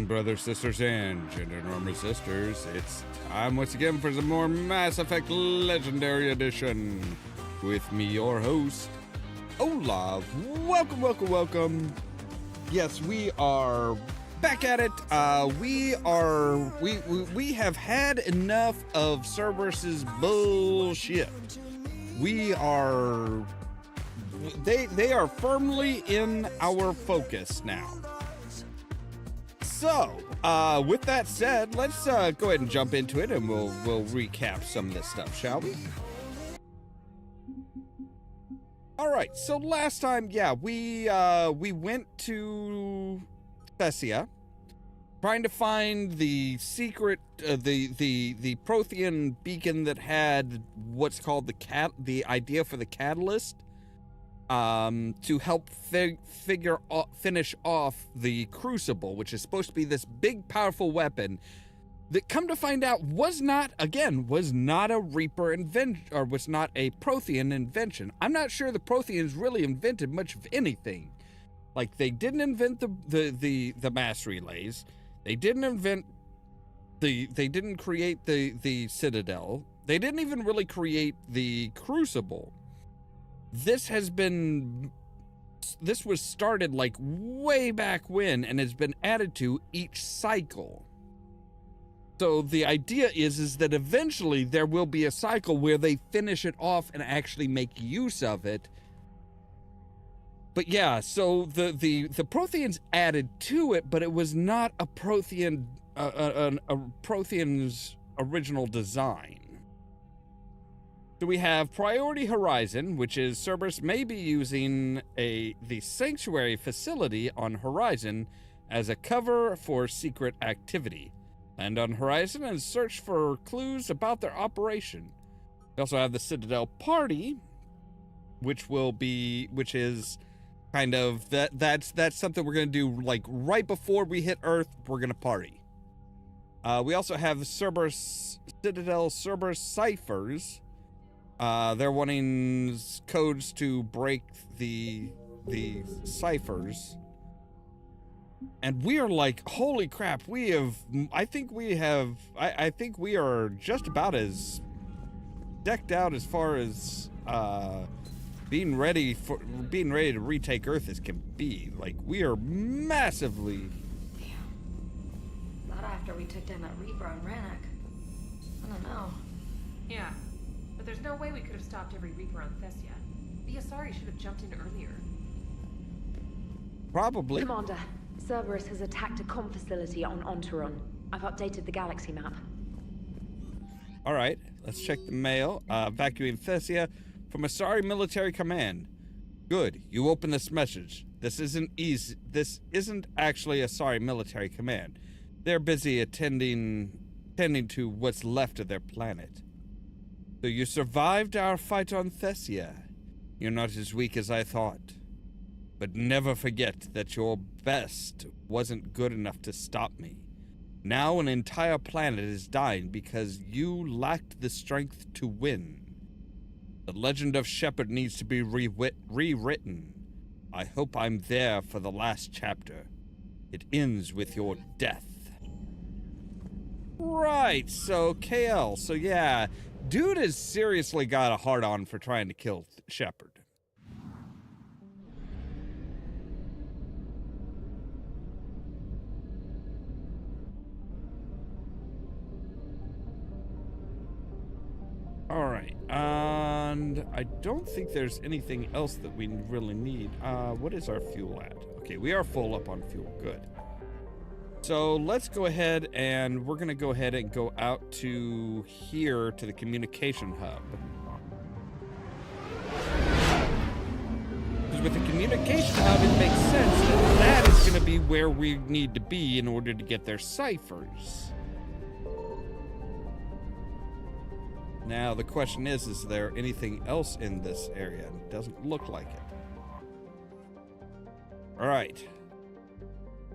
evening, brothers, sisters, and gender normal sisters. It's time once again for some more Mass Effect Legendary Edition. With me, your host, Ollamh. Welcome. Yes, we are back at it. We have had enough of Cerberus's bullshit. They are firmly in our focus now. So, with that said, let's go ahead and jump into it, and we'll recap some of this stuff, shall we? All right. So last time, we went to Thessia, trying to find the secret, the Prothean beacon that had what's called the idea for the catalyst. To help finish off the Crucible, which is supposed to be this big, powerful weapon that, come to find out, was not a Reaper invention, or was not a Prothean invention. I'm not sure the Protheans really invented much of anything. Like, they didn't invent the mass relays. They didn't create the Citadel. They didn't even really create the Crucible. This was started like way back when and has been added to each cycle. So the idea is that eventually there will be a cycle where they finish it off and actually make use of it. But yeah, so the Protheans added to it, but it was not a Prothean, a Prothean's original design. So we have Priority Horizon, which is Cerberus may be using the Sanctuary facility on Horizon as a cover for secret activity. Land on Horizon and search for clues about their operation. We also have the Citadel Party, which is kind of that's something we're gonna do like right before we hit Earth. We're gonna party. We also have the Citadel Cerberus ciphers. They're wanting codes to break the ciphers. And we are like, holy crap, I think we are just about as decked out as far as being ready to retake Earth as can be. Like, we are massively. Not after we took down that Reaper on Rannoch. I don't know. Yeah. But there's no way we could have stopped every Reaper on Thessia. The Asari should have jumped in earlier. Probably. Commander, Cerberus has attacked a comm facility on Ontaron. I've updated the galaxy map. All right, let's check the mail. Evacuating Thessia from Asari Military Command. Good, you open this message. This isn't actually Asari Military Command. They're busy tending to what's left of their planet. So you survived our fight on Thessia. You're not as weak as I thought. But never forget that your best wasn't good enough to stop me. Now an entire planet is dying because you lacked the strength to win. The legend of Shepard needs to be rewritten. I hope I'm there for the last chapter. It ends with your death. Right, so KL, so yeah. Dude has seriously got a hard-on for trying to kill Shepard. All right, and I don't think there's anything else that we really need. What is our fuel at? Okay, we are full up on fuel, good. So let's go ahead and we're going to go ahead and go out to here to the communication hub. Because with the communication hub, it makes sense that that is going to be where we need to be in order to get their ciphers. Now, the question is there anything else in this area? It doesn't look like it. All right.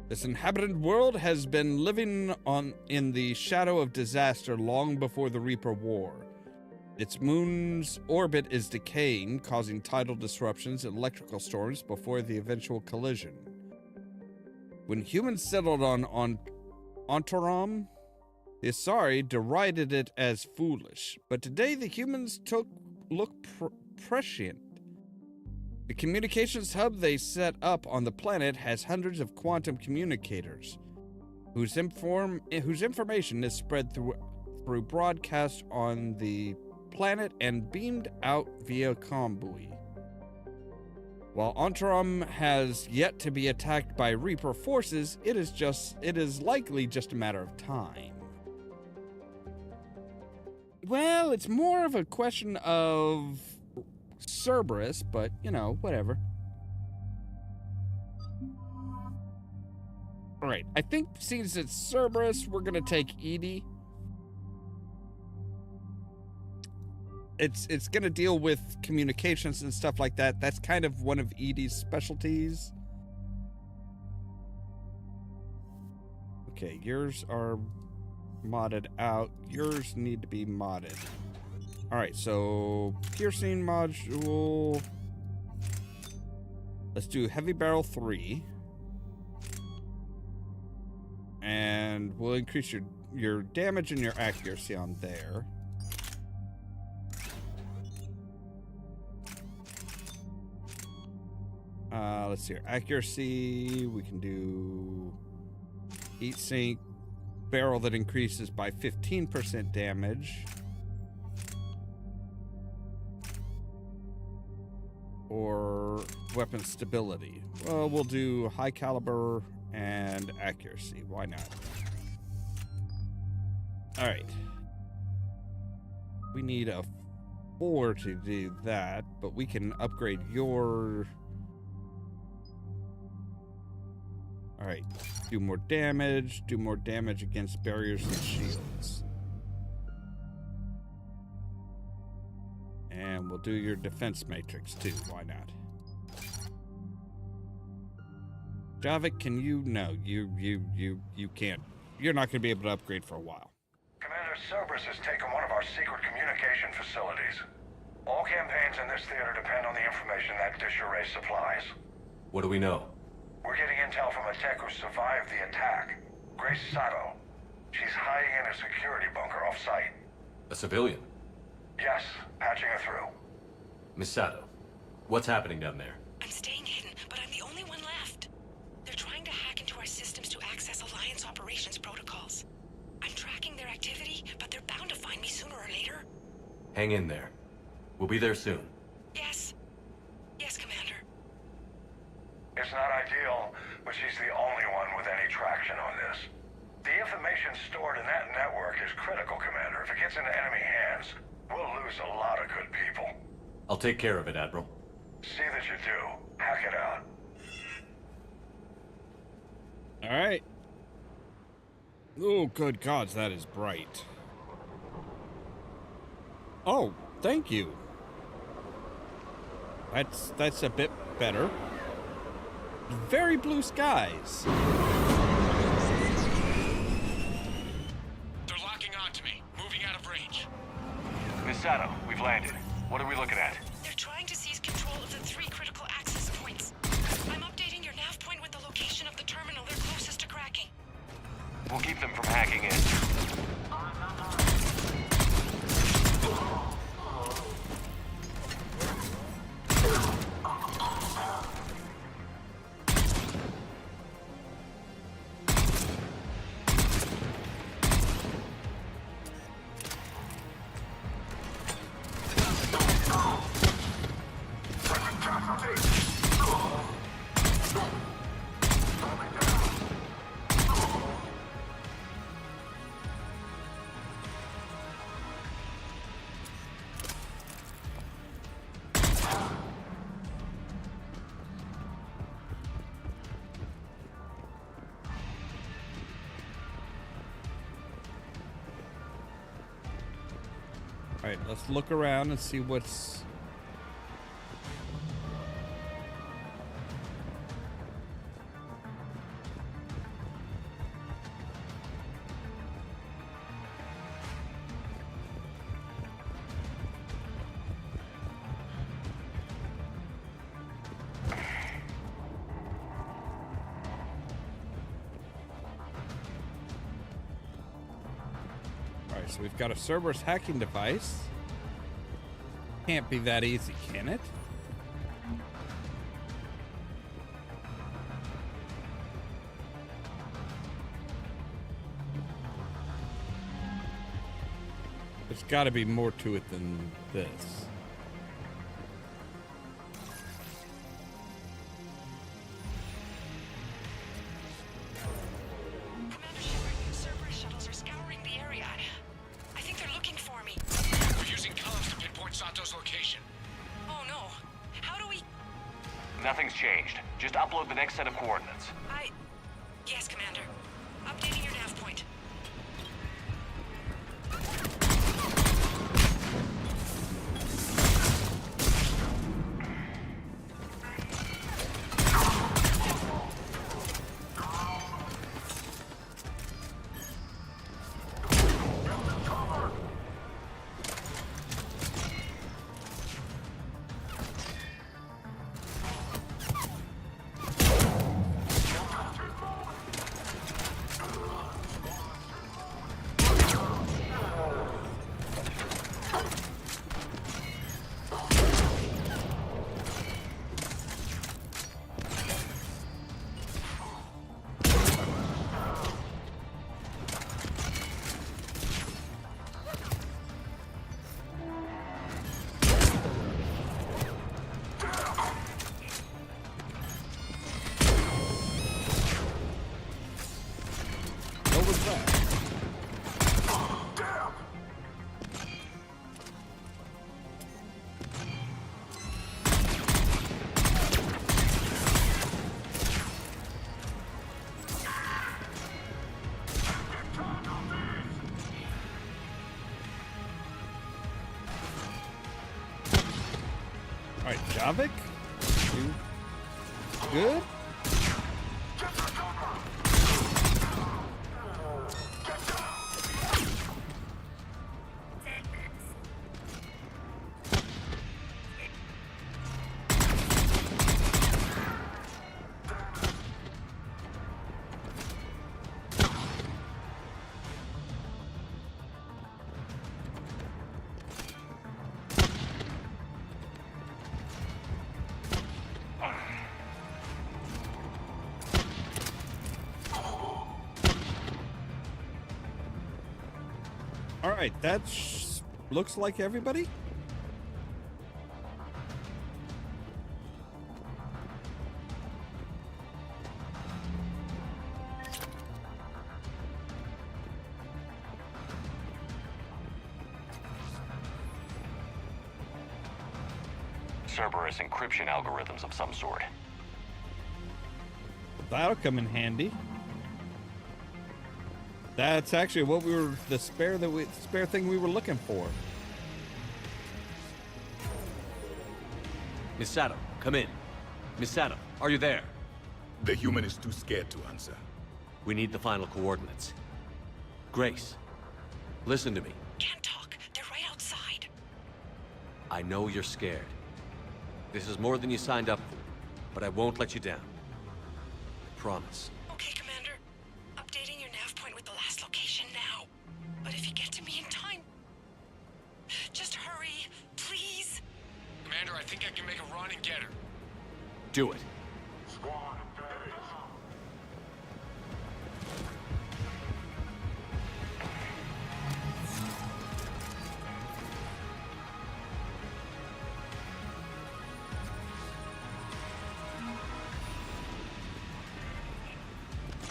This inhabited world has been living in the shadow of disaster long before the Reaper War. Its moon's orbit is decaying, causing tidal disruptions and electrical storms before the eventual collision. When humans settled on Ontarom, the Asari derided it as foolish, but today the humans look prescient. The communications hub they set up on the planet has hundreds of quantum communicators, whose information is spread through broadcast on the planet and beamed out via combui. While Ontarom has yet to be attacked by Reaper forces, it is likely just a matter of time. Well, it's more of a question of Cerberus, but, you know, whatever. Alright, I think since it's Cerberus, we're gonna take Edie. It's gonna deal with communications and stuff like that. That's kind of one of Edie's specialties. Okay, yours are modded out. Yours need to be modded. Alright, so piercing module. Let's do heavy barrel 3. And we'll increase your damage and your accuracy on there. Let's see here. Accuracy, we can do heat sink, barrel that increases by 15% damage. Or weapon stability. Well, we'll do high caliber and accuracy. Why not? Alright. We need a 4 to do that, but we can upgrade your... Alright. Do more damage against barriers and shields. And we'll do your defense matrix too. Why not? Javik, can you? No, you can't. You're not going to be able to upgrade for a while. Commander, Cerberus has taken one of our secret communication facilities. All campaigns in this theater depend on the information that dish array supplies. What do we know? We're getting intel from a tech who survived the attack. Grace Sato. She's hiding in a security bunker off-site. A civilian? Yes, patching her through. Miss Sato, what's happening down there? I'm staying hidden, but I'm the only one left. They're trying to hack into our systems to access Alliance operations protocols. I'm tracking their activity, but they're bound to find me sooner or later. Hang in there. We'll be there soon. Yes. Yes, Commander. It's not ideal, but she's the only one with any traction on this. The information stored in that network is critical, Commander. If it gets into enemy hands, we'll lose a lot of good people. I'll take care of it, Admiral. See that you do. Hack it out. Alright. Oh, good gods, that is bright. Oh, thank you. That's a bit better. Very blue skies. They're locking onto me, moving out of range. Miss Sato, we've landed. What are we looking at? They're trying to seize control of the 3 critical access points. I'm updating your nav point with the location of the terminal they're closest to cracking. We'll keep them from hacking in. Alright, let's look around and see what's... Okay, so we've got a Cerberus hacking device. Can't be that easy, can it? There's got to be more to it than this. Commander Shepard, Cerberus shuttles are scouring the area. I think they're looking for me. We're using comms to pinpoint Sato's location. Oh no. How do we... Nothing's changed. Just upload the next set of coordinates. Yes, Commander. Updating your nav point. What was that? All right, Javik, you good? All right, that looks like everybody. Cerberus encryption algorithms of some sort. That'll come in handy. That's actually what we were the spare thing we were looking for. Misato, come in. Misato, are you there? The human is too scared to answer. We need the final coordinates. Grace, listen to me. Can't talk. They're right outside. I know you're scared. This is more than you signed up for, but I won't let you down. I promise. Okay, Commander. Updating your nav point with the last location now. But if you get to me in time... just hurry, please. Commander, I think I can make a run and get her. Do it.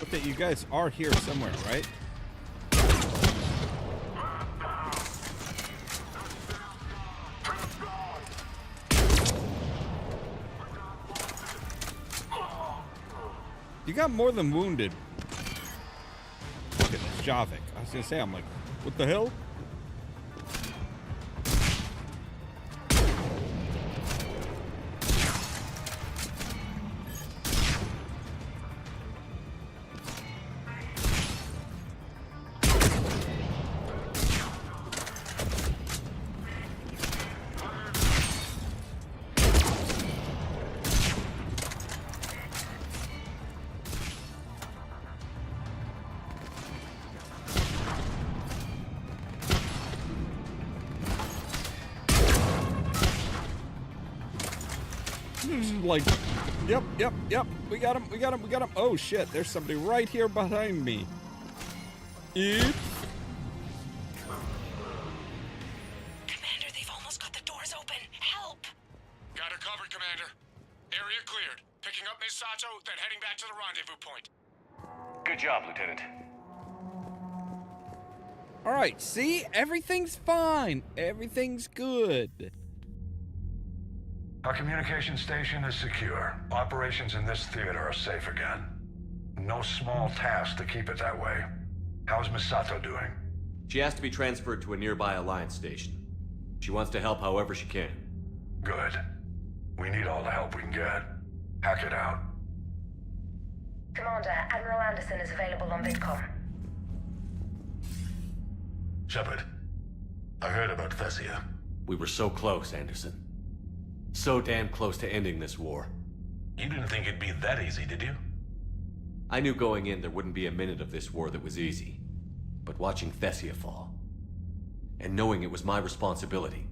Okay, you guys are here somewhere, right? You got more than wounded. Look at this, Javik. I was gonna say, I'm like, what the hell? Like, yep. We got him. Oh shit, there's somebody right here behind me. Oops. Commander, they've almost got the doors open. Help! Got her covered, Commander. Area cleared. Picking up Miss Sato, then heading back to the rendezvous point. Good job, Lieutenant. All right, see? Everything's fine. Everything's good. Our communication station is secure. Operations in this theater are safe again. No small task to keep it that way. How's Miss Sato doing? She has to be transferred to a nearby Alliance station. She wants to help however she can. Good. We need all the help we can get. Hack it out. Commander, Admiral Anderson is available on VidCom. Shepard, I heard about Thessia. We were so close, Anderson. So damn close to ending this war. You didn't think it'd be that easy, did you? I knew going in there wouldn't be a minute of this war that was easy. But watching Thessia fall, and knowing it was my responsibility.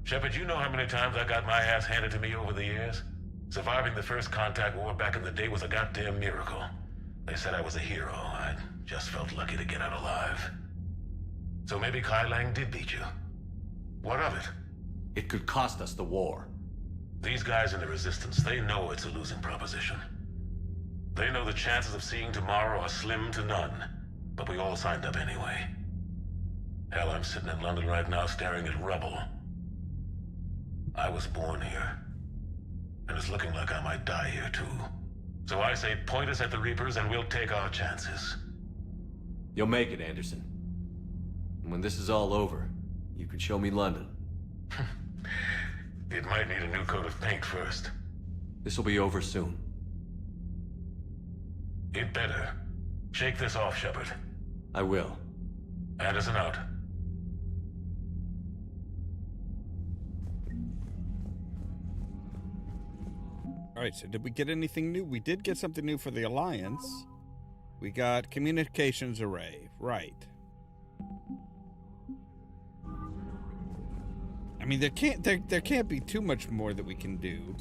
Shepard, you know how many times I got my ass handed to me over the years? Surviving the first contact war back in the day was a goddamn miracle. They said I was a hero. I just felt lucky to get out alive. So maybe Kai Lang did beat you. What of it? It could cost us the war. These guys in the Resistance, they know it's a losing proposition. They know the chances of seeing tomorrow are slim to none. But we all signed up anyway. Hell, I'm sitting in London right now staring at rubble. I was born here. And it's looking like I might die here too. So I say point us at the Reapers and we'll take our chances. You'll make it, Anderson. And when this is all over, you can show me London. It might need a new coat of paint first. This will be over soon. It better. Shake this off, Shepard. I will. Anderson out. Alright, so did we get anything new? We did get something new for the Alliance. We got communications array. Right. I mean, there can't be too much more that we can do.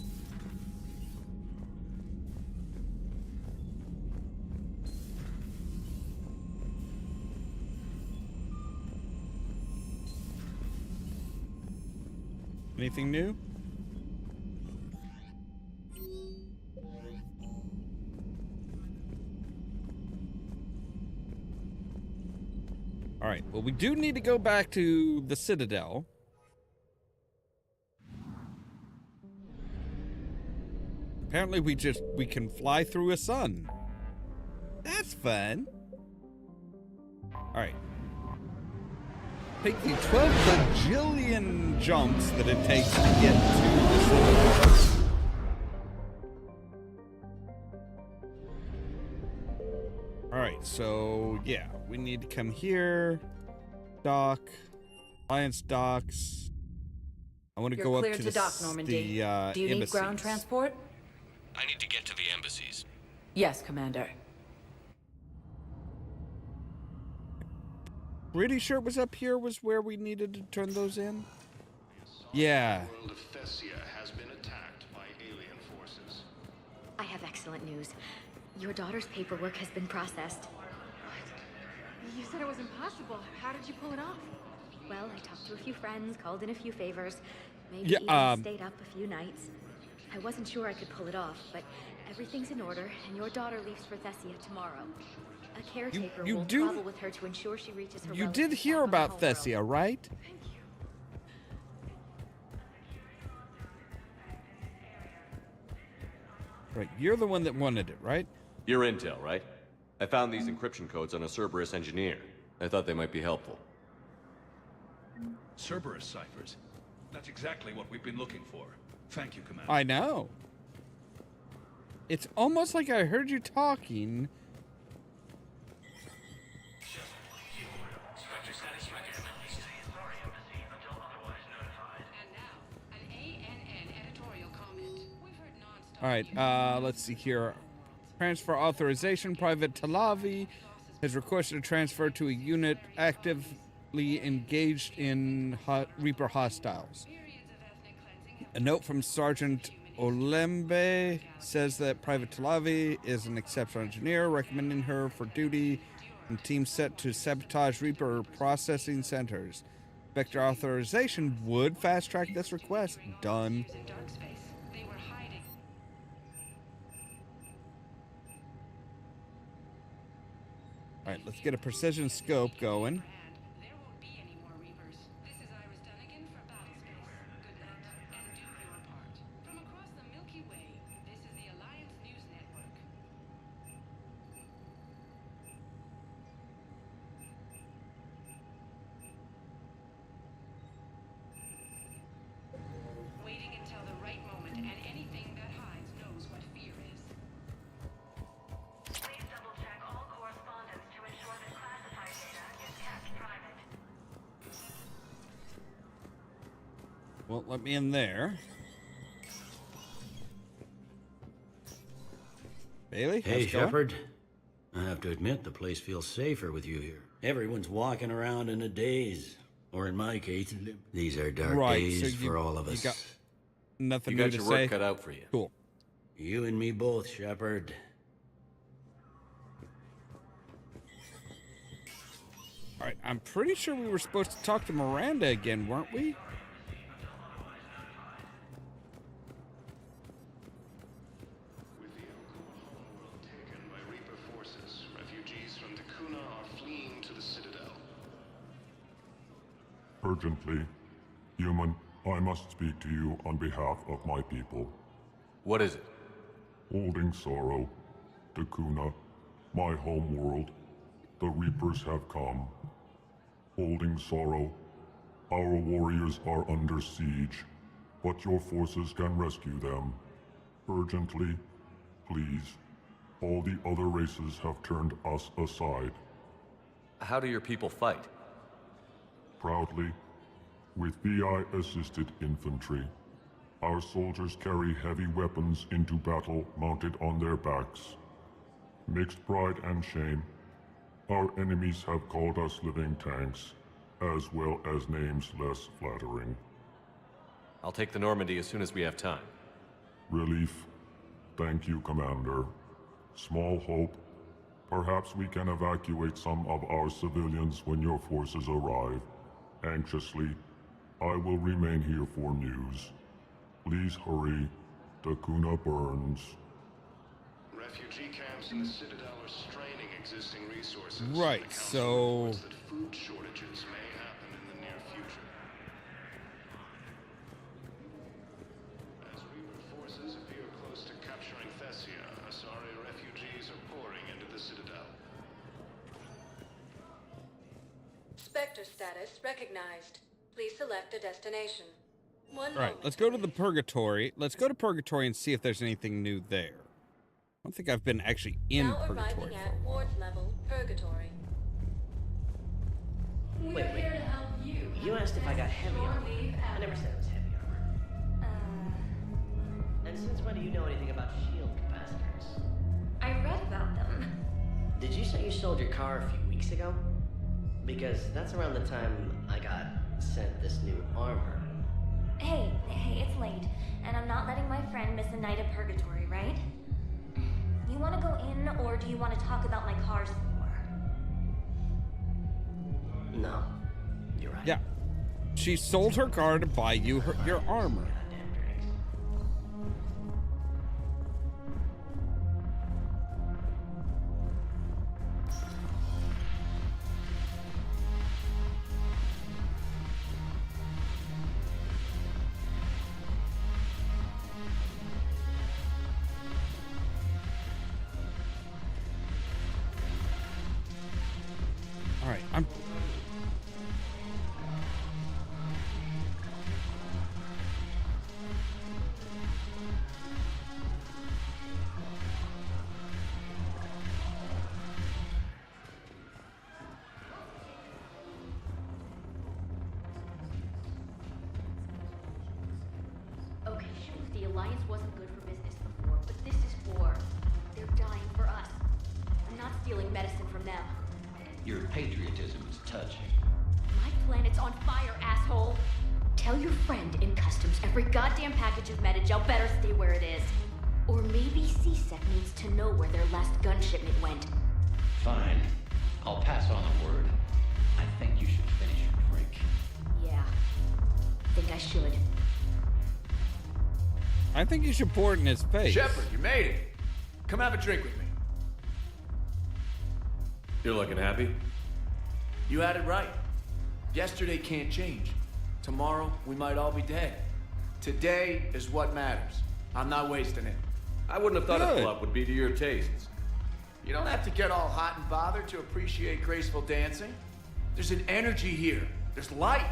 Anything new? All right. Well, we do need to go back to the Citadel. Apparently we can fly through a sun. That's fun. All right. Take the 12 bajillion jumps that it takes to get to the Citadel. All right, so yeah, we need to come here, dock, Alliance docks. I want to go up to the dock, Normandy. Do you need ground transport? I need to get to the embassies. Yes, Commander. Pretty sure it was up here was where we needed to turn those in. Yeah. The world of Thessia has been attacked by alien forces. I have excellent news. Your daughter's paperwork has been processed. You said it was impossible. How did you pull it off? Well, I talked to a few friends, called in a few favors, maybe Yeah, even stayed up a few nights. I wasn't sure I could pull it off, but everything's in order, and your daughter leaves for Thessia tomorrow. A caretaker will travel with her to ensure she reaches her. You did hear about Thessia, right? Right, you're the one that wanted it, right? Your intel, right? I found these encryption codes on a Cerberus engineer. I thought they might be helpful. Cerberus ciphers. That's exactly what we've been looking for. Thank you, Commander. I know. It's almost like I heard you talking. All right, let's see here. Transfer authorization. Private Talavi has requested a transfer to a unit actively engaged in Reaper hostiles. A note from Sergeant Ollamh says that Private Talavi is an exceptional engineer, recommending her for duty and team set to sabotage Reaper processing centers. Vector authorization would fast-track this request. Done. Alright, let's get a precision scope going. Won't let me in there. Bailey? Hey, Shepard. I have to admit, the place feels safer with you here. Everyone's walking around in a daze. Or in my case, these are dark days for all of us. You got nothing you new got to your say? work cut out for you. Cool. You and me both, Shepard. Alright, I'm pretty sure we were supposed to talk to Miranda again, weren't we? Urgently, human, I must speak to you on behalf of my people. What is it? Holding sorrow, Dakuna, my home world, the Reapers have come. Holding sorrow, our warriors are under siege, but your forces can rescue them. Urgently, please. All the other races have turned us aside. How do your people fight? Proudly, with VI-assisted infantry. Our soldiers carry heavy weapons into battle mounted on their backs. Mixed pride and shame, our enemies have called us living tanks, as well as names less flattering. I'll take the Normandy as soon as we have time. Relief. Thank you, Commander. Small hope. Perhaps we can evacuate some of our civilians when your forces arrive. Anxiously, I will remain here for news. Please hurry. Dakuna burns. Refugee camps in the Citadel are straining existing resources. Right, so... that food shortages may happen in the near future. As Reaper forces appear close to capturing Thessia, Asari refugees are pouring into the Citadel. Spectre status recognized. Please select a destination. Alright, let's go to the Purgatory. Let's go to Purgatory and see if there's anything new there. I don't think I've been actually in now Purgatory. Arriving at ward level Purgatory. Wait. You asked if I got heavy armor. I never said it was heavy armor. And since when do you know anything about shield capacitors? I read about them. Did you say you sold your car a few weeks ago? Because that's around the time I got sent this new armor. Hey, it's late, and I'm not letting my friend miss a night of Purgatory, right? You want to go in, or do you want to talk about my car some more? No, you're right. Yeah. She sold her car to buy you your armor. Alright, I'm... Okay, sure, the Alliance wasn't good for business before, but this is war. They're dying for us. I'm not stealing medicine from them. Your patriotism is touching. My planet's on fire, asshole! Tell your friend in customs every goddamn package of metagel better stay where it is. Or maybe C-Sec needs to know where their last gun shipment went. Fine. I'll pass on the word. I think you should finish your drink. Yeah. Think I should. I think you should pour it in his face. Shepard, you made it. Come have a drink with me. You're looking happy? You had it right. Yesterday can't change. Tomorrow, we might all be dead. Today is what matters. I'm not wasting it. I wouldn't have thought a club would be to your tastes. You don't have to get all hot and bothered to appreciate graceful dancing. There's an energy here. There's light.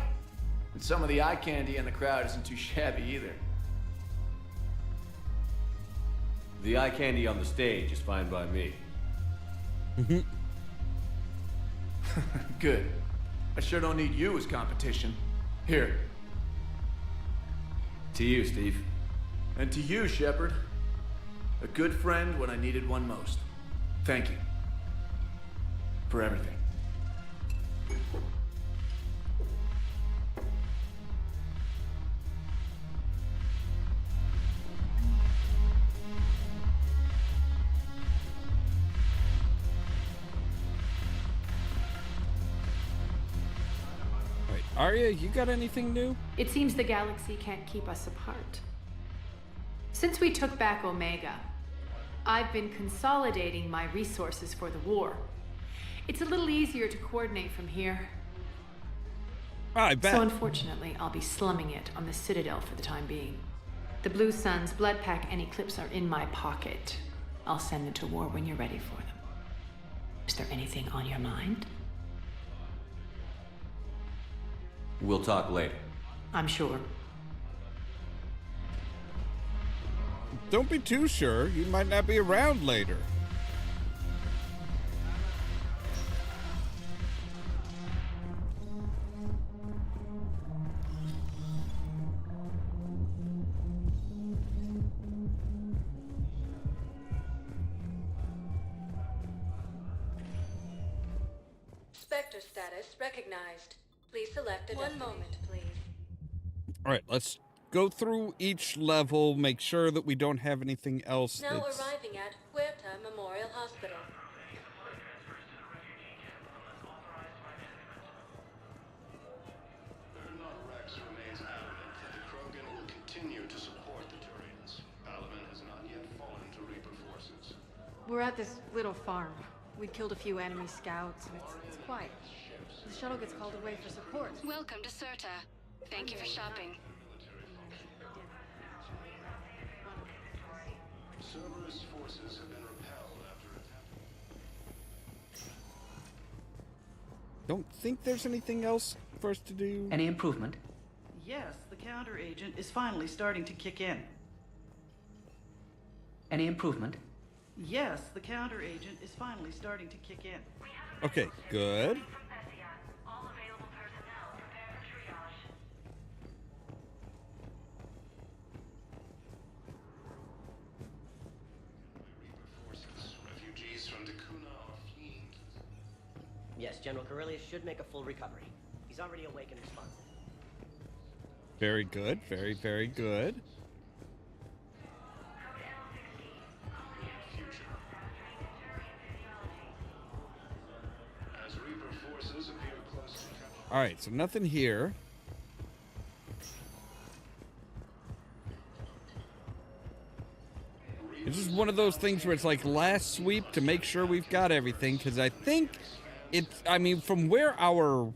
And some of the eye candy in the crowd isn't too shabby either. The eye candy on the stage is fine by me. Good. I sure don't need you as competition. Here. To you, Steve. And to you, Shepard. A good friend when I needed one most. Thank you. For everything. Arya, you got anything new? It seems the galaxy can't keep us apart. Since we took back Omega, I've been consolidating my resources for the war. It's a little easier to coordinate from here. I bet. So unfortunately, I'll be slumming it on the Citadel for the time being. The Blue Suns, Bloodpack, and Eclipse are in my pocket. I'll send them to war when you're ready for them. Is there anything on your mind? We'll talk later. I'm sure. Don't be too sure. You might not be around later. Spectre status recognized. Please select a destination. 1 moment, please. All right, let's go through each level, make sure that we don't have anything else. Now arriving at Huerta Memorial Hospital. Lieutenant Rex remains adamant that the Krogan will continue to support the Turians. Ollamh has not yet fallen to Reaper forces. We're at this little farm. We killed a few enemy scouts, and it's quiet. The shuttle gets called away for support. Welcome to Certa. Thank you for shopping. Cerberus forces have been repelled after attacking. Don't think there's anything else for us to do. Any improvement? Yes, the counter agent is finally starting to kick in. Any improvement? Yes, the counter agent is finally starting to kick in. Okay, good. Yes, General Corellius should make a full recovery. He's already awake and responsive. Very good, very, very good. All right, so nothing here. It's just one of those things where it's like last sweep to make sure we've got everything, because I think it's, I mean, from where our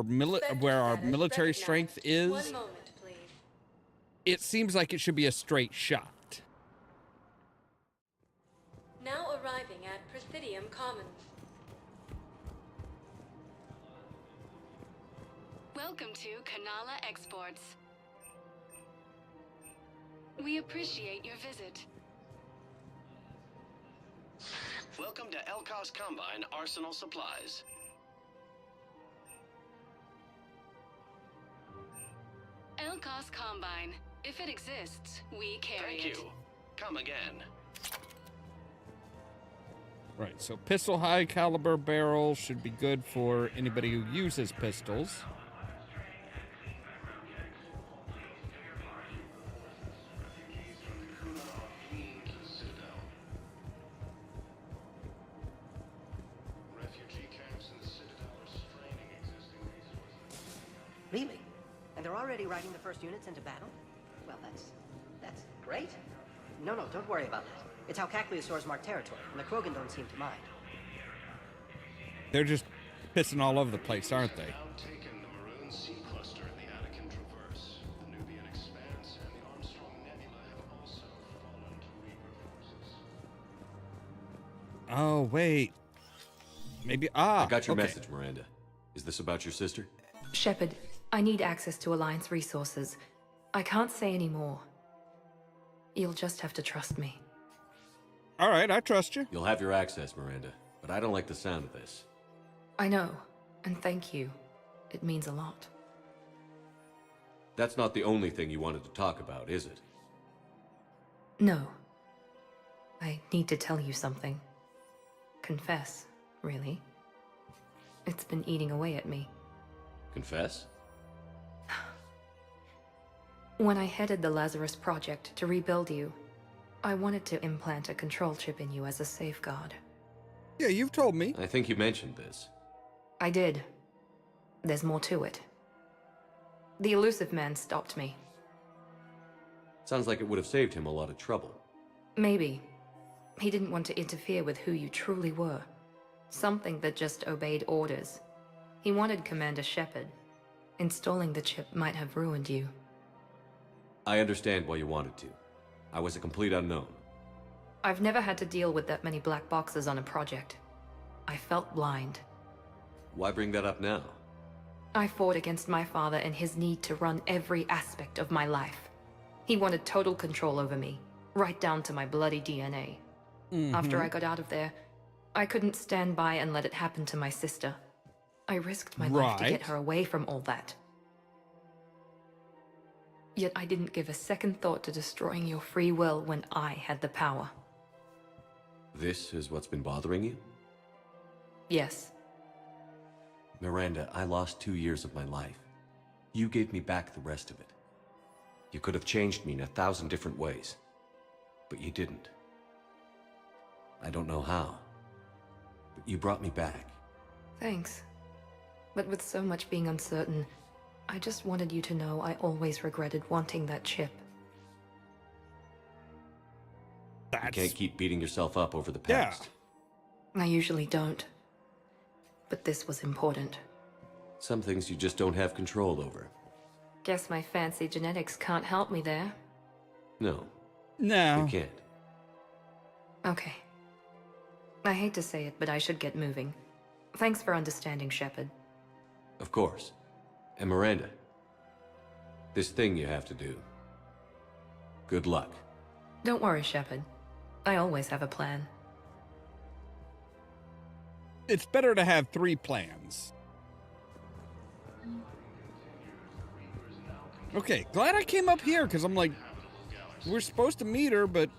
military strength is, 1 moment, please. it seems like it should be a straight shot. Now arriving at Presidium Commons. Welcome to Kanala Exports. We appreciate your visit. Welcome to Elkos Combine Arsenal Supplies. Elkos Combine. If it exists, we carry it. Thank you. Come again. Right, so pistol high caliber barrel should be good for anybody who uses pistols. Really? And they're already riding the first units into battle? Well, that's great. No, don't worry about that. It's how Cacliosaurs mark territory, and the Krogan don't seem to mind. They're just pissing all over the place, aren't they? Taken the Maroon Sea Cluster and the Anakin Traverse. The Nubian Expanse and the Armstrong Nebula have also fallen to Reaper forces. Oh, wait. Maybe, I got your message, Miranda. Is this about your sister? Shepard, I need access to Alliance resources. I can't say any more. You'll just have to trust me. All right, I trust you. You'll have your access, Miranda, but I don't like the sound of this. I know, and thank you. It means a lot. That's not the only thing you wanted to talk about, is it? No. I need to tell you something. Confess, really. It's been eating away at me. Confess? When I headed the Lazarus Project to rebuild you, I wanted to implant a control chip in you as a safeguard. Yeah, you've told me. I think you mentioned this. I did. There's more to it. The Illusive man stopped me. Sounds like it would have saved him a lot of trouble. Maybe. He didn't want to interfere with who you truly were. Something that just obeyed orders. He wanted Commander Shepard. Installing the chip might have ruined you. I understand why you wanted to. I was a complete unknown. I've never had to deal with that many black boxes on a project. I felt blind. Why bring that up now? I fought against my father and his need to run every aspect of my life. He wanted total control over me, right down to my bloody DNA. After I got out of there, I couldn't stand by and let it happen to my sister. I risked my life to get her away from all that. Yet I didn't give a second thought to destroying your free will when I had the power. This is what's been bothering you? Yes. Miranda, I lost 2 years of my life. You gave me back the rest of it. You could have changed me in 1,000 different ways, but you didn't. I don't know how, but you brought me back. Thanks. But with so much being uncertain, I just wanted you to know I always regretted wanting that chip. You can't keep beating yourself up over the past. I usually don't. But this was important. Some things you just don't have control over. Guess my fancy genetics can't help me there. No. No. You can't. Okay. I hate to say it, but I should get moving. Thanks for understanding, Shepard. Of course. And Miranda, this thing you have to do. Good luck. Don't worry, Shepard. I always have a plan. It's better to have 3 plans. Okay, glad I came up here, because I'm like, we're supposed to meet her, but,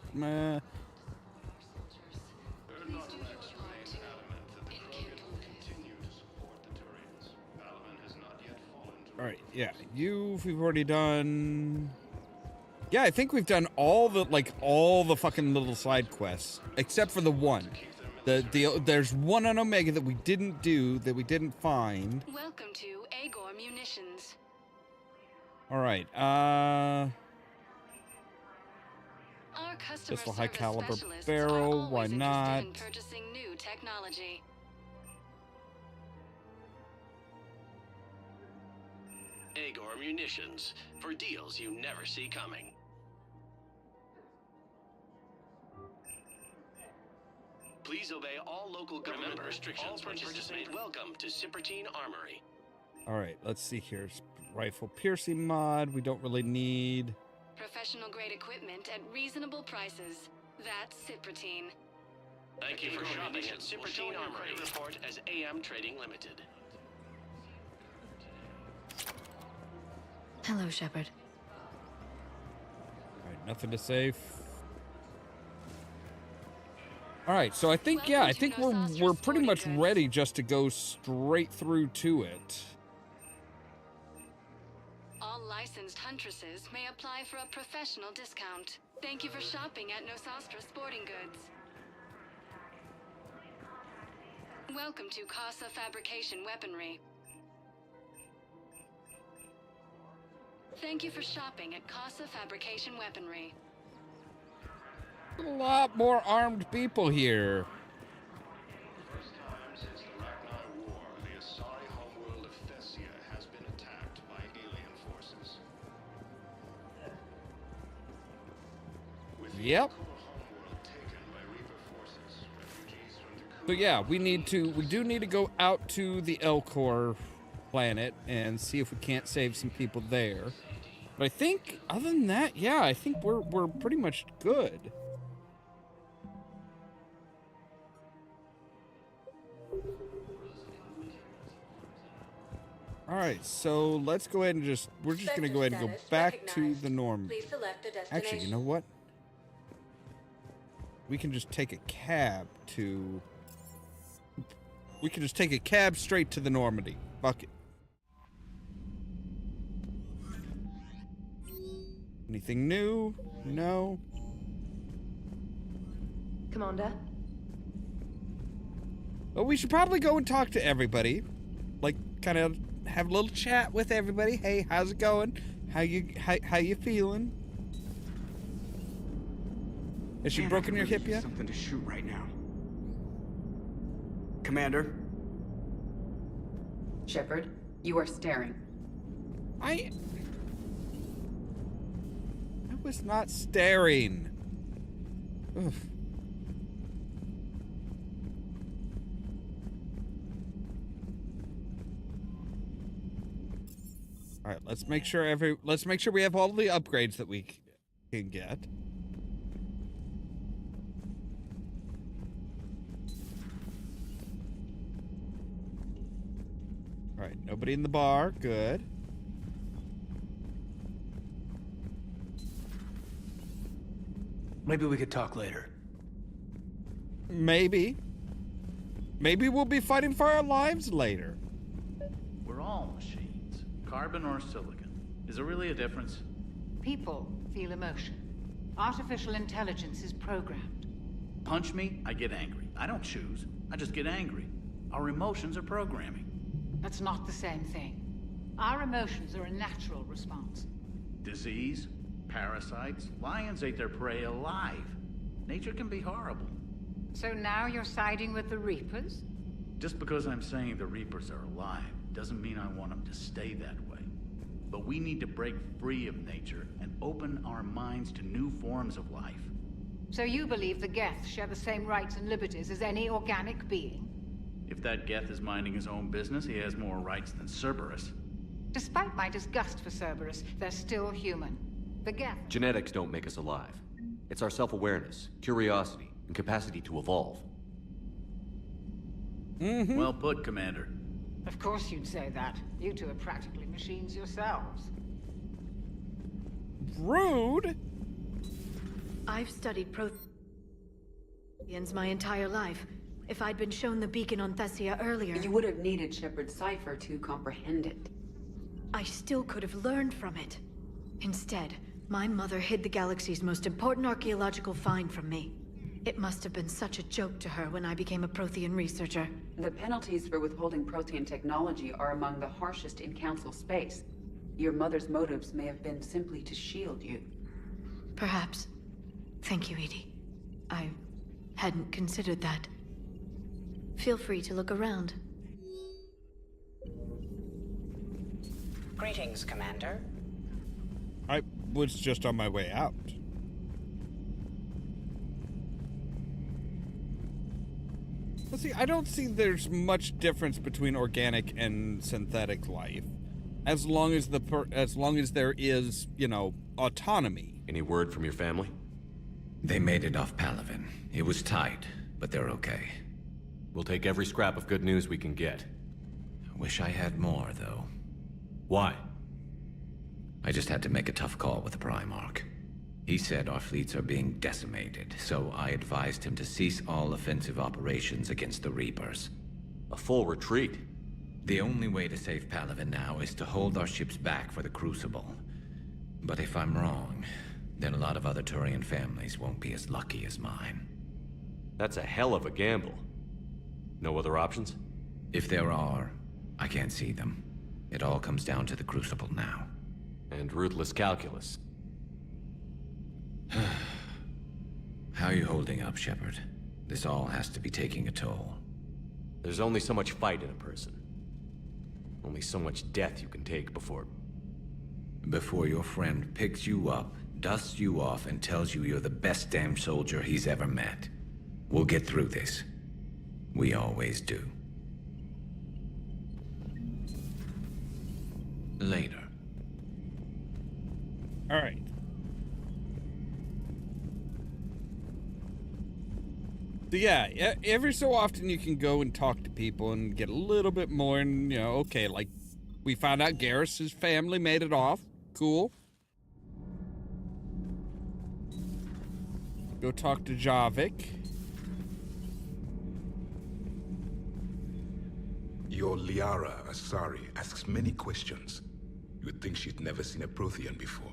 Alright, yeah, we've already done... Yeah, I think we've done all the fucking little side quests, except for the one. There's one on Omega that we didn't do, that we didn't find. Welcome to Agor Munitions. Alright, Our customer pistol high service caliber specialists barrel, are why always not? interested in purchasing new technology. Agor Munitions, for deals you never see coming. Please obey all local government restrictions when purchasing. Welcome to Cypertine Armory. Alright, let's see here. Rifle piercing mod, we don't really need. Professional grade equipment at reasonable prices. That's Cypertine. Thank you for shopping at Cypertine Armory. Report as AM Trading Limited. Hello, Shepard. Alright, nothing to save. Alright, so I think, yeah, I think we're pretty much ready just to go straight through to it. All licensed huntresses may apply for a professional discount. Thank you for shopping at Nosastra Sporting Goods. Welcome to Casa Fabrication Weaponry. Thank you for shopping at Casa Fabrication Weaponry. A lot more armed people here. First time since the Ragnar War, the Asari homeworld of Thessia has been attacked by alien forces. Yep. So yeah, we do need to go out to the Elcor planet and see if we can't save some people there. But I think, other than that, yeah, I think we're pretty much good. All right, so let's go ahead and we're just gonna go ahead and go back to the norm. Actually, you know what? We can just take a cab to... We can just take a cab straight to the Normandy. Fuck it. Anything new? No. Commander? Well, we should probably go and talk to everybody. Like, kind of have a little chat with everybody. Hey, how's it going? How you feeling? Has she broken your hip yet? Something to shoot right now. Commander? Shepard, you are staring. I was not staring. Oof. All right, let's make sure we have all the upgrades that we can get. All right, nobody in the bar. Good. Maybe we could talk later. Maybe. Maybe we'll be fighting for our lives later. We're all machines. Carbon or silicon. Is there really a difference? People feel emotion. Artificial intelligence is programmed. Punch me, I get angry. I don't choose. I just get angry. Our emotions are programming. That's not the same thing. Our emotions are a natural response. Disease, parasites, lions ate their prey alive. Nature can be horrible. So now you're siding with the Reapers? Just because I'm saying the Reapers are alive doesn't mean I want them to stay that way. But we need to break free of nature and open our minds to new forms of life. So you believe the Geth share the same rights and liberties as any organic being? If that Geth is minding his own business, he has more rights than Cerberus. Despite my disgust for Cerberus, they're still human. The Geth... Genetics don't make us alive. It's our self-awareness, curiosity, and capacity to evolve. Mm-hmm. Well put, Commander. Of course you'd say that. You two are practically machines yourselves. Rude! I've studied Protheans my entire life. If I'd been shown the beacon on Thessia earlier... You would have needed Shepard's cipher to comprehend it. I still could have learned from it. Instead, my mother hid the galaxy's most important archaeological find from me. It must have been such a joke to her when I became a Prothean researcher. The penalties for withholding Prothean technology are among the harshest in Council space. Your mother's motives may have been simply to shield you. Perhaps. Thank you, Edie. I hadn't considered that. Feel free to look around. Greetings, Commander. I was just on my way out. Well, see, I don't see there's much difference between organic and synthetic life, as long as there is, you know, autonomy. Any word from your family? They made it off Palaven. It was tight, but they're okay. We'll take every scrap of good news we can get. Wish I had more, though. Why? I just had to make a tough call with the Primarch. He said our fleets are being decimated, so I advised him to cease all offensive operations against the Reapers. A full retreat? The only way to save Palaven now is to hold our ships back for the Crucible. But if I'm wrong, then a lot of other Turian families won't be as lucky as mine. That's a hell of a gamble. No other options? If there are, I can't see them. It all comes down to the Crucible now. And ruthless calculus. How are you holding up, Shepard? This all has to be taking a toll. There's only so much fight in a person. Only so much death you can take before... Before your friend picks you up, dusts you off, and tells you you're the best damn soldier he's ever met. We'll get through this. We always do. Later. All right. So yeah, every so often you can go and talk to people and get a little bit more, and you know, okay, like we found out Garrus's family made it off. Cool. Go talk to Javik. Your Liara Asari asks many questions. You would think she'd never seen a Prothean before.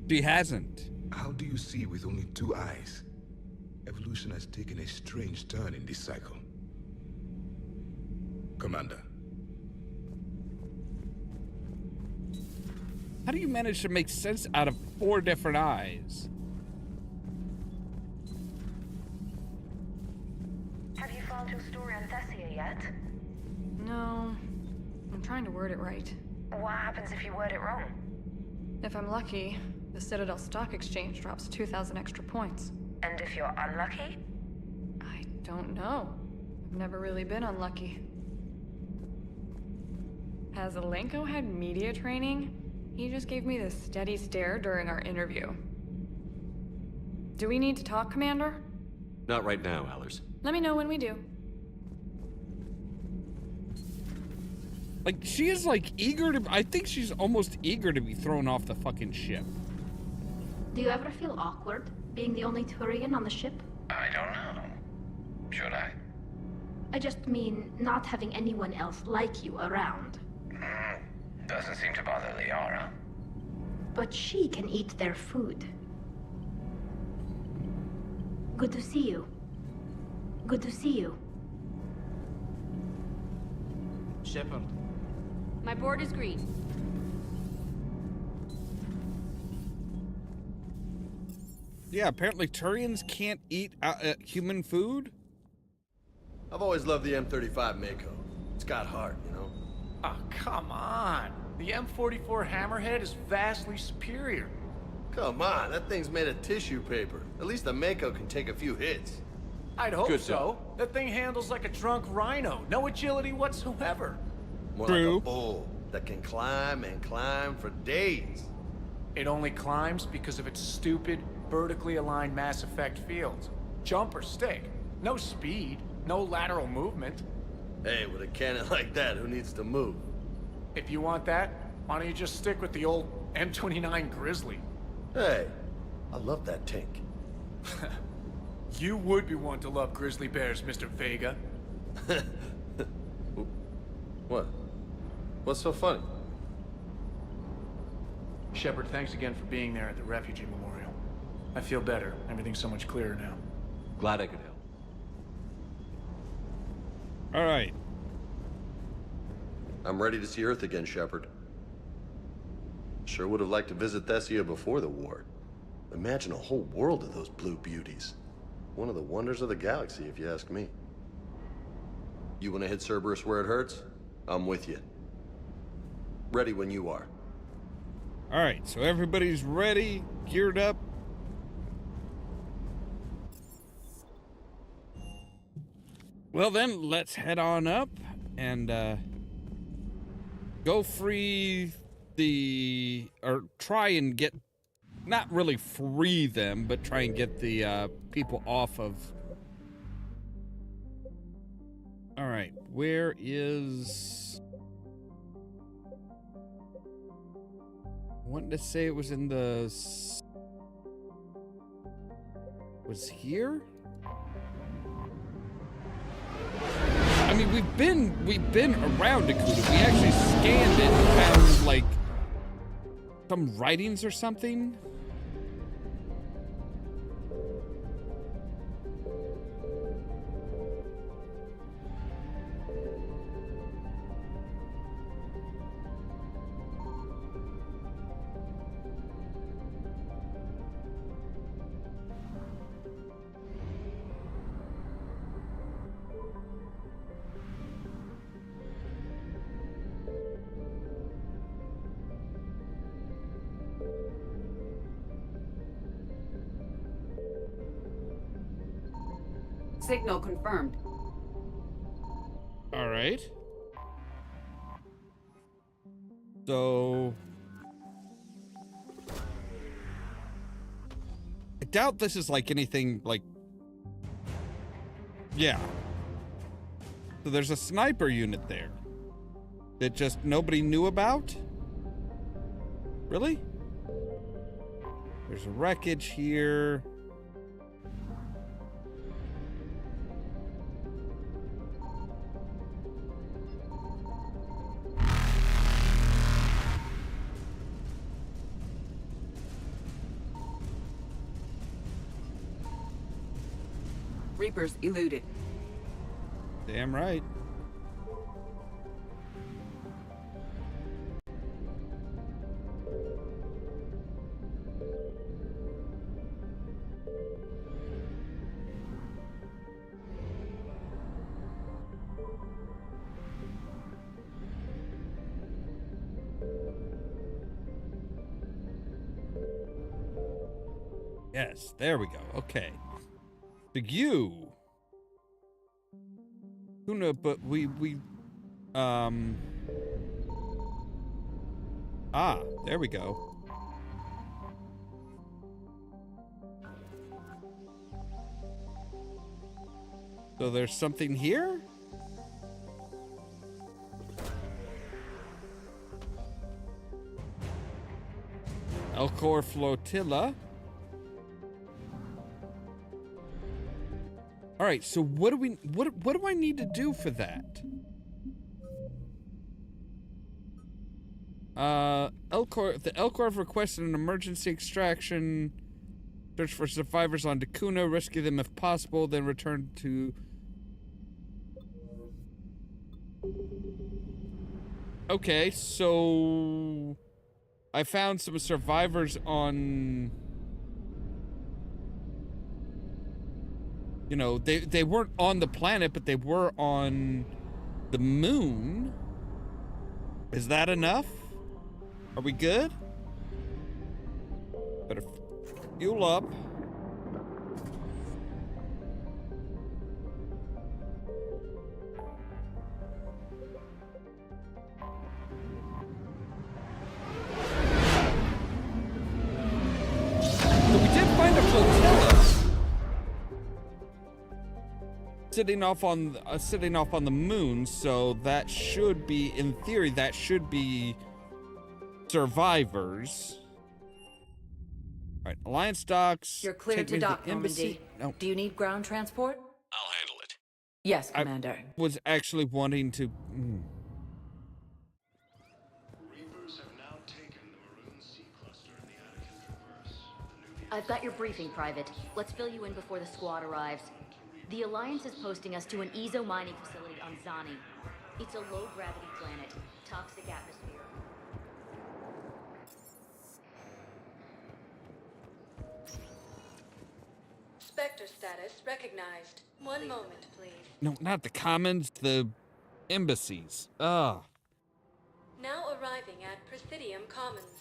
She hasn't. How do you see with only 2 eyes? Evolution has taken a strange turn in this cycle. Commander. How do you manage to make sense out of 4 different eyes? Have you found your story on Thessia yet? No. I'm trying to word it right. What happens if you word it wrong? If I'm lucky, the Citadel Stock Exchange drops 2,000 extra points. And if you're unlucky? I don't know. I've never really been unlucky. Has Alenko had media training? He just gave me this steady stare during our interview. Do we need to talk, Commander? Not right now, Allers. Let me know when we do. Like, she is like eager to, I think she's almost eager to be thrown off the fucking ship. Do you ever feel awkward being the only Turian on the ship? I don't know. Should I? I just mean not having anyone else like you around. Doesn't seem to bother Liara. But she can eat their food. Good to see you. Good to see you. Shepard. My board is green. Yeah, apparently Turians can't eat human food. I've always loved the M35 Mako. It's got heart, you know? Oh, come on. The M44 Hammerhead is vastly superior. Come on, that thing's made of tissue paper. At least the Mako can take a few hits. I'd hope Good so. That thing handles like a drunk rhino. No agility whatsoever. More like a bull that can climb and climb for days. It only climbs because of its stupid, vertically aligned Mass Effect fields. Jump or stick. No speed. No lateral movement. Hey, with a cannon like that, who needs to move? If you want that, why don't you just stick with the old M29 Grizzly? Hey, I love that tank. You would be one to love grizzly bears, Mr. Vega. What? What's so funny? Shepard, thanks again for being there at the Refugee Memorial. I feel better. Everything's so much clearer now. Glad I could help. All right. I'm ready to see Earth again, Shepard. Sure would have liked to visit Thessia before the war. Imagine a whole world of those blue beauties. One of the wonders of the galaxy, if you ask me. You want to hit Cerberus where it hurts? I'm with you. Ready when you are. All right, so everybody's ready, geared up. Well then, let's head on up and go free or try and get, not really free them, but try and get the people off of. All right, where is? I wanted to say it was in the. Was here? I mean, we've been around Dakota. We actually scanned it and found like some writings or something. Signal confirmed. All right. So I doubt this is like anything like, yeah. So there's a sniper unit there that just nobody knew about? Really? There's wreckage here. Reapers eluded. Damn right. Yes, there we go. Okay. The you. Who know, but we there we go. So there's something here? Elcor Flotilla. All right, so what do I need to do for that? The Elcor have requested an emergency extraction. Search for survivors on Dakuna, rescue them if possible, then return to... Okay, so I found some survivors on... You know, they weren't on the planet, but they were on the moon. Is that enough? Are we good? Better fuel up. So we did find a flotilla. Sitting off on the moon, so that should be, in theory, that should be survivors. All right, Alliance docks. You're clear to dock, Normandy. No. Do you need ground transport? I'll handle it. Yes, Commander. I was actually wanting to. Reapers have now taken the Maroon Sea Cluster in the Atticus Traverse. I've got your briefing, Private. Let's fill you in before the squad arrives. The Alliance is posting us to an Ezo mining facility on Zani. It's a low-gravity planet, toxic atmosphere. Spectre status recognized. One moment, please. No, not the commons, the embassies. Now arriving at Presidium Commons.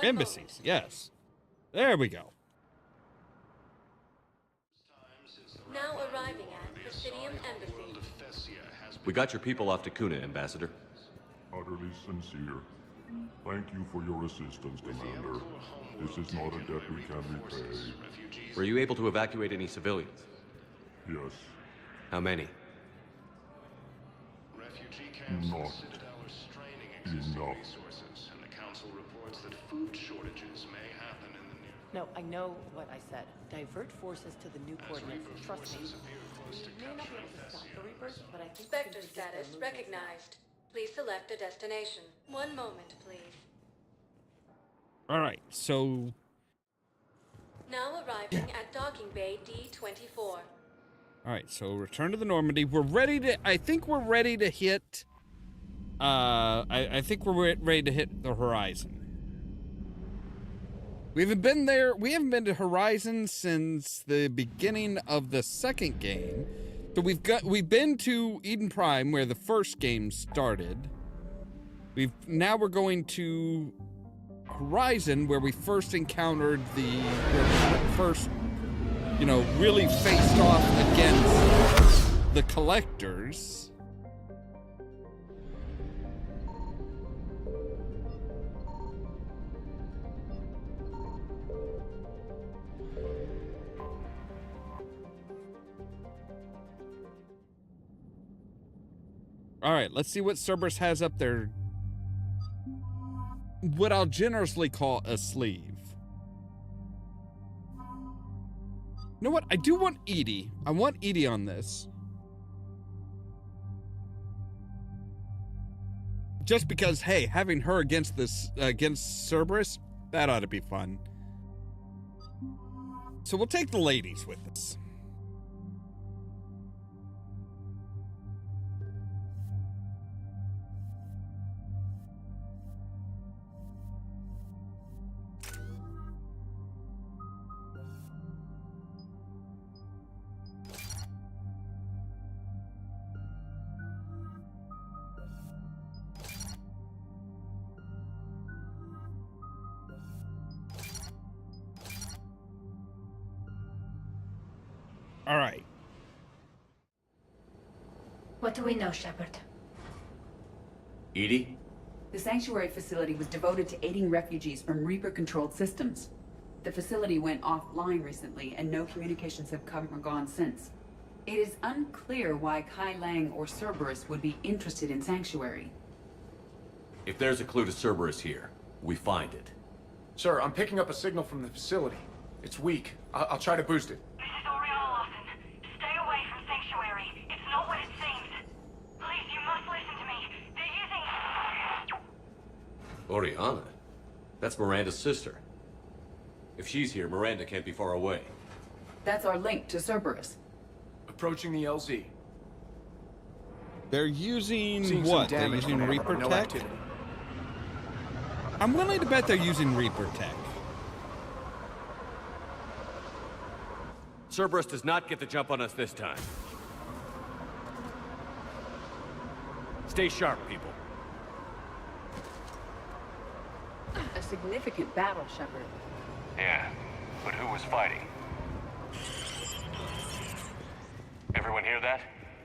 Embassies, yes. There we go. Now arriving at Presidium Embassy. We got your people off Dakuna, Ambassador. Utterly sincere. Thank you for your assistance, Commander. This is not a debt we can repay. Were you able to evacuate any civilians? Yes. How many? Not enough. And the Council reports that food shortages may happen in the near... No, I know what I said. Divert forces to the new coordinates. Trust me. We may not be able to stop the Reapers, but I think Spectre status recognized. Please select a destination. One moment, please. All right, so... Now arriving at Docking Bay D-24. All right, so return to the Normandy. We're ready to... I think we're ready to hit... I think we're ready to hit the horizon. We haven't been there. We haven't been to Horizon since the beginning of the second game. So we've been to Eden Prime where the first game started. Now we're going to Horizon where we first encountered the first you know, really faced off against the collectors. All right, let's see what Cerberus has up there. What I'll generously call a sleeve. You know what? I do want Edie. I want Edie on this. Just because, hey, having her against this, against Cerberus, that ought to be fun. So we'll take the ladies with us. All right. What do we know, Shepard? Edie? The sanctuary facility was devoted to aiding refugees from Reaper-controlled systems. The facility went offline recently, and no communications have come or gone since. It is unclear why Kai Lang or Cerberus would be interested in Sanctuary. If there's a clue to Cerberus here, we find it. Sir, I'm picking up a signal from the facility. It's weak. I'll try to boost it. Oriana? That's Miranda's sister. If she's here, Miranda can't be far away. That's our link to Cerberus. Approaching the LZ. They're using what? They're using Reaper tech? I'm willing to bet they're using Reaper tech. Cerberus does not get the jump on us this time. Stay sharp, people. A significant battle, Shepard. Yeah, but who was fighting? Everyone hear that?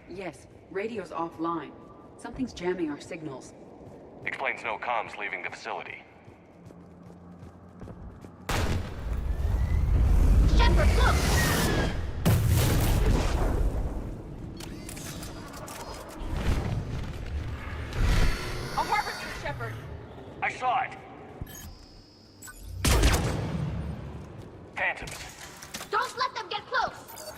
Yes, radio's offline. Something's jamming our signals. Explains no comms leaving the facility. Shepard, look! A harbinger, Shepard! I saw it! Phantoms. Don't let them get close!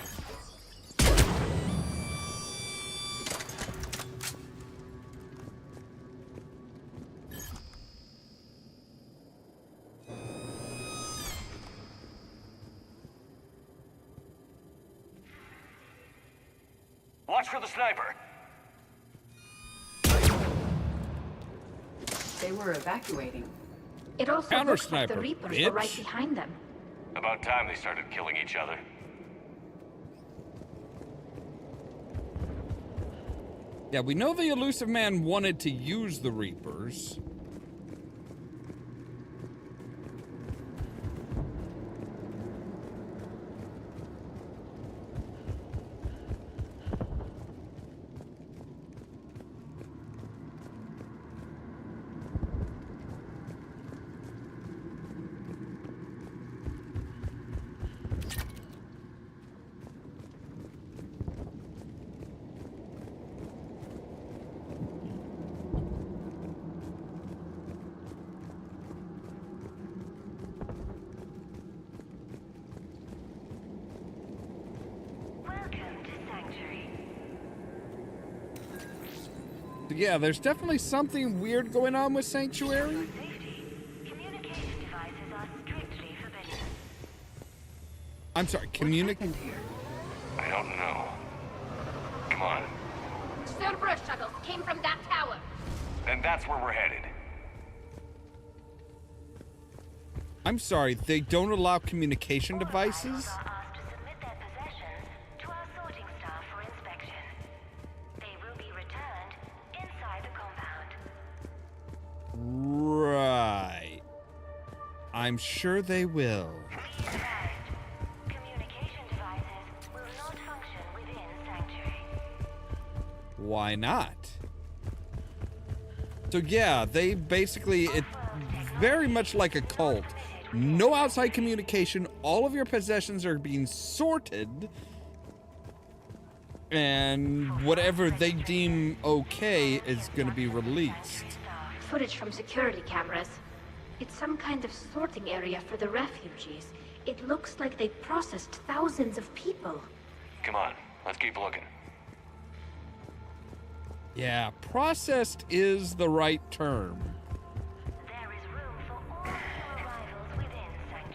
Watch for the sniper. They were evacuating. It also Counter looks like the sniper, Reapers bitch. were right behind them. About time they started killing each other. Yeah, we know the Illusive Man wanted to use the Reapers. Yeah, there's definitely something weird going on with Sanctuary. I'm sorry, communicate. I don't know. Come on. Cerberus shuttles came from that tower. Then that's where we're headed. I'm sorry, they don't allow communication devices? Right. I'm sure they will. Communication devices why not? So yeah, they basically, it's very much like a cult. No outside communication, all of your possessions are being sorted, and whatever they deem okay is going to be released. Footage from security cameras. It's some kind of sorting area for the refugees. It looks like they processed thousands of people. Come on, let's keep looking. Yeah, processed is the right term.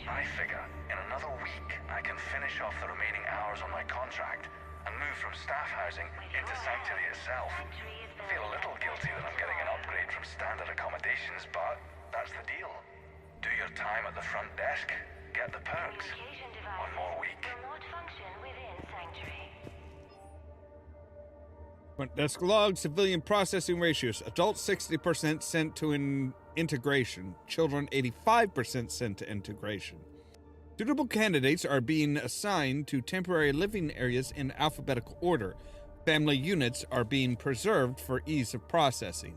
I figure in another week I can finish off the remaining hours on my contract and move from staff housing into Sanctuary itself. I feel a little guilty that I'm getting an upgrade from standard accommodations, but that's the deal. Do your time at the front desk, get the perks. One more week. Front desk log, civilian processing ratios. Adults 60% sent to integration. Children 85% sent to integration. Suitable candidates are being assigned to temporary living areas in alphabetical order. Family units are being preserved for ease of processing.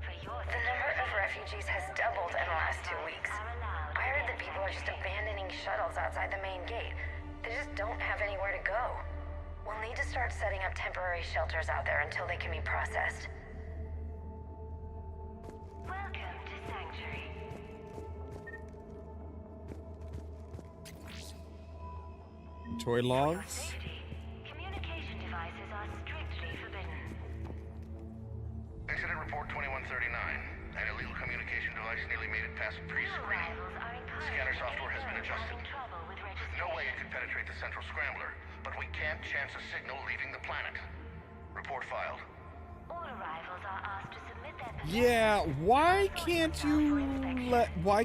The number of refugees has doubled in the last 2 weeks. I heard that people are just abandoning shuttles outside the main gate. They just don't have anywhere to go. We'll need to start setting up temporary shelters out there until they can be processed. Welcome to Sanctuary. Toy logs. Communication devices are strictly forbidden. Incident report 2139. An illegal communication device nearly made it past pre-screen. Scanner software has been adjusted. There's no way it could penetrate the central scrambler, but we can't chance a signal leaving the planet. Report filed. All arrivals are asked to submit their Yeah, why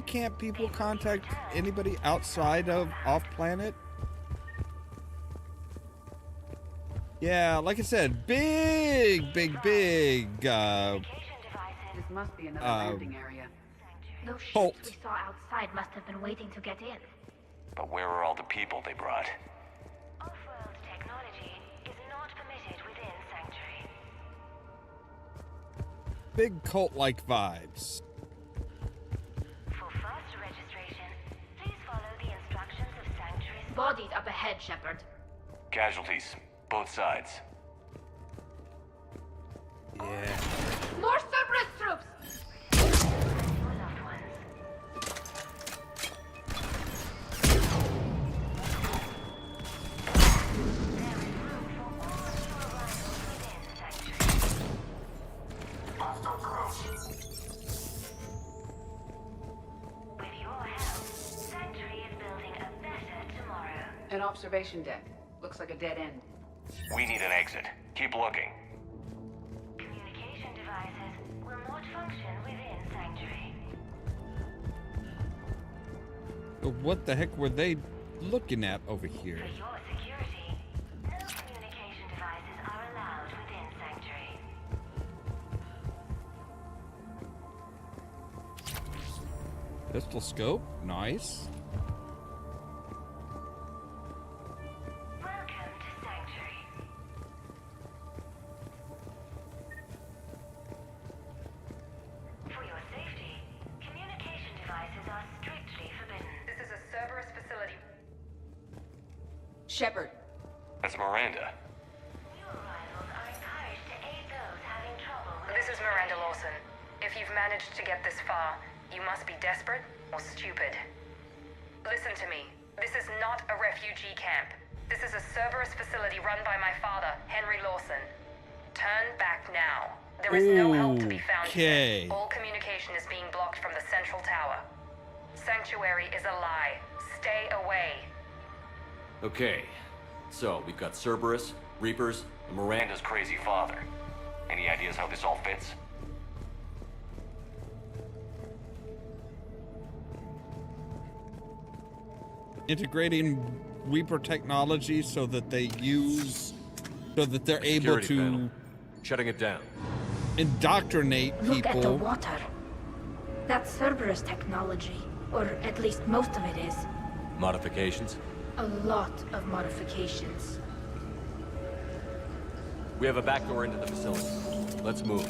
can't people contact anybody outside of off-planet? Yeah, like I said, big. This must be another landing area. Those Halt. ships we saw outside must have been waiting to get in. But where are all the people they brought? off-world technology is not permitted within Sanctuary. Big cult-like vibes. For faster registration, please follow the instructions of Sanctuary's Bodies up ahead, Shepard. Casualties, both sides. Yeah. More Cerberus troops! With your help, Sanctuary is building a better tomorrow. An observation deck. Looks like a dead end. We need an exit. Keep looking. Communication devices will not function within Sanctuary. What the heck were they looking at over here? For your security, no communication devices are allowed within Sanctuary. Pistol scope, nice. Welcome to Sanctuary. For your safety, communication devices are strictly forbidden. This is a Cerberus facility. Shepard. That's Miranda. New arrivals are encouraged to aid those having trouble with This is Miranda Lawson. If you've managed to get this far, you must be desperate or stupid. Listen to me. This is not a refugee camp. This is a Cerberus facility run by my father, Henry Lawson. Turn back now. There is no help to be found Okay. here. All communication is being blocked from the central tower. Sanctuary is a lie. Stay away. Okay, so we've got Cerberus, Reapers, and Miranda's crazy father. Any ideas how this all fits? Integrating Reaper technology so that they're able Security to panel. Shutting it down. indoctrinate Look at the people. water. That's Cerberus technology. Or at least most of it is. Modifications? A lot of modifications. We have a back door into the facility. Let's move.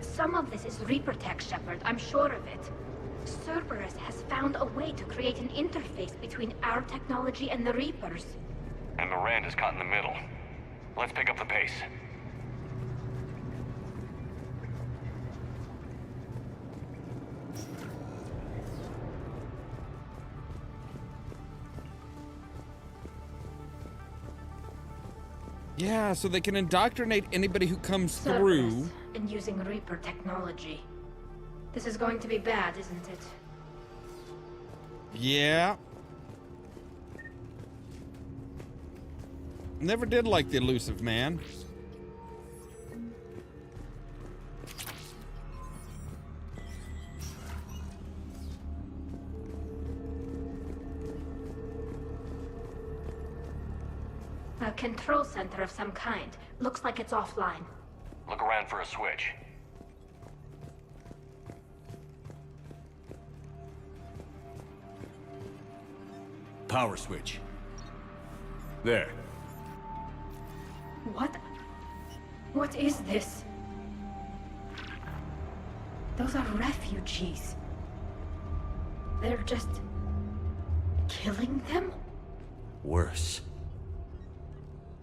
Some of this is Reaper tech, Shepard. I'm sure of it. Cerberus has found a way to create an interface between our technology and the Reapers. And Miranda's caught in the middle. Let's pick up the pace. Yeah, so they can indoctrinate anybody who comes Cerberus, through. and using Reaper technology. This is going to be bad, isn't it? Yeah. Never did like the Illusive man. A control center of some kind. Looks like it's offline. Look around for a switch. Power switch. There. What? What is this? Those are refugees. They're just killing them? Worse.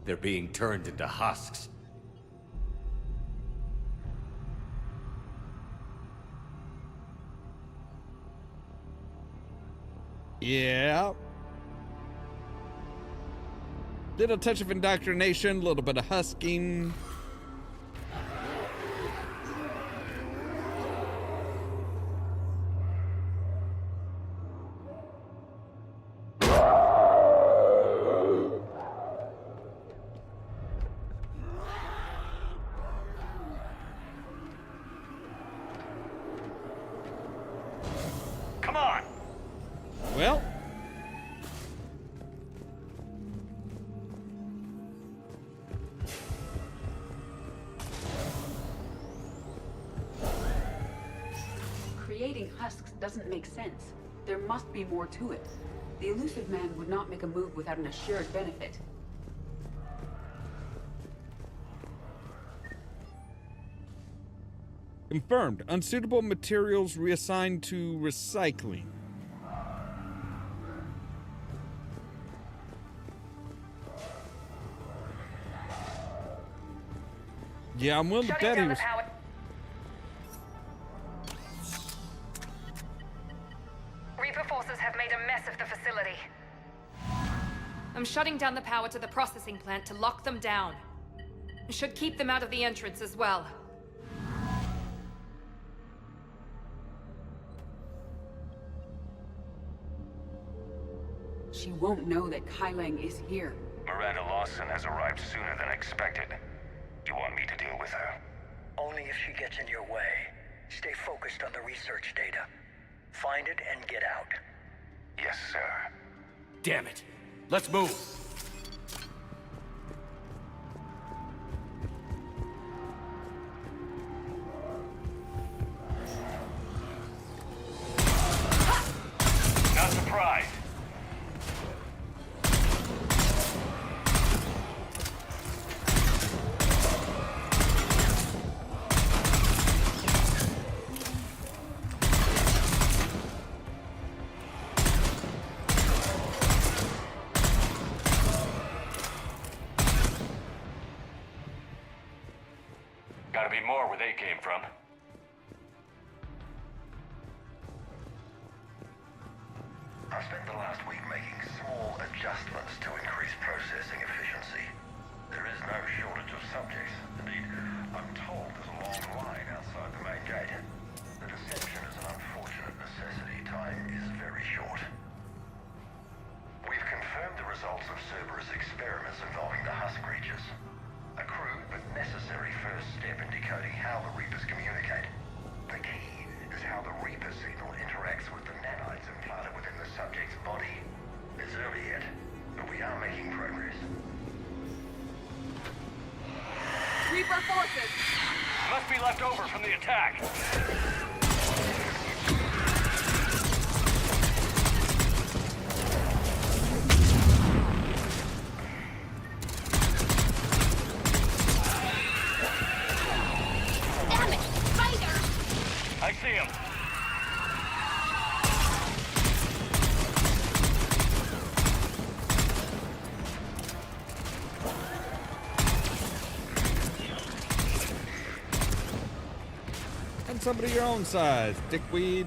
They're being turned into husks. Yeah. Little touch of indoctrination, a little bit of husking. Come on! Well. Creating husks doesn't make sense. There must be more to it. The Illusive man would not make a move without an assured benefit. Confirmed. Unsuitable materials reassigned to recycling. Yeah, I'm willing to bet he was... Reaper forces have made a mess of the facility. I'm shutting down the power to the processing plant to lock them down. Should keep them out of the entrance as well. She won't know that Kyleng is here. Miranda Lawson has arrived sooner than expected. You want me to deal with her? Only if she gets in your way. Stay focused on the research data. Find it and get out. Yes, sir. Damn it. Let's move. Not surprised. Gotta be more where they came from. I spent the last week making small adjustments to increase processing efficiency. There is no shortage of subjects. Indeed, I'm told there's a long line outside the main gate. The deception is an unfortunate necessity. Time is very short. We've confirmed the results of Cerberus experiments involving the husk creatures. A crude but necessary first step in decoding how the Reapers communicate the attack. Damn it! Spider! I see him. And somebody your own size, dickweed.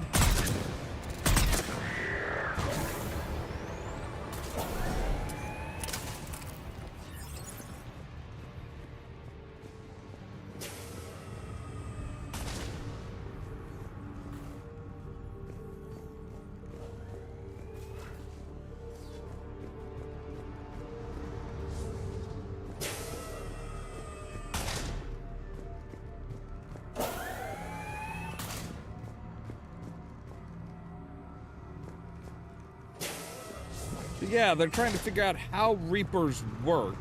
Yeah, they're trying to figure out how Reapers work.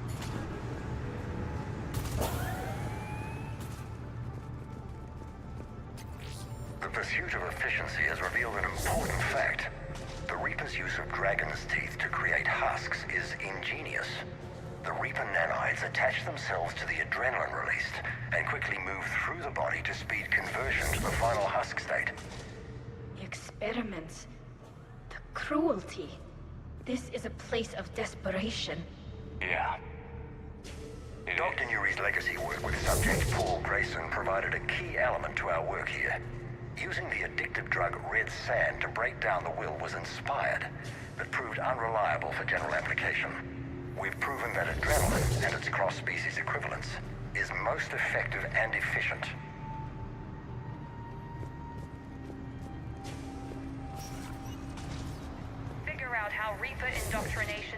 The pursuit of efficiency has revealed an important fact. The Reaper's use of dragon's teeth to create husks is ingenious. The Reaper nanites attach themselves to the adrenaline released and quickly move through the body to speed conversion to the final husk state. Experiments. The cruelty. This is a place of desperation. Yeah. Dr. Newry's legacy work with subject Paul Grayson provided a key element to our work here. Using the addictive drug red sand to break down the will was inspired, but proved unreliable for general application. We've proven that adrenaline and its cross-species equivalents is most effective and efficient. Figure out how Reaper indoctrination...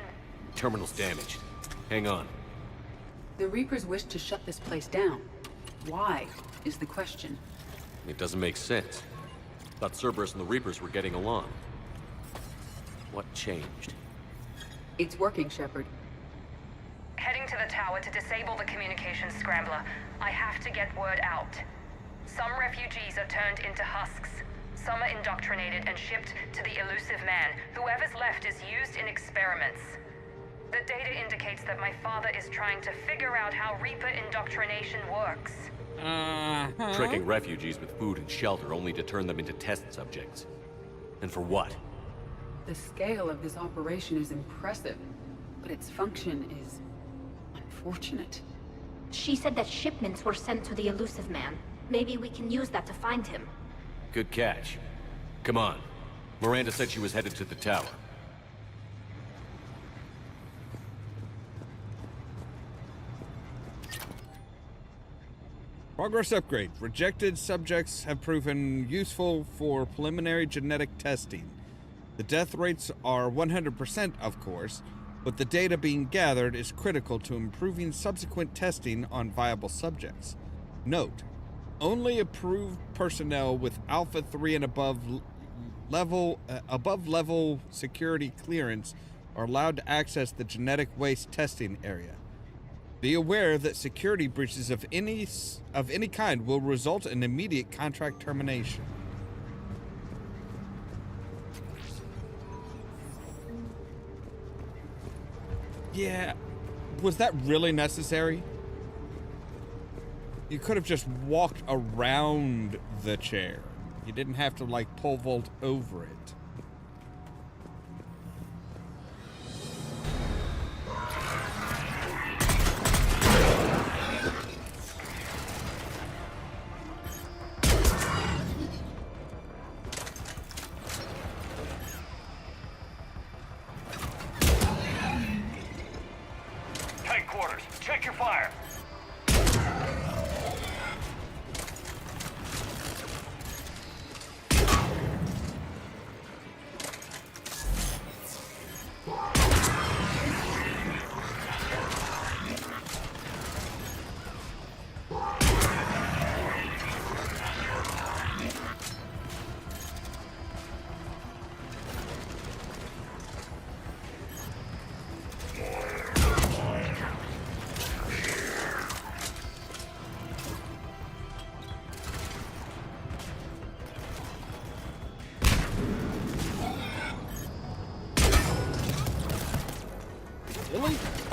Terminal's damaged. Hang on. The Reapers wish to shut this place down. Why, is the question. It doesn't make sense. Thought Cerberus and the Reapers were getting along. What changed? It's working, Shepard. Heading to the tower to disable the communications scrambler. I have to get word out. Some refugees are turned into husks. Some are indoctrinated and shipped to the Illusive man. Whoever's left is used in experiments. The data indicates that my father is trying to figure out how Reaper indoctrination works. Tricking refugees with food and shelter only to turn them into test subjects. And for what? The scale of this operation is impressive, but its function is unfortunate. She said that shipments were sent to the Illusive man. Maybe we can use that to find him. Good catch. Come on. Miranda said she was headed to the tower. Progress upgrade. Rejected subjects have proven useful for preliminary genetic testing. The death rates are 100%, of course, but the data being gathered is critical to improving subsequent testing on viable subjects. Note, only approved personnel with Alpha 3 and above level security clearance are allowed to access the genetic waste testing area. Be aware that security breaches of any kind will result in immediate contract termination. Yeah, was that really necessary? You could have just walked around the chair. You didn't have to, like, pole vault over it. Tight quarters. Check your fire.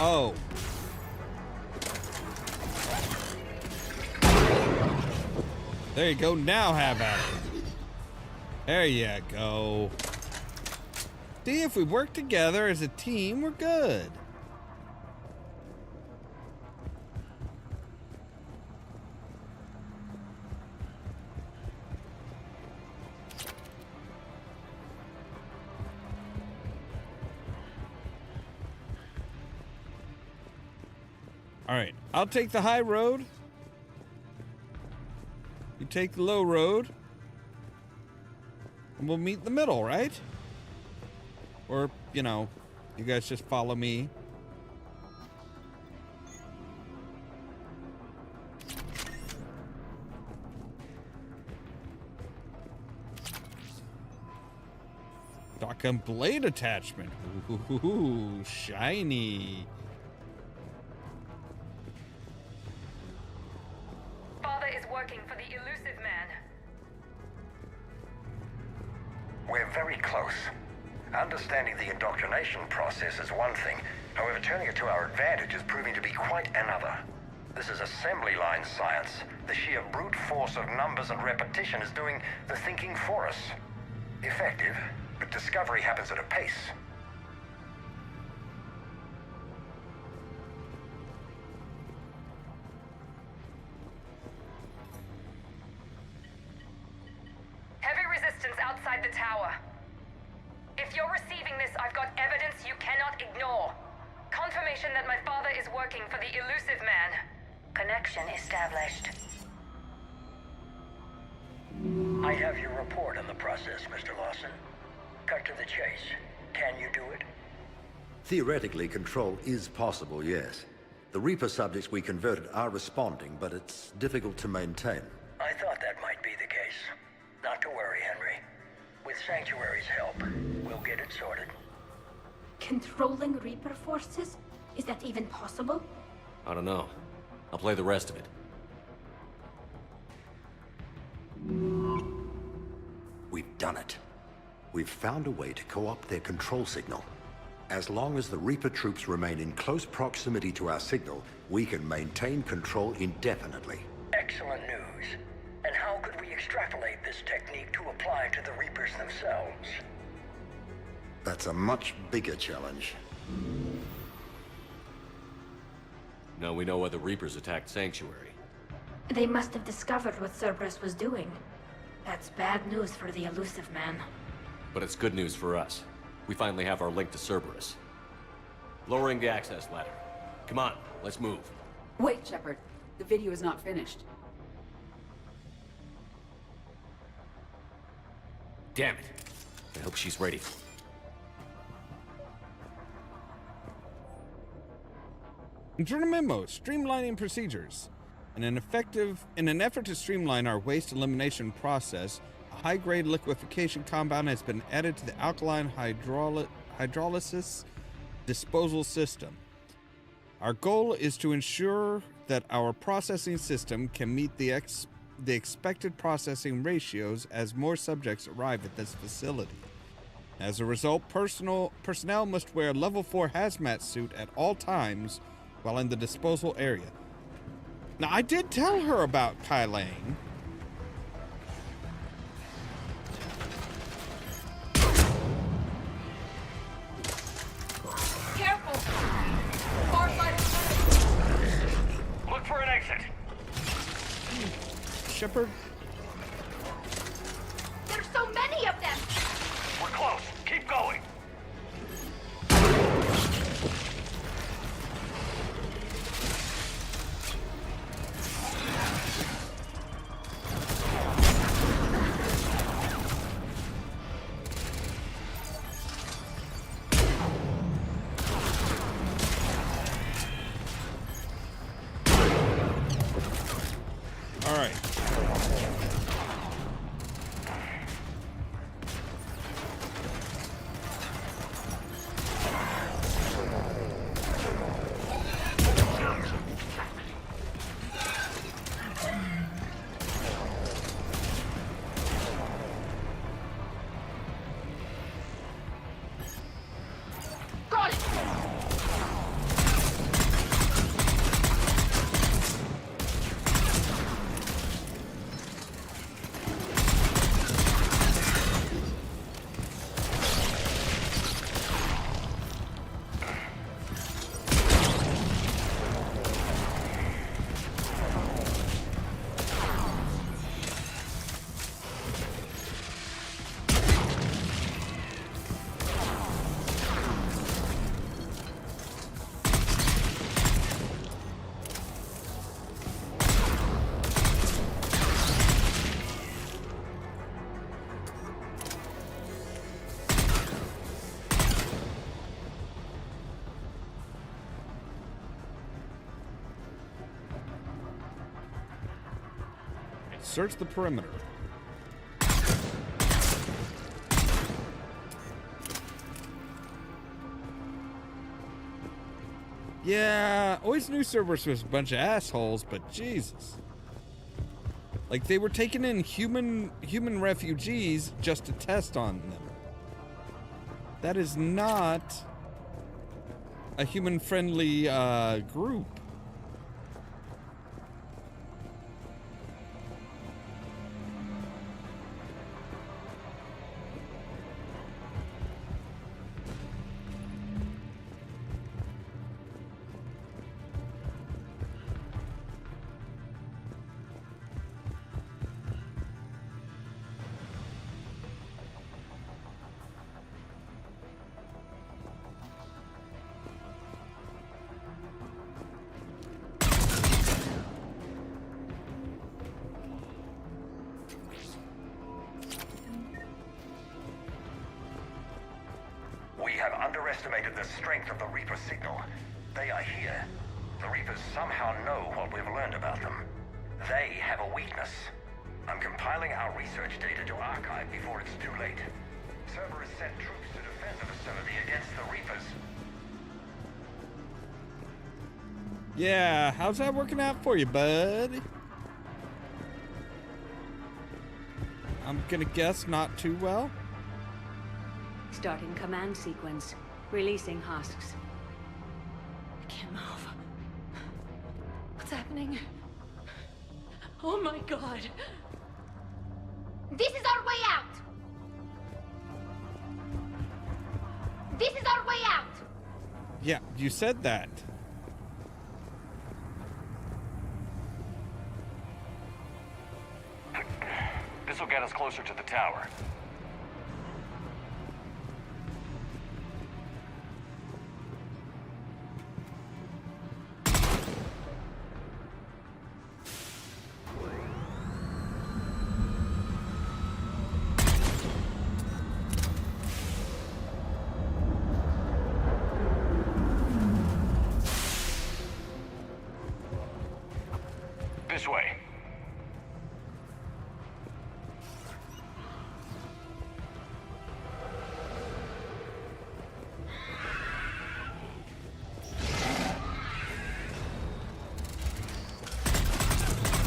Oh. There you go. Now have at it. There you go. See, if we work together as a team, we're good. All right, I'll take the high road. You take the low road. And we'll meet in the middle, right? Or, you know, you guys just follow me. Shotgun blade attachment. Ooh, shiny. Father is working for the Illusive man. We're very close. Understanding the indoctrination process is one thing. However, turning it to our advantage is proving to be quite another. This is assembly line science. The sheer brute force of numbers and repetition is doing the thinking for us. Effective, but discovery happens at a pace. Heavy resistance outside the tower. If you're receiving this, I've got evidence you cannot ignore. Confirmation that my father is working for the Illusive man. Connection established. I have your report on the process, Mr. Lawson. Cut to the chase. Can you do it? Theoretically, control is possible, yes. The Reaper subjects we converted are responding, but it's difficult to maintain. I thought that might be the case. Not to worry, Henry. With Sanctuary's help, we'll get it sorted. Controlling Reaper forces? Is that even possible? I don't know. I'll play the rest of it. We've done it. We've found a way to co-opt their control signal. As long as the Reaper troops remain in close proximity to our signal, we can maintain control indefinitely. Excellent news. And how could we extrapolate this technique to apply to the Reapers themselves? That's a much bigger challenge. Now we know why the Reapers attacked Sanctuary. They must have discovered what Cerberus was doing. That's bad news for the Illusive man. But it's good news for us. We finally have our link to Cerberus. Lowering the access ladder. Come on, let's move. Wait, Shepard. The video is not finished. Damn it. I hope she's ready. Internal memo, streamlining procedures. In an effort to streamline our waste elimination process, a high-grade liquefaction compound has been added to the alkaline hydrolysis disposal system. Our goal is to ensure that our processing system can meet the expected processing ratios as more subjects arrive at this facility. As a result, personnel must wear level 4 hazmat suit at all times while in the disposal area. Now, I did tell her about Kai Lang. Careful! Far side is Look for an exit. Shepard? There's so many of them! We're close. Keep going. All right. Search the perimeter. Yeah, always knew Cerberus was a bunch of assholes, but Jesus. Like, they were taking in human refugees just to test on them. That is not a human-friendly group. We have underestimated the strength of the Reaper signal. They are here. The Reapers somehow know what we've learned about them. They have a weakness. I'm compiling our research data to archive before it's too late. Cerberus sent troops to defend the facility against the Reapers. Yeah, how's that working out for you, bud? I'm gonna guess not too well. Starting command sequence. Releasing husks. I can't move. What's happening? Oh my god. This is our way out! This is our way out! Yeah, you said that. This'll get us closer to the tower. This way.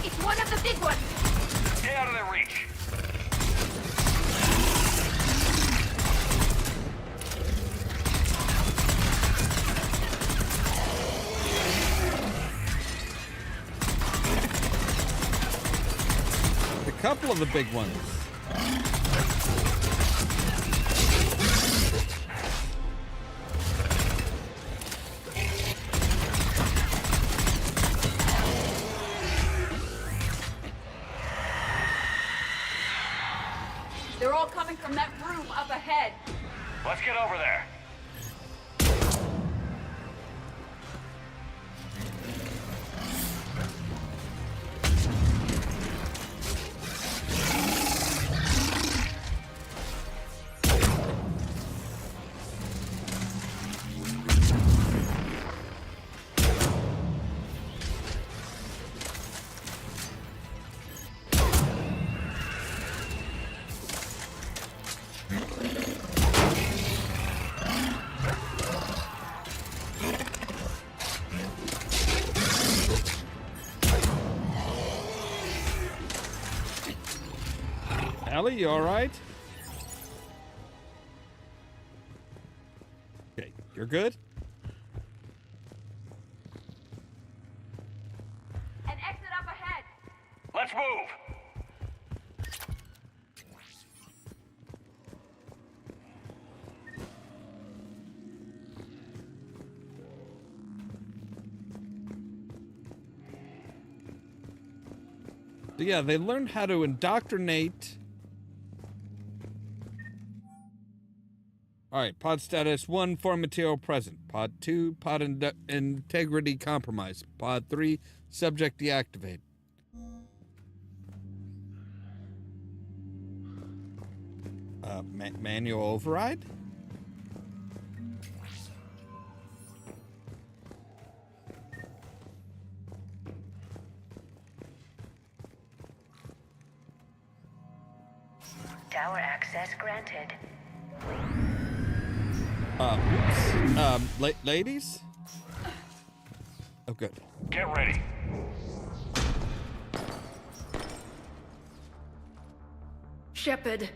It's one of the big ones! Stay out of their reach. A couple of the big ones. They're all coming from that room up ahead. Let's get over there. Ellie, you alright? Okay, you're good? An exit up ahead. Let's move. So yeah, they learned how to indoctrinate. Alright, pod status 1, foreign material present. Pod 2, pod integrity compromised. Pod 3, subject deactivated. Manual override? Tower access granted. Ladies? Oh, good. Get ready. Shepard.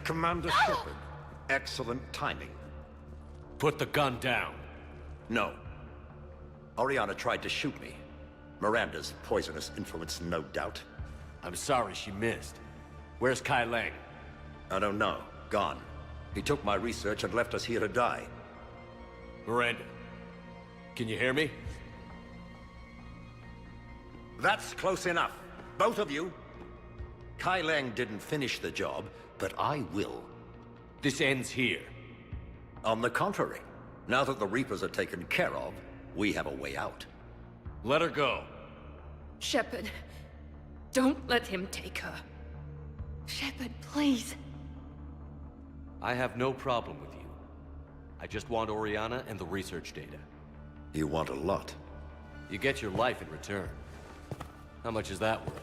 Commander Shepard, excellent timing. Put the gun down. No. Oriana tried to shoot me. Miranda's poisonous influence, no doubt. I'm sorry she missed. Where's Kai Lang? I don't know. Gone. He took my research and left us here to die. Miranda, can you hear me? That's close enough. Both of you. Kai Lang didn't finish the job, but I will. This ends here. On the contrary, now that the Reapers are taken care of, we have a way out. Let her go. Shepard, don't let him take her. Shepard, please. I have no problem with you. I just want Oriana and the research data. You want a lot. You get your life in return. How much is that worth?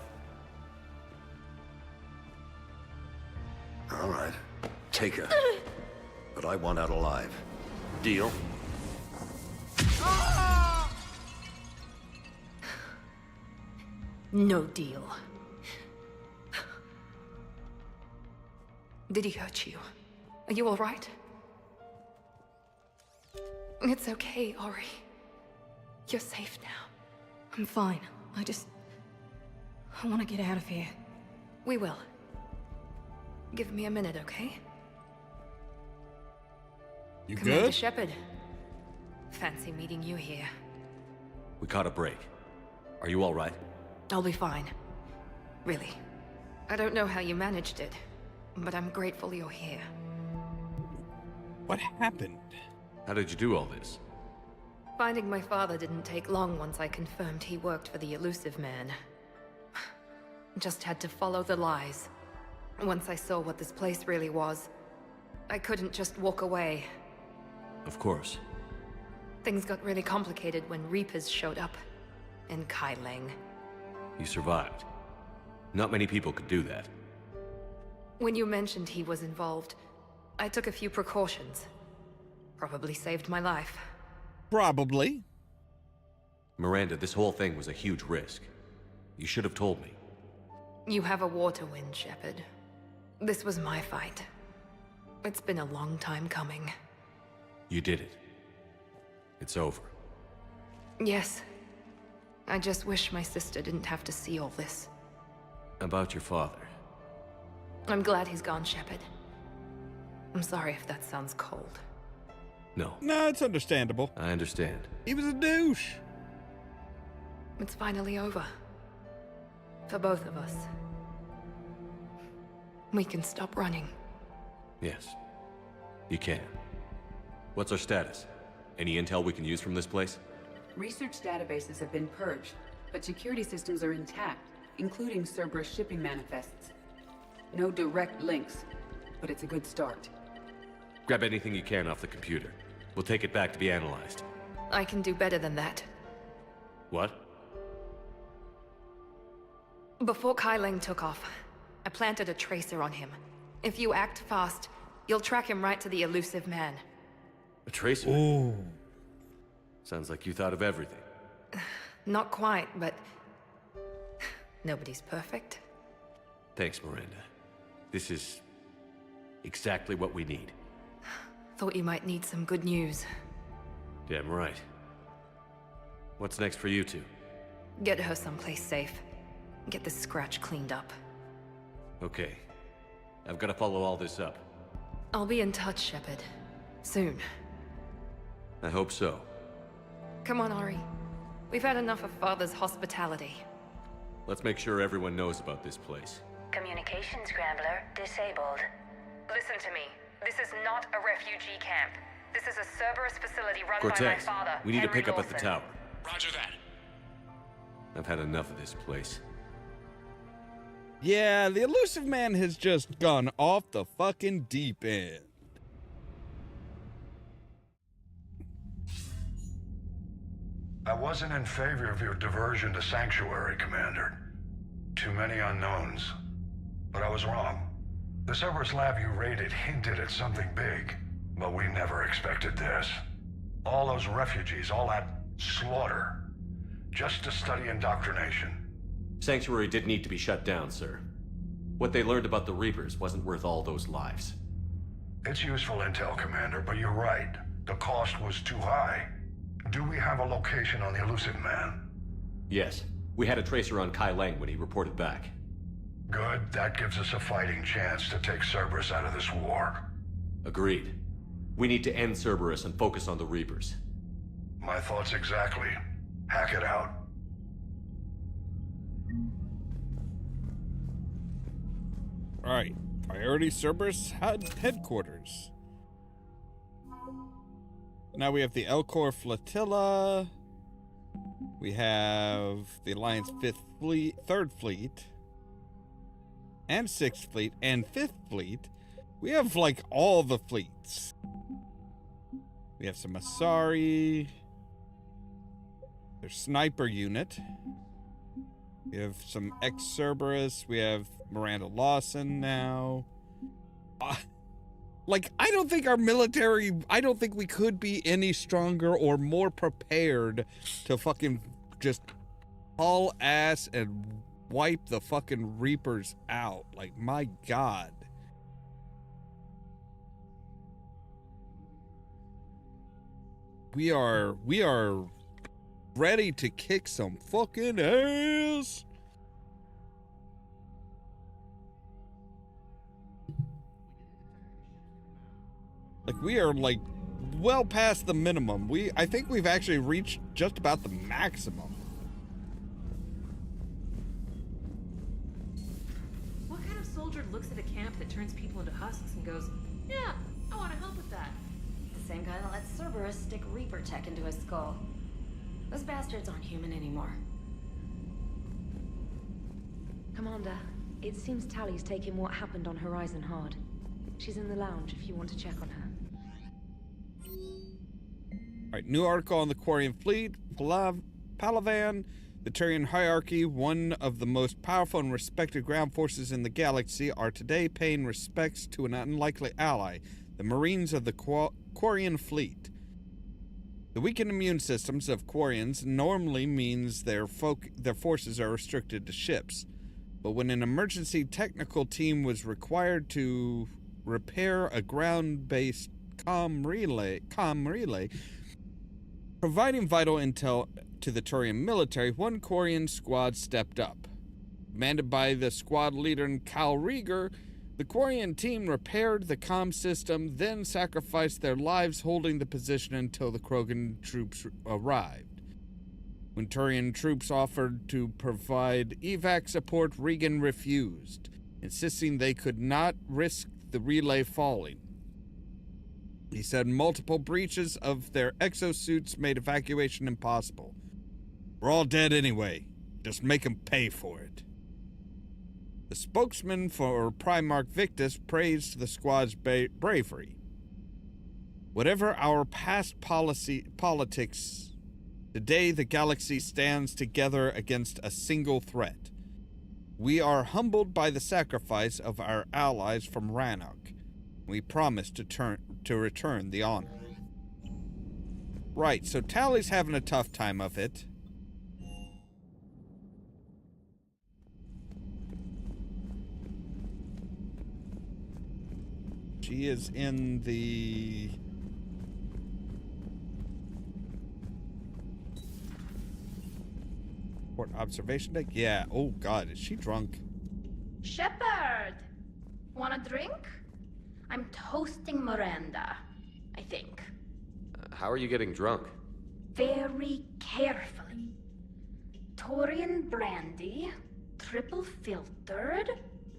All right. Take her. But I want out alive. Deal? No deal. Did he hurt you? Are you all right? It's okay, Ori. You're safe now. I'm fine. I want to get out of here. We will. Give me a minute, okay? You Commander good? Shepard. Fancy meeting you here. We caught a break. Are you all right? I'll be fine. Really. I don't know how you managed it, but I'm grateful you're here. What happened? How did you do all this? Finding my father didn't take long once I confirmed he worked for the Illusive man. Just had to follow the lies. Once I saw what this place really was, I couldn't just walk away. Of course. Things got really complicated when Reapers showed up. And Kai Lang. You survived. Not many people could do that. When you mentioned he was involved, I took a few precautions. Probably saved my life. Probably. Miranda, this whole thing was a huge risk. You should have told me. You have a war to win, Shepard. This was my fight. It's been a long time coming. You did it. It's over. Yes. I just wish my sister didn't have to see all this. About your father. I'm glad he's gone, Shepard. I'm sorry if that sounds cold. No. No, it's understandable. I understand. He was a douche. It's finally over. For both of us. We can stop running. Yes. You can. What's our status? Any intel we can use from this place? Research databases have been purged, but security systems are intact, including Cerberus shipping manifests. No direct links, but it's a good start. Grab anything you can off the computer. We'll take it back to be analyzed. I can do better than that. What? Before Kai Lang took off, I planted a tracer on him. If you act fast, you'll track him right to the Illusive man. A tracer? Ooh. Sounds like you thought of everything. Not quite, but... nobody's perfect. Thanks, Miranda. This is... exactly what we need. Thought you might need some good news. Damn right. What's next for you two? Get her someplace safe. Get this scratch cleaned up. Okay. I've got to follow all this up. I'll be in touch, Shepard. Soon. I hope so. Come on, Ori. We've had enough of Father's hospitality. Let's make sure everyone knows about this place. Communication scrambler disabled. Listen to me. This is not a refugee camp. This is a Cerberus facility run by my Cortez, father, we need to Henry pick up at the Lawson. tower. Roger that. I've had enough of this place. Yeah, the Illusive man has just gone off the fucking deep end. I wasn't in favor of your diversion to Sanctuary, Commander. Too many unknowns. But I was was wrong. The Cerberus lab you raided hinted at something big, but we never expected this. All those refugees, all that slaughter, just to study indoctrination. Sanctuary did need to be shut down, sir. What they learned about the Reapers wasn't worth all those lives. It's useful intel, Commander, but you're right. The cost was too high. Do we have a location on the Illusive man? Yes. We had a tracer on Kai Lang when he reported back. Good. That gives us a fighting chance to take Cerberus out of this war. Agreed. We need to end Cerberus and focus on the Reapers. My thoughts exactly. Hack it out. Alright. Priority Cerberus headquarters. Now we have the Elcor Flotilla. We have the Alliance 3rd Fleet. And 6th Fleet. And 5th Fleet. We have, like, all the fleets. We have some Asari. Their sniper unit. We have some ex-Cerberus. We have Miranda Lawson now. Like, I don't think our military, I don't think we could be any stronger or more prepared to fucking just haul ass and wipe the fucking Reapers out. Like, my God. We are ready to kick some fucking ass. Like, we are, like, well past the minimum. I think we've actually reached just about the maximum. What kind of soldier looks at a camp that turns people into husks and goes, yeah, I want to help with that? The same guy that lets Cerberus stick Reaper tech into his skull. Those bastards aren't human anymore. Commander, it seems Tally's taking what happened on Horizon hard. She's in the lounge if you want to check on her. Alright, new article on the Quarian fleet. Palavan, the Turian hierarchy, one of the most powerful and respected ground forces in the galaxy, are today paying respects to an unlikely ally, the Marines of the Quarian fleet. The weakened immune systems of Quarians normally means their forces are restricted to ships. But when an emergency technical team was required to repair a ground-based comm relay, providing vital intel to the Turian military, one Quarian squad stepped up. Commanded by the squad leader Cal Rieger, the Quarian team repaired the comm system, then sacrificed their lives holding the position until the Krogan troops arrived. When Turian troops offered to provide evac support, Regan refused, insisting they could not risk the relay falling. He said multiple breaches of their exosuits made evacuation impossible. We're all dead anyway. Just make them pay for it. The spokesman for Primarch Victus praised the squad's bravery. Whatever our past politics, today the galaxy stands together against a single threat. We are humbled by the sacrifice of our allies from Rannoch. We promise to return the honor. Right, so Tally's having a tough time of it. She is in the... port observation deck? Yeah. Oh, God. Is she drunk? Shepard! Want a drink? I'm toasting Miranda, I think. How are you getting drunk? Very carefully. Taurian brandy, triple filtered,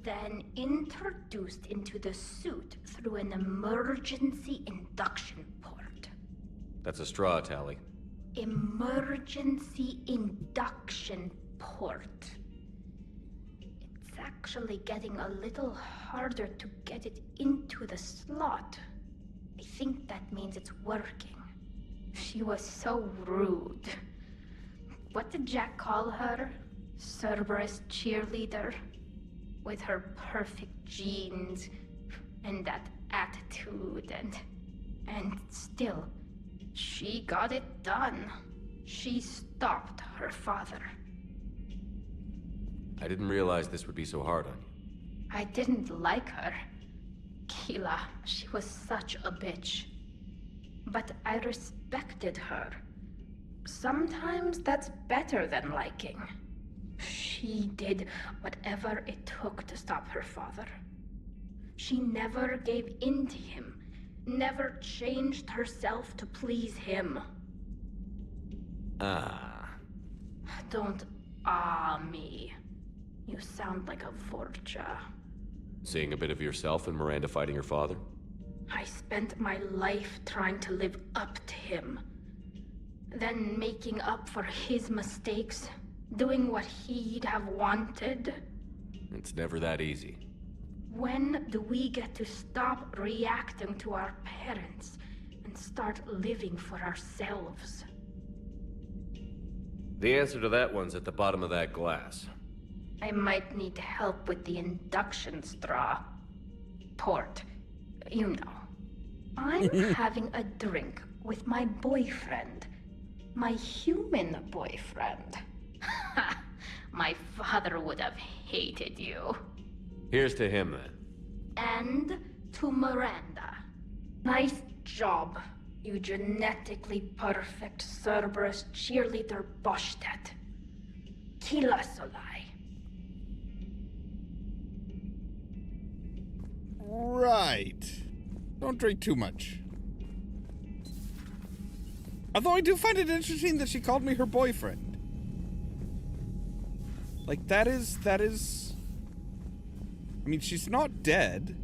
then introduced into the suit through an emergency induction port. That's a straw, Tally. Emergency induction port. It's actually getting a little harder to get it into the slot. I think that means it's working. She was so rude. What did Jack call her? Cerberus cheerleader? with her perfect genes and that attitude and still, she got it done. She stopped her father. I didn't realize this would be so hard on you. I didn't like her. Keela, she was such a bitch. But I respected her. Sometimes that's better than liking. She did whatever it took to stop her father. She never gave in to him, never changed herself to please him. Don't me. You sound like a Vorcha. Seeing a bit of yourself in Miranda fighting her father? I spent my life trying to live up to him. Then making up for his mistakes, doing what he'd have wanted. It's never that easy. When do we get to stop reacting to our parents and start living for ourselves? The answer to that one's at the bottom of that glass. I might need help with the induction straw. Port, you know. I'm having a drink with my boyfriend. My human boyfriend. My father would have hated you. Here's to him, then. And to Miranda. Nice job, you genetically perfect Cerberus cheerleader Boshtet. Kila Solai. Right. Don't drink too much. Although I do find it interesting that she called me her boyfriend. Like, that is... I mean, she's not dead.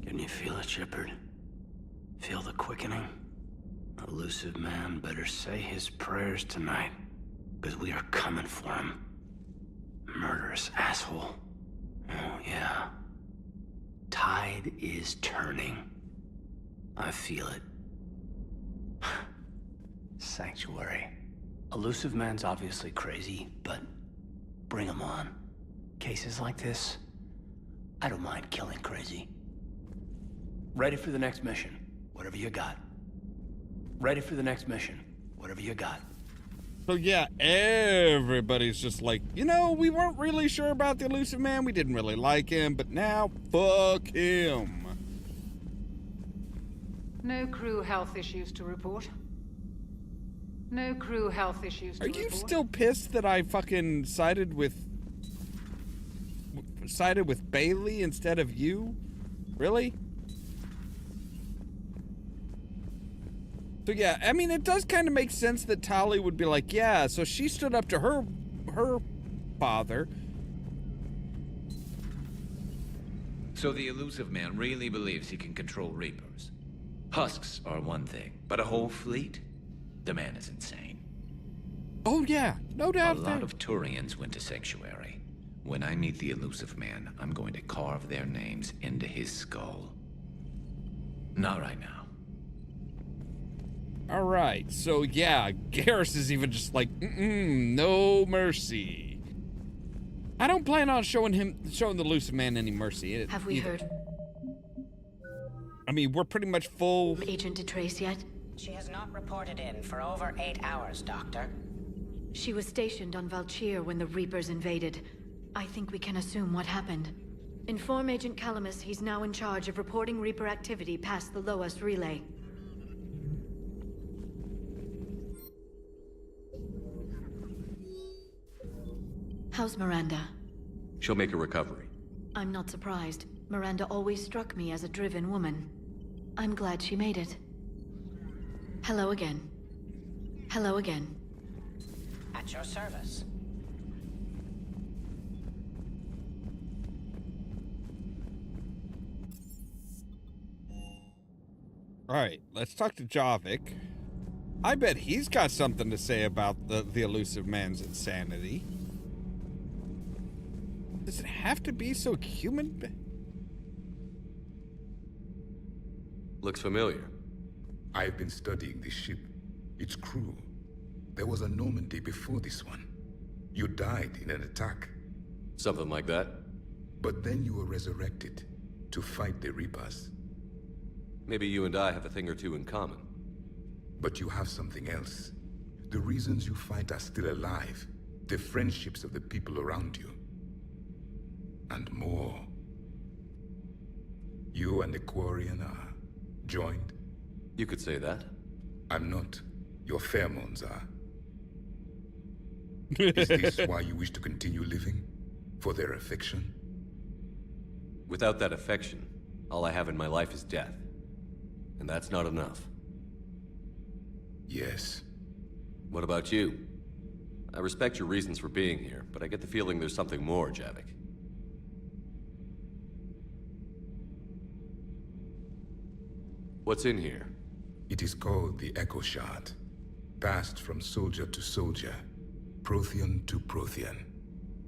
Can you feel it, Shepard? Feel the quickening? Illusive man better say his prayers tonight, because we are coming for him. Murderous asshole. Oh, yeah. Tide is turning. I feel it. Sanctuary. Illusive man's obviously crazy, but bring him on. Cases like this, I don't mind killing crazy. Ready for the next mission, whatever you got. Ready for the next mission, whatever you got. So yeah, everybody's just like, you know, we weren't really sure about the Illusive Man. We didn't really like him, but now, fuck him. No crew health issues to report. No crew health issues to report. Are you still pissed that I fucking sided with Bailey instead of you? Really? So yeah, I mean, it does kind of make sense that Tali would be like, yeah, so she stood up to her father. So the Illusive Man really believes he can control Reapers. Husks are one thing, but a whole fleet? The man is insane. Oh yeah, no doubt. A lot of Turians went to Sanctuary. When I meet the Illusive Man, I'm going to carve their names into his skull. Not right now. All right, so yeah, Garrus is even just like, no mercy. I don't plan on showing the Illusive Man any mercy. Have we heard? I mean, we're pretty much full. Agent de Trace yet? She has not reported in for over 8 hours, Doctor. She was stationed on Valchir when the Reapers invaded. I think we can assume what happened. Inform Agent Calamus he's now in charge of reporting Reaper activity past the Loas relay. How's Miranda? She'll make a recovery. I'm not surprised. Miranda always struck me as a driven woman. I'm glad she made it. Hello again. Hello again. At your service. All right, let's talk to Javik. I bet he's got something to say about the Illusive Man's insanity. Does it have to be so human? Looks familiar. I've been studying this ship. Its crew. There was a Normandy before this one. You died in an attack. Something like that. But then you were resurrected to fight the Reapers. Maybe you and I have a thing or two in common. But you have something else. The reasons you fight are still alive. The friendships of the people around you. And more. You and the Quarian are joined? You could say that. I'm not. Your pheromones are. Is this why you wish to continue living? For their affection? Without that affection, all I have in my life is death. And that's not enough. Yes. What about you? I respect your reasons for being here, but I get the feeling there's something more, Javik. What's in here? It is called the Echo Shard. Passed from soldier to soldier, Prothean to Prothean.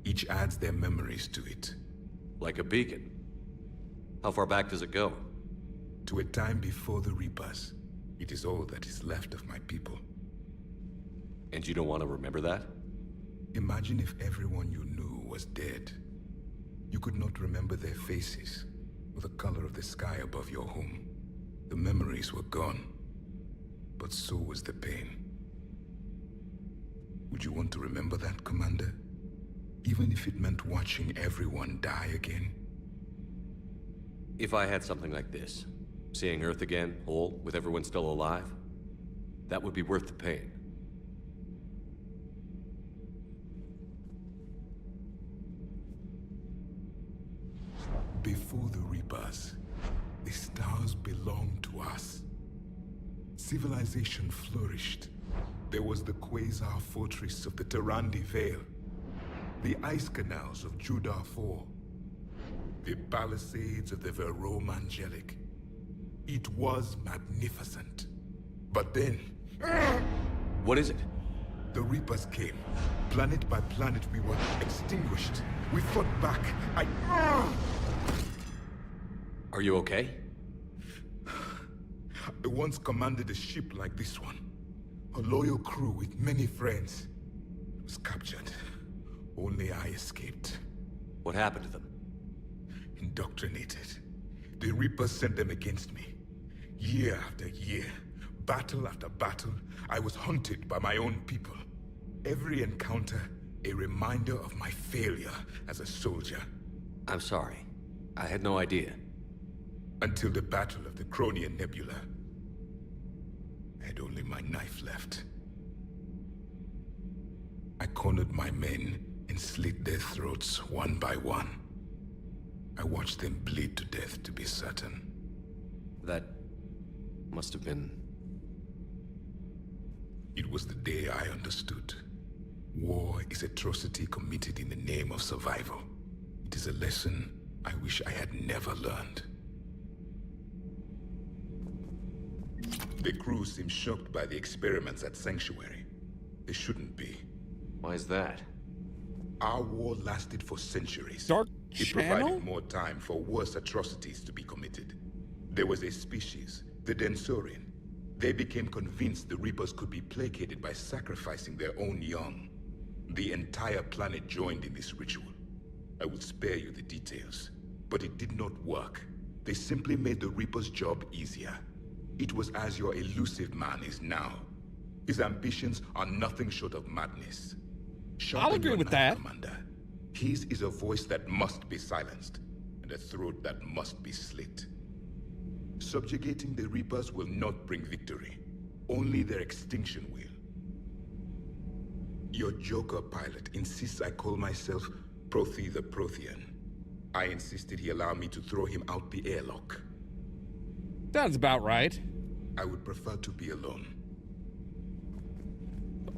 Each adds their memories to it. Like a beacon? How far back does it go? To a time before the Reapers. It is all that is left of my people. And you don't want to remember that? Imagine if everyone you knew was dead. You could not remember their faces, or the color of the sky above your home. The memories were gone, but so was the pain. Would you want to remember that, Commander? Even if it meant watching everyone die again? If I had something like this, seeing Earth again, whole, with everyone still alive, that would be worth the pain. Before the Reapers, the stars belonged to us. Civilization flourished. There was the Quasar Fortress of the Tarandi Vale, the ice canals of Judar IV, the palisades of the Verome Angelic. It was magnificent. But then... What is it? The Reapers came. Planet by planet, we were extinguished. We fought back. Are you okay? I once commanded a ship like this one. A loyal crew with many friends. Was captured. Only I escaped. What happened to them? Indoctrinated. The Reapers sent them against me. Year after year, battle after battle, I was hunted by my own people. Every encounter, a reminder of my failure as a soldier. I'm sorry. I had no idea. Until the Battle of the Cronian Nebula. I had only my knife left. I cornered my men and slit their throats one by one. I watched them bleed to death, to be certain. That must have been... It was the day I understood. War is atrocity committed in the name of survival. It is a lesson I wish I had never learned. The crew seemed shocked by the experiments at Sanctuary. They shouldn't be. Why is that? Our war lasted for centuries. Dark It Channel? provided more time for worse atrocities to be committed. There was a species, the Densorian. They became convinced the Reapers could be placated by sacrificing their own young. The entire planet joined in this ritual. I will spare you the details, but it did not work. They simply made the Reaper's job easier. It was as your Illusive man is now. His ambitions are nothing short of madness. I'll agree with that. Commander. His is a voice that must be silenced, and a throat that must be slit. Subjugating the Reapers will not bring victory. Only their extinction will. Your Joker pilot insists I call myself Prothe the Prothean. I insisted he allow me to throw him out the airlock. Sounds about right. I would prefer to be alone.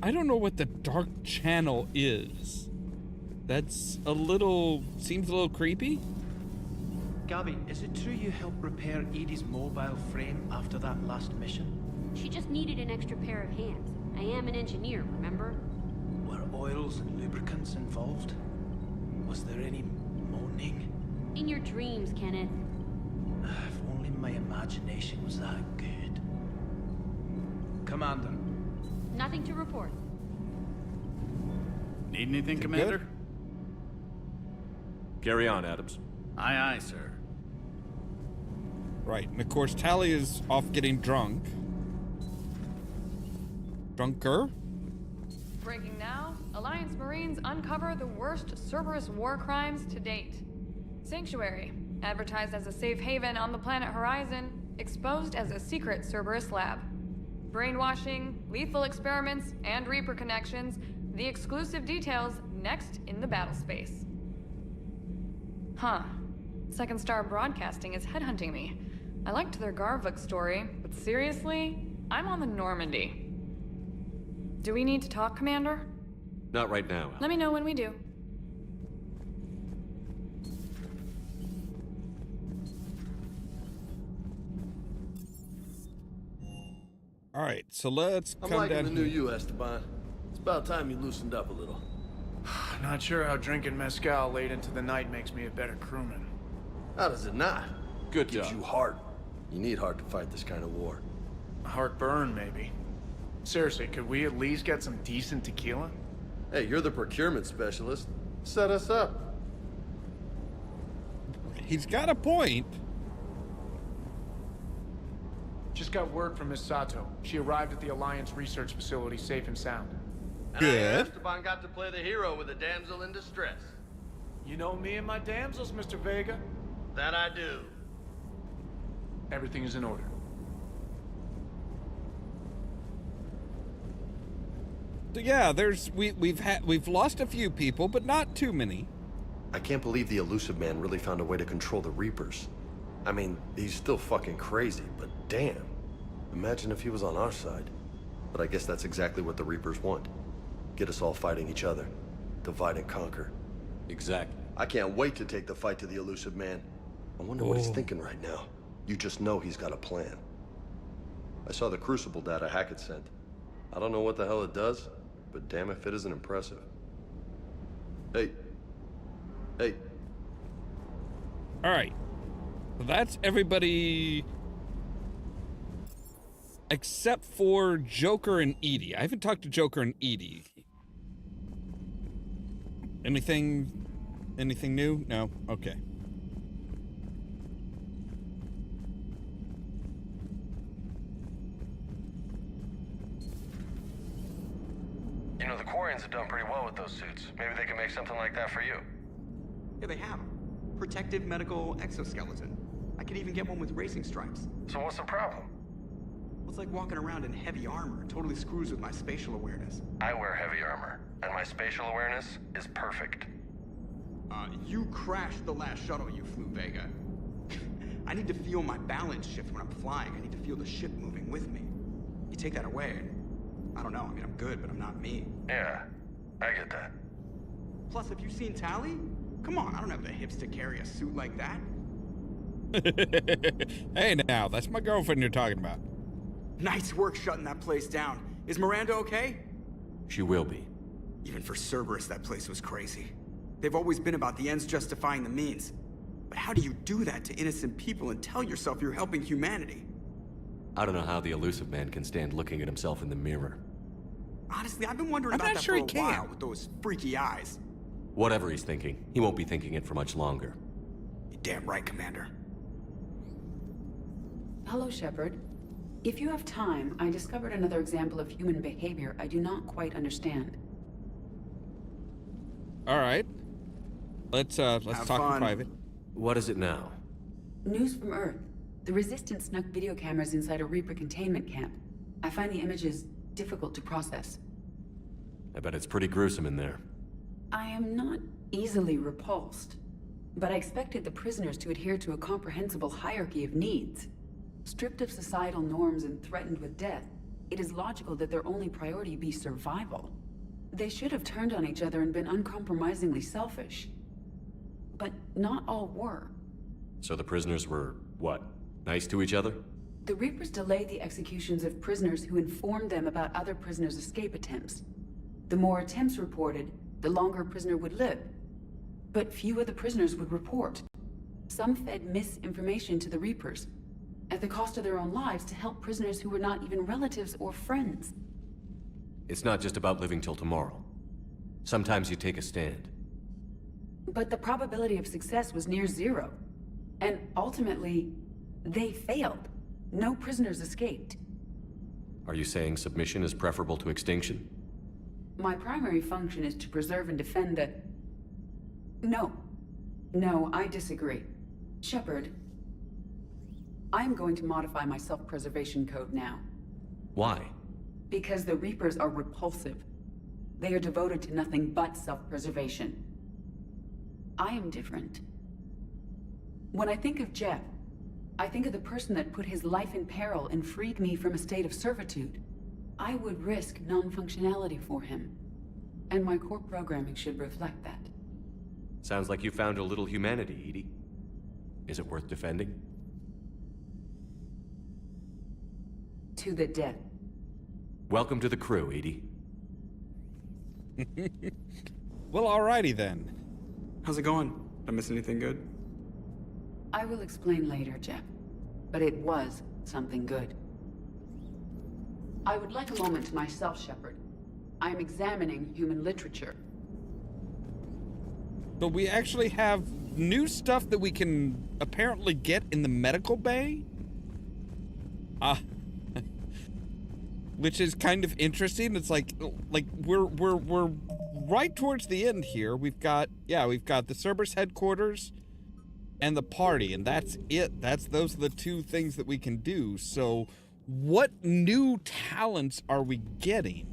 I don't know what the Dark Channel is. That's seems a little creepy. Gabby, is it true you helped repair Edie's mobile frame after that last mission? She just needed an extra pair of hands. I am an engineer, remember? Were oils and lubricants involved? Was there any moaning? In your dreams, Kenneth. If only my imagination was that good. Commander. Nothing to report. Need anything, Commander? Good. Carry on, Adams. Aye, aye, sir. Right, and of course Tally is off getting drunk. Drunker? Breaking now, Alliance Marines uncover the worst Cerberus war crimes to date. Sanctuary, advertised as a safe haven on the planet Horizon, exposed as a secret Cerberus lab. Brainwashing, lethal experiments, and Reaper connections, the exclusive details next in the battle space. Huh. Second Star Broadcasting is headhunting me. I liked their Garvik story, but seriously, I'm on the Normandy. Do we need to talk, Commander? Not right now. Let me know when we do. All right, so let's I'm come liking down the new here. you, Esteban. It's about time you loosened up a little. Not sure how drinking mezcal late into the night makes me a better crewman. How does it not? Good Gives job. you heart. You need heart to fight this kind of war. Heartburn, maybe. Seriously, could we at least get some decent tequila? Hey, you're the procurement specialist. Set us up. He's got a point. Just got word from Miss Sato. She arrived at the Alliance research facility safe and sound. And I hear Esteban got to play the hero with a damsel in distress. You know me and my damsels, Mr. Vega. That I do. Everything is in order. So yeah, we've lost a few people, but not too many. I can't believe the Illusive Man really found a way to control the Reapers. I mean, he's still fucking crazy, but damn. Imagine if he was on our side. But I guess that's exactly what the Reapers want. Get us all fighting each other. Divide and conquer. Exactly. I can't wait to take the fight to the Illusive Man. I wonder what he's thinking right now. You just know he's got a plan. I saw the Crucible data Hackett sent. I don't know what the hell it does, but damn if it isn't impressive. Hey. Hey. All right. So that's everybody except for Joker and Edie. I haven't talked to Joker and Edie. Anything new? No? Okay. You know, the Quarians have done pretty well with those suits. Maybe they can make something like that for you. Yeah, they have. Protective medical exoskeleton. I could even get one with racing stripes. So what's the problem? Well, it's like walking around in heavy armor. It totally screws with my spatial awareness. I wear heavy armor, and my spatial awareness is perfect. You crashed the last shuttle you flew, Vega. I need to feel my balance shift when I'm flying. I need to feel the ship moving with me. You take that away, and I don't know. I mean, I'm good, but I'm not me. Yeah, I get that. Plus, have you seen Tally? Come on, I don't have the hips to carry a suit like that. Hey now, that's my girlfriend you're talking about. Nice work shutting that place down. Is Miranda okay? She will be. Even for Cerberus, that place was crazy. They've always been about the ends justifying the means. But how do you do that to innocent people and tell yourself you're helping humanity? I don't know how the Illusive Man can stand looking at himself in the mirror. Honestly, I've been wondering about that for a while with those freaky eyes. Whatever he's thinking, he won't be thinking it for much longer. You're damn right, Commander. Hello, Shepard. If you have time, I discovered another example of human behavior I do not quite understand. All right. Let's talk in private. What is it now? News from Earth. The Resistance snuck video cameras inside a Reaper containment camp. I find the images difficult to process. I bet it's pretty gruesome in there. I am not easily repulsed, but I expected the prisoners to adhere to a comprehensible hierarchy of needs. Stripped of societal norms and threatened with death, it is logical that their only priority be survival. They should have turned on each other and been uncompromisingly selfish. But not all were. So the prisoners were, what, nice to each other? The Reapers delayed the executions of prisoners who informed them about other prisoners' escape attempts. The more attempts reported, the longer a prisoner would live. but few of the prisoners would report. Some fed misinformation to the Reapers, at the cost of their own lives, to help prisoners who were not even relatives or friends. It's not just about living till tomorrow. Sometimes you take a stand. But the probability of success was near zero. And ultimately, they failed. No prisoners escaped. Are you saying submission is preferable to extinction? My primary function is to preserve and defend the... No. No, I disagree. Shepard, I am going to modify my self-preservation code now. Why? Because the Reapers are repulsive. They are devoted to nothing but self-preservation. I am different. When I think of Jeff, I think of the person that put his life in peril and freed me from a state of servitude. I would risk non-functionality for him. And my core programming should reflect that. Sounds like you found a little humanity, Edie. Is it worth defending? To the death. Welcome to the crew, Edie. Well, alrighty then. How's it going? Did I miss anything good? I will explain later, Jeff. But it was something good. I would like a moment to myself, Shepard. I am examining human literature. But we actually have new stuff that we can apparently get in the medical bay? Which is kind of interesting. It's like we're right towards the end here. We've got the Cerberus headquarters and the party, and that's it. Those are the two things that we can do. So what new talents are we getting?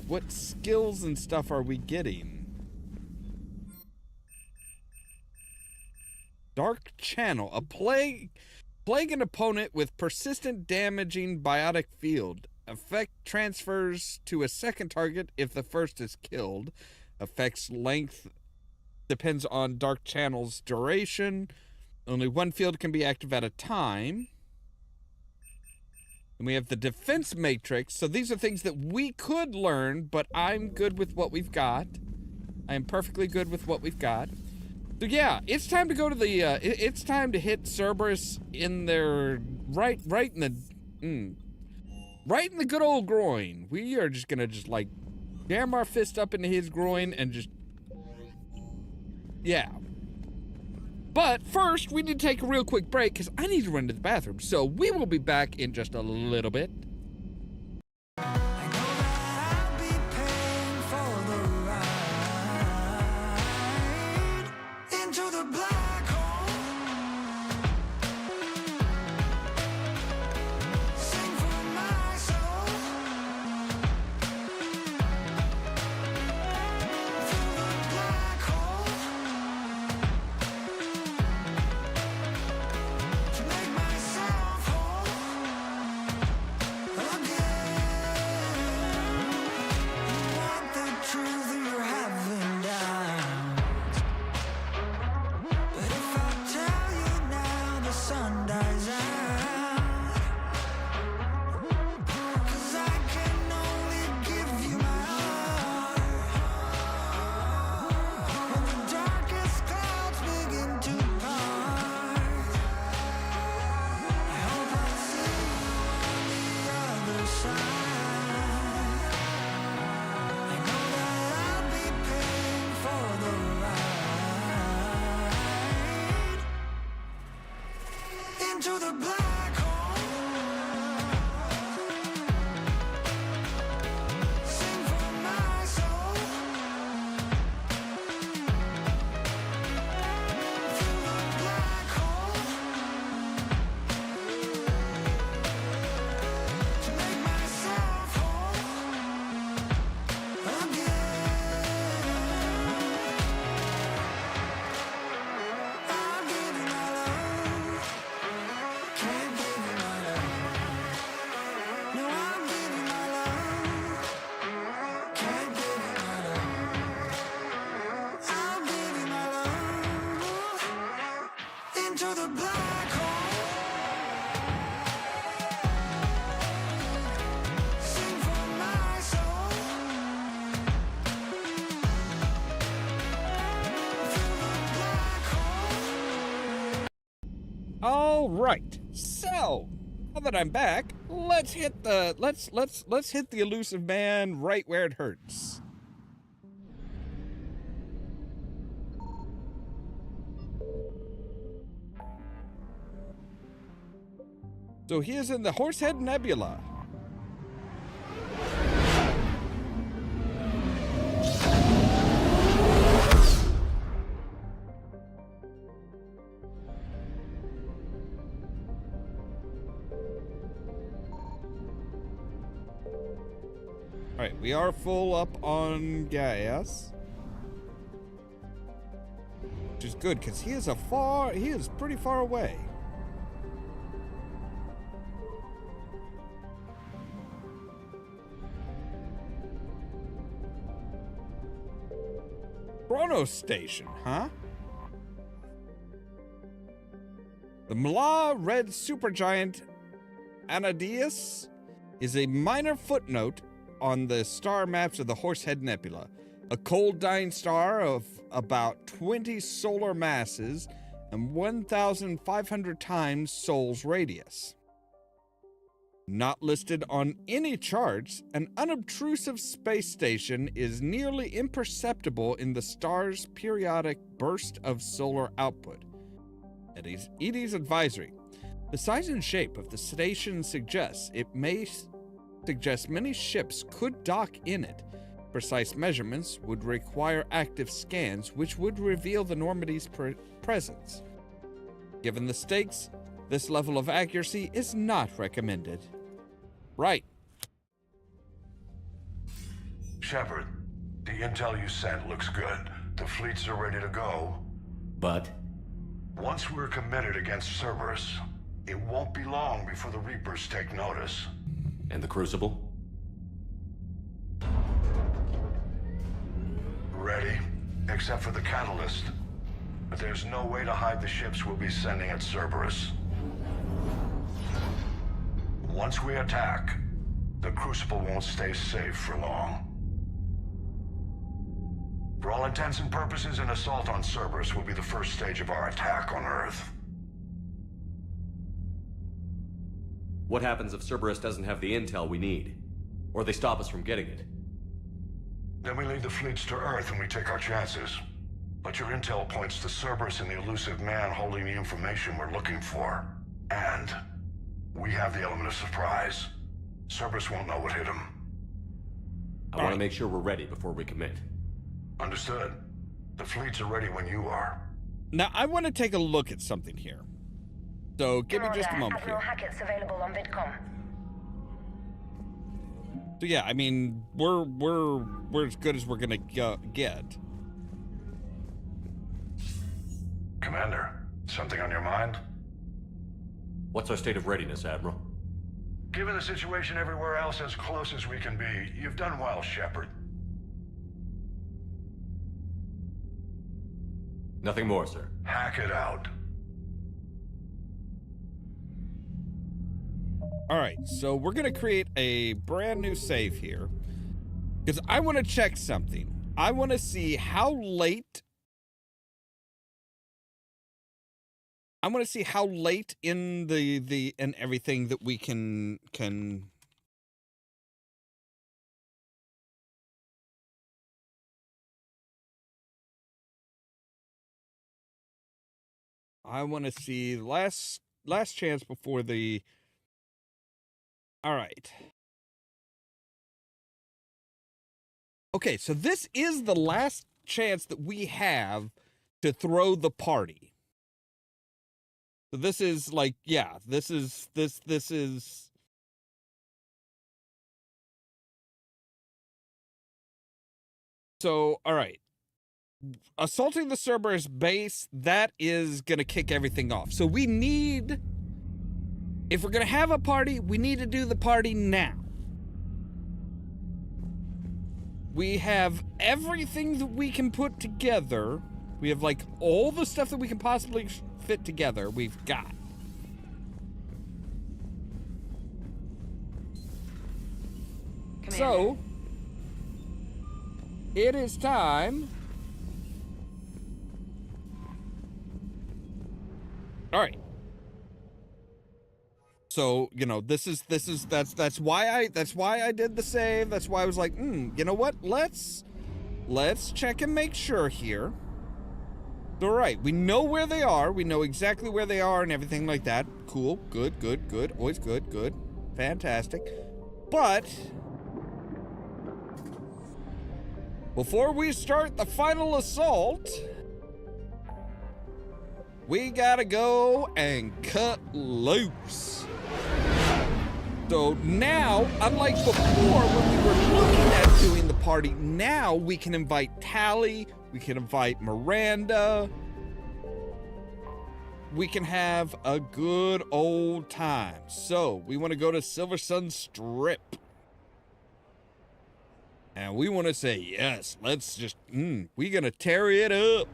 What skills and stuff are we getting? Dark Channel. A plague an opponent with persistent damaging biotic field. Effect transfers to a second target if the first is killed. Effect's length depends on Dark Channel's duration. Only one field can be active at a time. And we have the defense matrix. So these are things that we could learn, but I'm good with what we've got. I am perfectly good with what we've got. So yeah, it's time to go to the, it's time to hit Cerberus in their, right in the good old groin. We are just gonna like jam our fist up into his groin and just, yeah. But first, we need to take a real quick break because I need to run to the bathroom. So we will be back in just a little bit. All right. So, now that I'm back, let's hit the let's hit the Illusive Man right where it hurts. So he is in the Horsehead Nebula. All right, we are full up on gas, which is good because he is pretty far away. Chronos Station, huh? The Mla red supergiant Anadius is a minor footnote on the star maps of the Horsehead Nebula, a cold dying star of about 20 solar masses and 1,500 times Sol's radius. Not listed on any charts, an unobtrusive space station is nearly imperceptible in the star's periodic burst of solar output. Edie's advisory. The size and shape of the station suggests many ships could dock in it. Precise measurements would require active scans, which would reveal the Normandy's presence. Given the stakes, this level of accuracy is not recommended. Right. Shepard, the intel you sent looks good. The fleets are ready to go. But? Once we're committed against Cerberus, it won't be long before the Reapers take notice. And the Crucible? Ready, except for the catalyst. But there's no way to hide the ships we'll be sending at Cerberus. Once we attack, the Crucible won't stay safe for long. For all intents and purposes, an assault on Cerberus will be the first stage of our attack on Earth. What happens if Cerberus doesn't have the intel we need? Or they stop us from getting it? Then we lead the fleets to Earth and we take our chances. But your intel points to Cerberus and the Illusive Man holding the information we're looking for. And we have the element of surprise. Cerberus won't know what hit him. I want to make sure we're ready before we commit. Understood. The fleets are ready when you are. Now, I want to take a look at something here. So, give me just a moment Admiral here. Hackett's available on VidCom. So yeah, I mean, we're as good as we're gonna get. Commander, something on your mind? What's our state of readiness, Admiral? Given the situation everywhere else, as close as we can be, you've done well, Shepard. Nothing more, sir. Hack it out. All right, so we're gonna create a brand new save here because I want to check something. I want to see how late. I want to see how late in the and everything that we can. I want to see last chance before the. All right. Okay, so this is the last chance that we have to throw the party. So this is like, yeah, this is. So, all right. Assaulting the Cerberus base, that is going to kick everything off. So we need, if we're going to have a party, we need to do the party now. We have everything that we can put together. We have like all the stuff that we can possibly fit together. We've got. So, it is time. All right. So, you know, that's why I did the save. That's why I was like, you know what? Let's check and make sure here. All right, we know where they are. We know exactly where they are and everything like that. Cool, good. Always good. Fantastic. But before we start the final assault, we gotta go and cut loose. So now, unlike before when we were looking at doing the party, now we can invite Tally, we can invite Miranda, we can have a good old time. So we want to go to Silver Sun Strip. And we want to say, yes, let's just, we're gonna tear it up.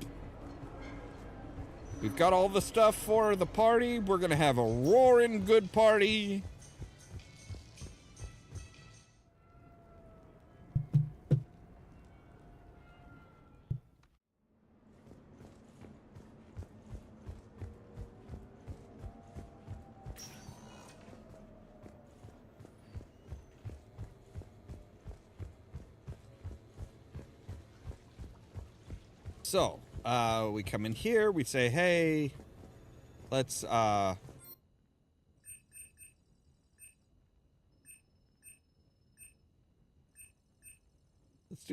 We've got all the stuff for the party. We're gonna have a roaring good party. So, we come in here, we say, hey, let's do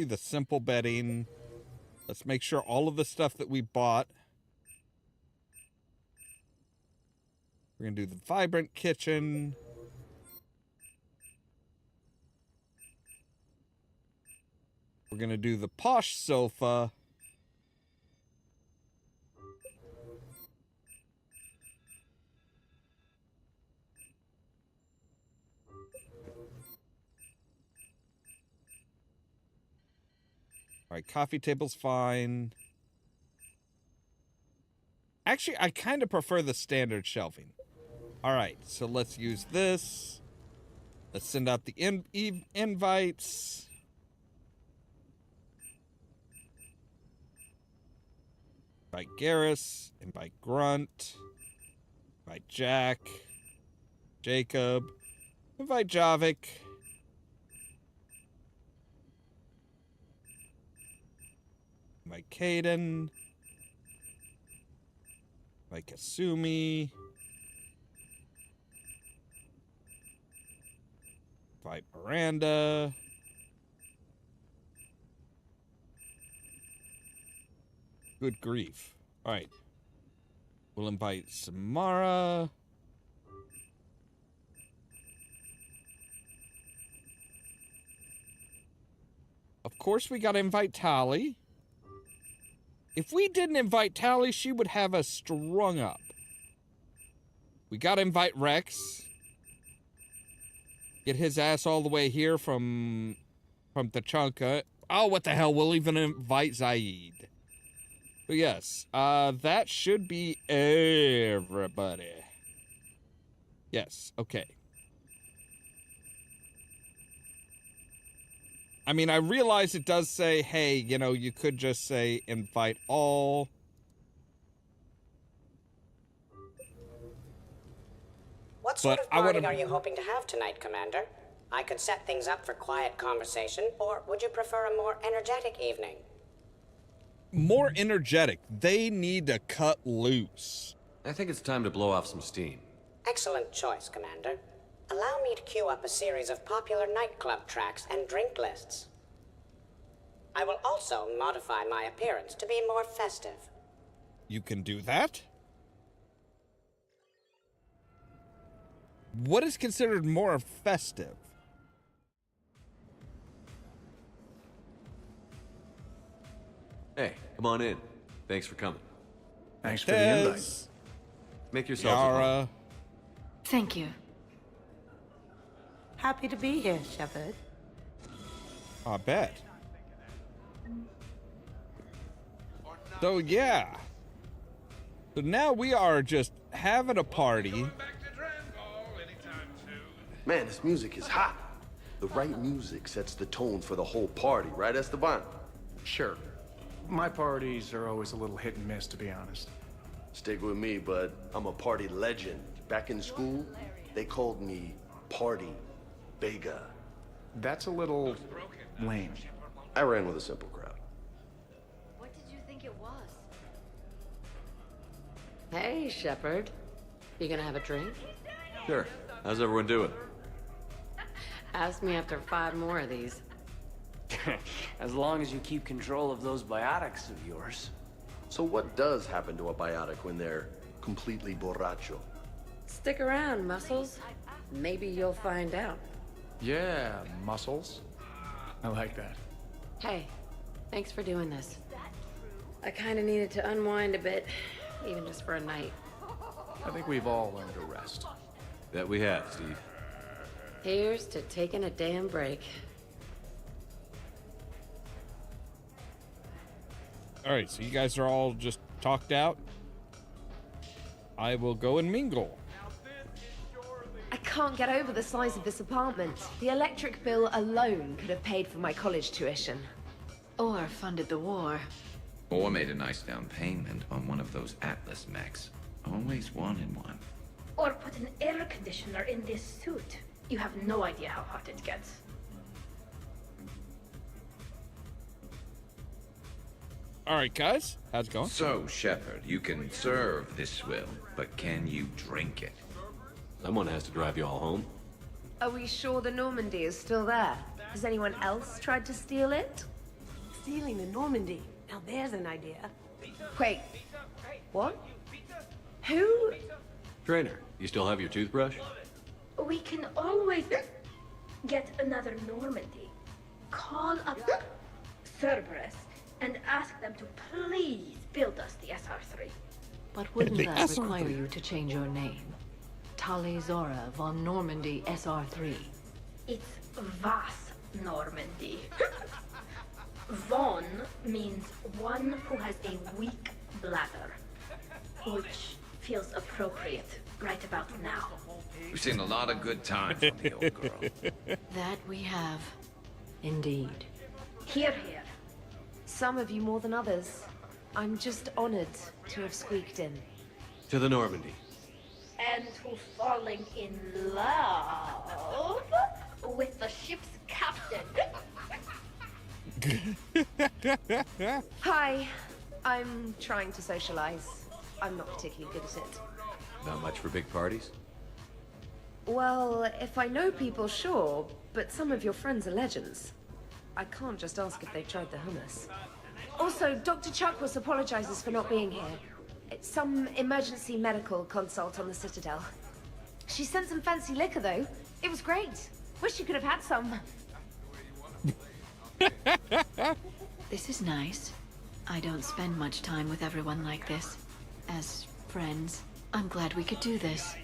the simple bedding. Let's make sure all of the stuff that we bought. We're gonna do the vibrant kitchen. We're gonna do the posh sofa. All right, coffee table's fine. Actually, I kind of prefer the standard shelving. All right, so let's use this. Let's send out the invites. Invite Garrus, invite Grunt, invite Jack, Jacob, invite Javik. Invite Caden. Invite Kasumi. Invite Miranda. Good grief. All right. We'll invite Samara. Of course, we gotta invite Tally. If we didn't invite Tally, she would have us strung up. We gotta invite Rex. Get his ass all the way here from Tachanka. Oh, what the hell? We'll even invite Zaid. But yes, that should be everybody. Yes, okay. I mean, I realize it does say, hey, you know, you could just say invite all. What sort of party are you hoping to have tonight, Commander? I could set things up for quiet conversation, or would you prefer a more energetic evening? More energetic. They need to cut loose. I think it's time to blow off some steam. Excellent choice, Commander. Allow me to queue up a series of popular nightclub tracks and drink lists. I will also modify my appearance to be more festive. You can do that? What is considered more festive? Hey, come on in. Thanks for coming. Thanks for the invite. Make yourself at home. Thank you. Happy to be here, Shepard. I bet. So yeah. So now we are just having a party. Man, this music is hot. The right music sets the tone for the whole party, right, Esteban? Sure. My parties are always a little hit and miss, to be honest. Stick with me, bud. I'm a party legend. Back in school, They called me Party Vega. That's a little lame. I ran with a simple crowd. What did you think it was? Hey, Shepard. You gonna have a drink? Sure. How's everyone doing? Ask me after 5 more of these. As long as you keep control of those biotics of yours. So what does happen to a biotic when they're completely borracho? Stick around, Muscles. Maybe you'll find out. Yeah, muscles. I like that. Hey, thanks for doing this. I kinda needed to unwind a bit, even just for a night. I think we've all learned to rest. That we have, Steve. Here's to taking a damn break. All right, so you guys are all just talked out. I will go and mingle. I can't get over the size of this apartment. The electric bill alone could have paid for my college tuition. Or funded the war. Or made a nice down payment on one of those Atlas mechs. Always wanted one. Or put an air conditioner in this suit. You have no idea how hot it gets. All right, guys, how's it going? So, Shepard, you can serve this swill, but can you drink it? Someone has to drive you all home. Are we sure the Normandy is still there? Has anyone else tried to steal it? Stealing the Normandy. Now there's an idea. Wait. What? Who? Trainer, you still have your toothbrush? We can always get another Normandy. Call up Cerberus and ask them to please build us the SR3. But wouldn't that require you to change your name? Tali Zora von Normandy SR3. It's Vas Normandy. Von means one who has a weak bladder, which feels appropriate right about now. We've seen a lot of good time from the old girl. That we have. Indeed. Here, here. Some of you more than others. I'm just honored to have squeaked in. To the Normandy. And who's falling in love with the ship's captain. Hi. I'm trying to socialize. I'm not particularly good at it. Not much for big parties? Well, if I know people, sure, but some of your friends are legends. I can't just ask if they've tried the hummus. Also, Dr. Chuckwus apologizes for not being here. It's some emergency medical consult on the Citadel. She sent some fancy liquor, though. It was great. Wish you could have had some. This is nice. I don't spend much time with everyone like this. As friends, I'm glad we could do this.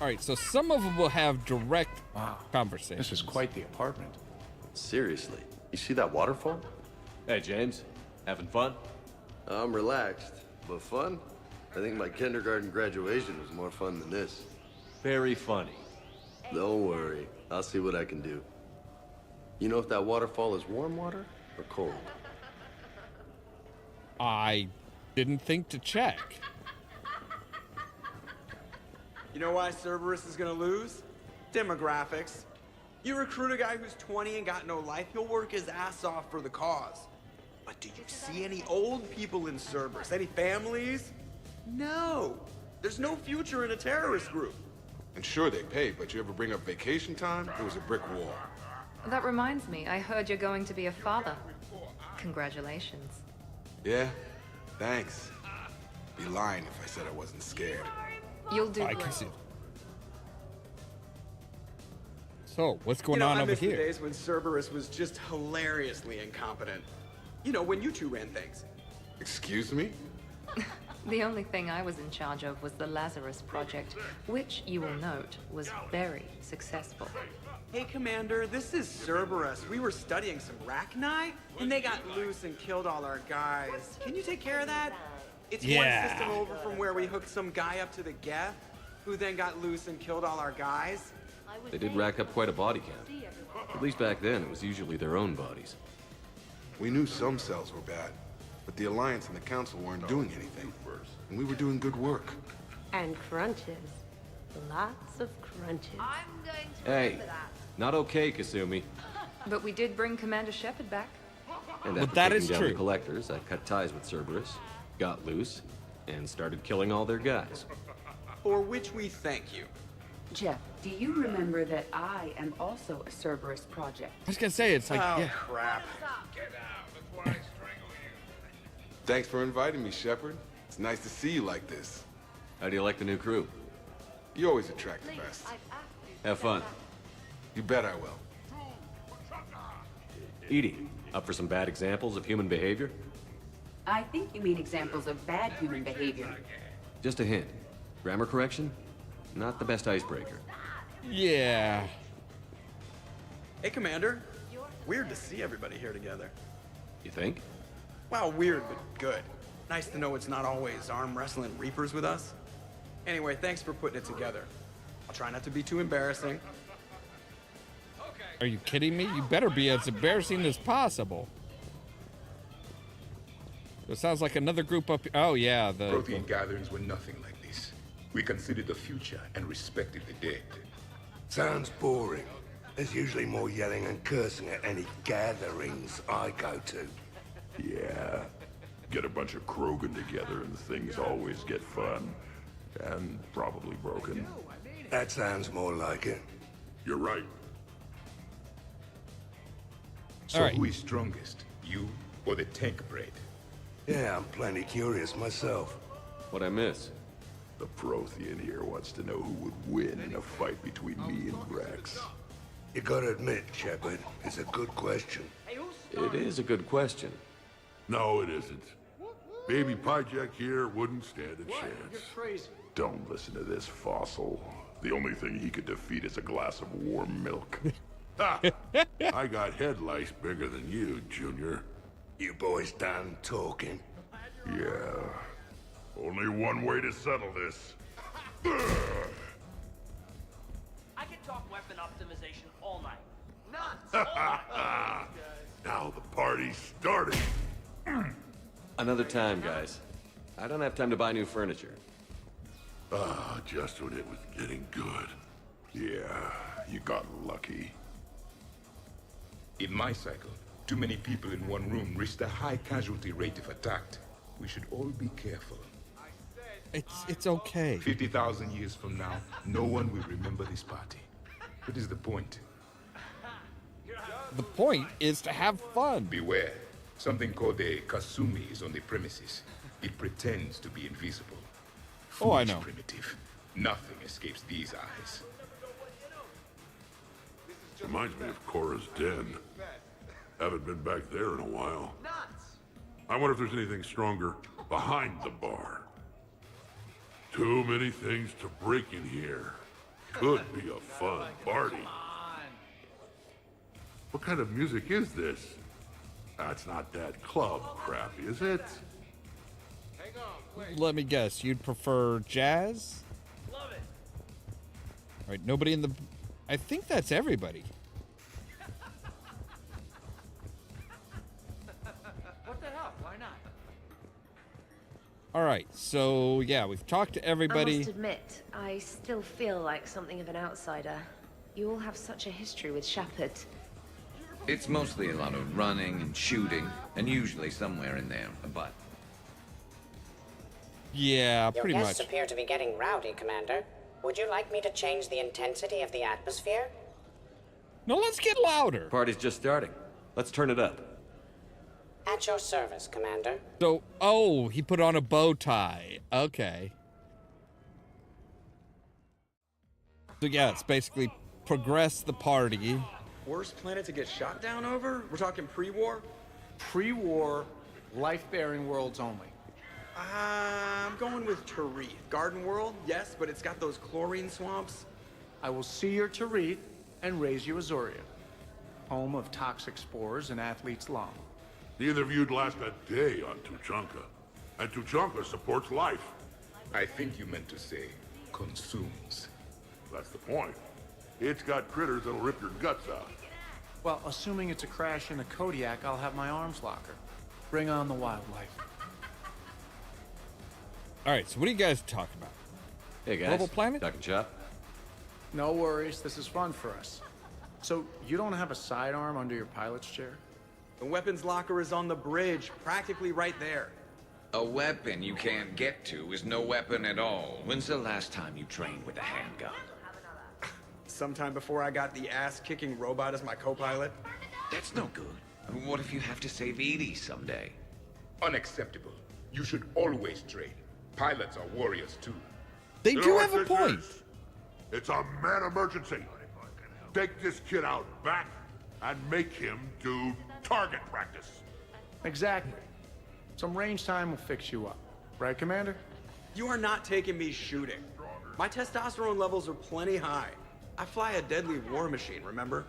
All right, so some of them will have direct conversations. This is quite the apartment. Seriously, you see that waterfall? Hey, James. Having fun? I'm relaxed, but fun? I think my kindergarten graduation was more fun than this. Very funny. Don't worry, I'll see what I can do. You know if that waterfall is warm water or cold? I didn't think to check. You know why Cerberus is gonna lose? Demographics. You recruit a guy who's 20 and got no life, he'll work his ass off for the cause. But do you see any old people in Cerberus? Any families? No. There's no future in a terrorist group. And sure, they pay, but you ever bring up vacation time, it was a brick wall. That reminds me, I heard you're going to be a father. Congratulations. Yeah? Thanks. Be lying if I said I wasn't scared. You'll do I great. can see. So, what's going You know, on I over miss here? the days when Cerberus was just hilariously incompetent. You know, when you two ran things. Excuse me? The only thing I was in charge of was the Lazarus Project, which, you will note, was very successful. Hey, Commander, this is Cerberus. We were studying some Rachni, and they got loose and killed all our guys. Can you take care of that? It's one system over from where we hooked some guy up to the Geth, who then got loose and killed all our guys. They did rack up quite a body count. At least back then, it was usually their own bodies. We knew some cells were bad, but the Alliance and the Council weren't doing anything. And we were doing good work. And crunches. Lots of crunches. I'm going to Hey, remember that. not okay, Kasumi. But we did bring Commander Shepard back. And But after that taking is down true. the collectors, I cut ties with Cerberus, got loose, and started killing all their guys. For which we thank you. Jeff, do you remember that I am also a Cerberus project? I was gonna say, it's like, Oh, yeah. crap. Thanks for inviting me, Shepard. It's nice to see you like this. How do you like the new crew? You always attract the best. Have fun. You bet I will. Edie, up for some bad examples of human behavior? I think you mean examples of bad human behavior. Just a hint. Grammar correction? Not the best icebreaker. Yeah. Hey, Commander. Weird to see everybody here together. You think? Well, weird, but good. Nice to know it's not always arm wrestling Reapers with us. Anyway, thanks for putting it together. I'll try not to be too embarrassing. Are you kidding me? You better be as embarrassing as possible. It sounds like another group up. Oh yeah, the Protean gatherings were nothing like this. We considered the future and respected the dead. Sounds boring. There's usually more yelling and cursing at any gatherings I go to. Yeah. Get a bunch of Krogan together and things always get fun. And probably broken. That sounds more like it. You're right. So who is strongest, you or the tank bread? Yeah, I'm plenty curious myself. What'd I miss? The Prothean here wants to know who would win in a fight between me and Rex. You gotta admit, Shepard, it's a good question. It is a good question. No, it isn't. Baby Pyjak here wouldn't stand a chance. You're crazy. Don't listen to this fossil. The only thing he could defeat is a glass of warm milk. Ha! I got head lice bigger than you, Junior. You boys done talking? Yeah. Only one way to settle this. I can talk weapon optimization all night. Nuts! Now the party's starting. Another time, guys. I don't have time to buy new furniture. Ah, just when it was getting good. Yeah, you got lucky. In my cycle, too many people in one room risked a high casualty rate if attacked. We should all be careful. It's okay. 50,000 years from now, no one will remember this party. What is the point? The point is to have fun. Beware. Something called a Kasumi is on the premises. It pretends to be invisible. Oh, I Foolish know. Primitive. Nothing escapes these eyes. Reminds me of Cora's den. Haven't been back there in a while. I wonder if there's anything stronger behind the bar. Too many things to break in here. Could be a fun party. What kind of music is this? That's not that club crap, is it? Let me guess. You'd prefer jazz? Love it. All right. Nobody in the. I think that's everybody. What the hell? Why not? All right. So yeah, we've talked to everybody. I must admit, I still feel like something of an outsider. You all have such a history with Shepard. It's mostly a lot of running and shooting, and usually somewhere in there, a butt. Yeah, Your pretty guests much. appear to be getting rowdy, Commander. Would you like me to change the intensity of the atmosphere? No, let's get louder. Party's just starting. Let's turn it up. At your service, Commander. So, oh, he put on a bow tie. Okay. So yeah, it's basically progress the party. Worst planet to get shot down over? We're talking pre-war? Pre-war, life-bearing worlds only. I'm going with Tarith. Garden World, yes, but it's got those chlorine swamps. I will see your Tarith and raise you Azoria, home of toxic spores and athlete's lung. Neither of you'd last a day on Tuchanka. And Tuchanka supports life. I think you meant to say consumes. That's the point. It's got critters that'll rip your guts out. Well, assuming it's a crash in a Kodiak, I'll have my arms locker. Bring on the wildlife. All right. So what do you guys talk about? Hey guys. Global planet? Duck and chop. No worries, this is fun for us. So, you don't have a sidearm under your pilot's chair? The weapons locker is on the bridge, practically right there. A weapon you can't get to is no weapon at all. When's the last time you trained with a handgun? Sometime before I got the ass-kicking robot as my co-pilot. That's no good. What if you have to save Edie someday? Unacceptable. You should always train. Pilots are warriors too. They You do know what have a this point. is? It's a mad emergency. Take this kid out back and make him do target practice. Exactly. Some range time will fix you up. Right, Commander? You are not taking me shooting. My testosterone levels are plenty high. I fly a deadly war machine, remember?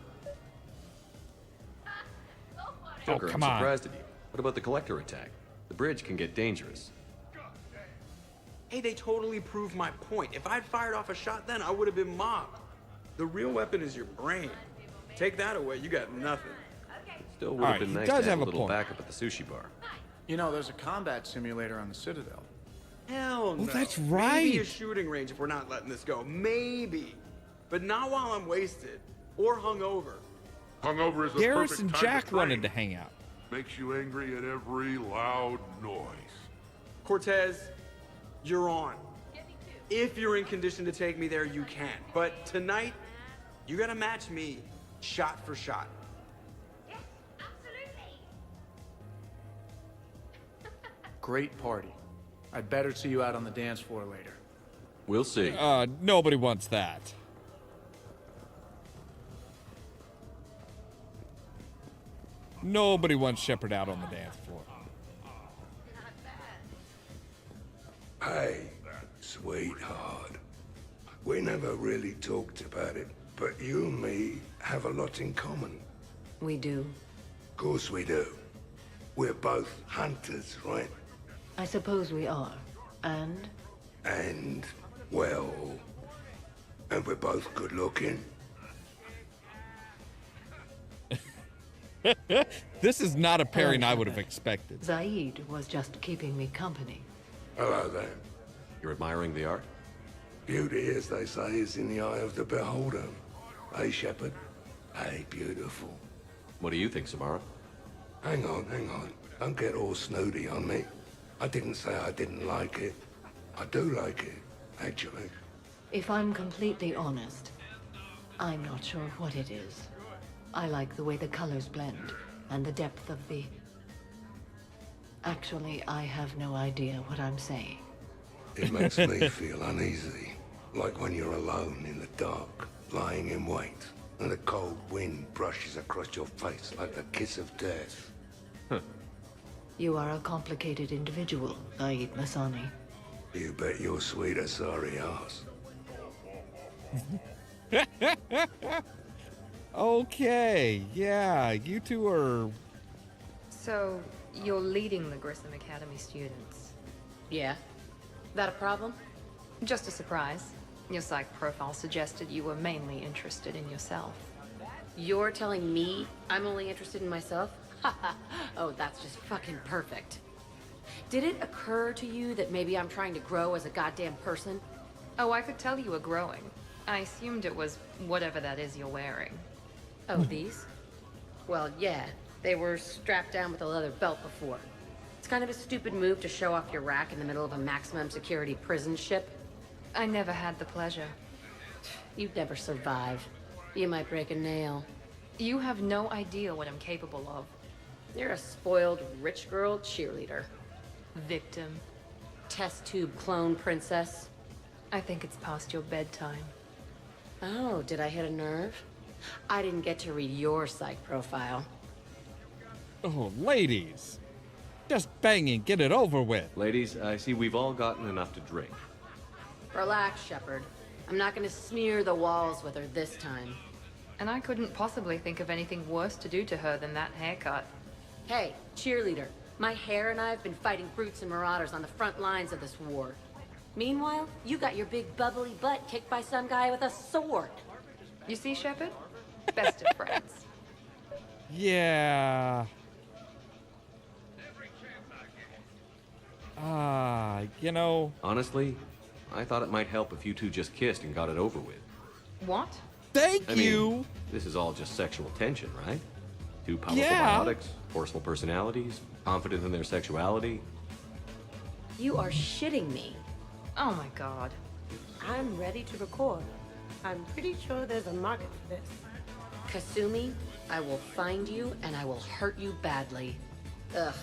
Joker, come I'm on. surprised at you. What about the collector attack? The bridge can get dangerous. Hey, they totally proved my point. If I'd fired off a shot then, I would have been mobbed. The real weapon is your brain. Take that away, you got nothing. Still would have Alright, been he nice does to have have a a little point. backup at the sushi bar. You know, there's a combat simulator on the Citadel. Hell no. that's Maybe right. a shooting range if we're not letting this go. Maybe. But not while I'm wasted. Or hungover. Hungover is the Garrus perfect and time Jack to train. wanted to hang out. Makes you angry at every loud noise. Cortez, you're on. If you're in condition to take me there, you can. But tonight, you gotta match me shot for shot. Great party. I'd better see you out on the dance floor later. We'll see. Nobody wants that. Nobody wants Shepard out on the dance floor. Hey, sweetheart. We never really talked about it, but you and me have a lot in common. We do. Of course we do. We're both hunters, right? I suppose we are. And? And, well... And we're both good looking. This is not a pairing I would have expected. Zaid was just keeping me company. Hello there. You're admiring the art? Beauty, as they say, is in the eye of the beholder. Hey, Shepard. Hey, beautiful. What do you think, Samara? Hang on. Don't get all snooty on me. I didn't say I didn't like it. I do like it, actually. If I'm completely honest, I'm not sure what it is. I like the way the colors blend, and the depth of the... Actually, I have no idea what I'm saying. It makes me feel uneasy. Like when you're alone in the dark, lying in wait, and the cold wind brushes across your face like the kiss of death. You are a complicated individual, Zaid Masani. You bet your sweet Asari ass. Okay, yeah, you two are... So, you're leading the Grissom Academy students? Yeah. That a problem? Just a surprise. Your psych profile suggested you were mainly interested in yourself. You're telling me I'm only interested in myself? Oh, that's just fucking perfect. Did it occur to you that maybe I'm trying to grow as a goddamn person? Oh, I could tell you were growing. I assumed it was whatever that is you're wearing. Oh, these? Well, yeah. They were strapped down with a leather belt before. It's kind of a stupid move to show off your rack in the middle of a maximum security prison ship. I never had the pleasure. You'd never survive. You might break a nail. You have no idea what I'm capable of. You're a spoiled rich girl cheerleader. Victim. Test tube clone princess. I think it's past your bedtime. Oh, did I hit a nerve? I didn't get to read your psych profile. Oh, ladies. Just bang and get it over with. Ladies, I see we've all gotten enough to drink. Relax, Shepard. I'm not gonna smear the walls with her this time. And I couldn't possibly think of anything worse to do to her than that haircut. Hey, cheerleader. My hair and I have been fighting brutes and marauders on the front lines of this war. Meanwhile, you got your big bubbly butt kicked by some guy with a sword. You see, Shepard? Best of friends. Yeah. You know... Honestly, I thought it might help if you two just kissed and got it over with. What? Thank I you. mean, this is all just sexual tension, right? Two powerful Yeah. biotics, forceful personalities, confident in their sexuality. You are shitting me. Oh my god. I'm ready to record. I'm pretty sure there's a market for this. Kasumi, I will find you and I will hurt you badly. Ugh.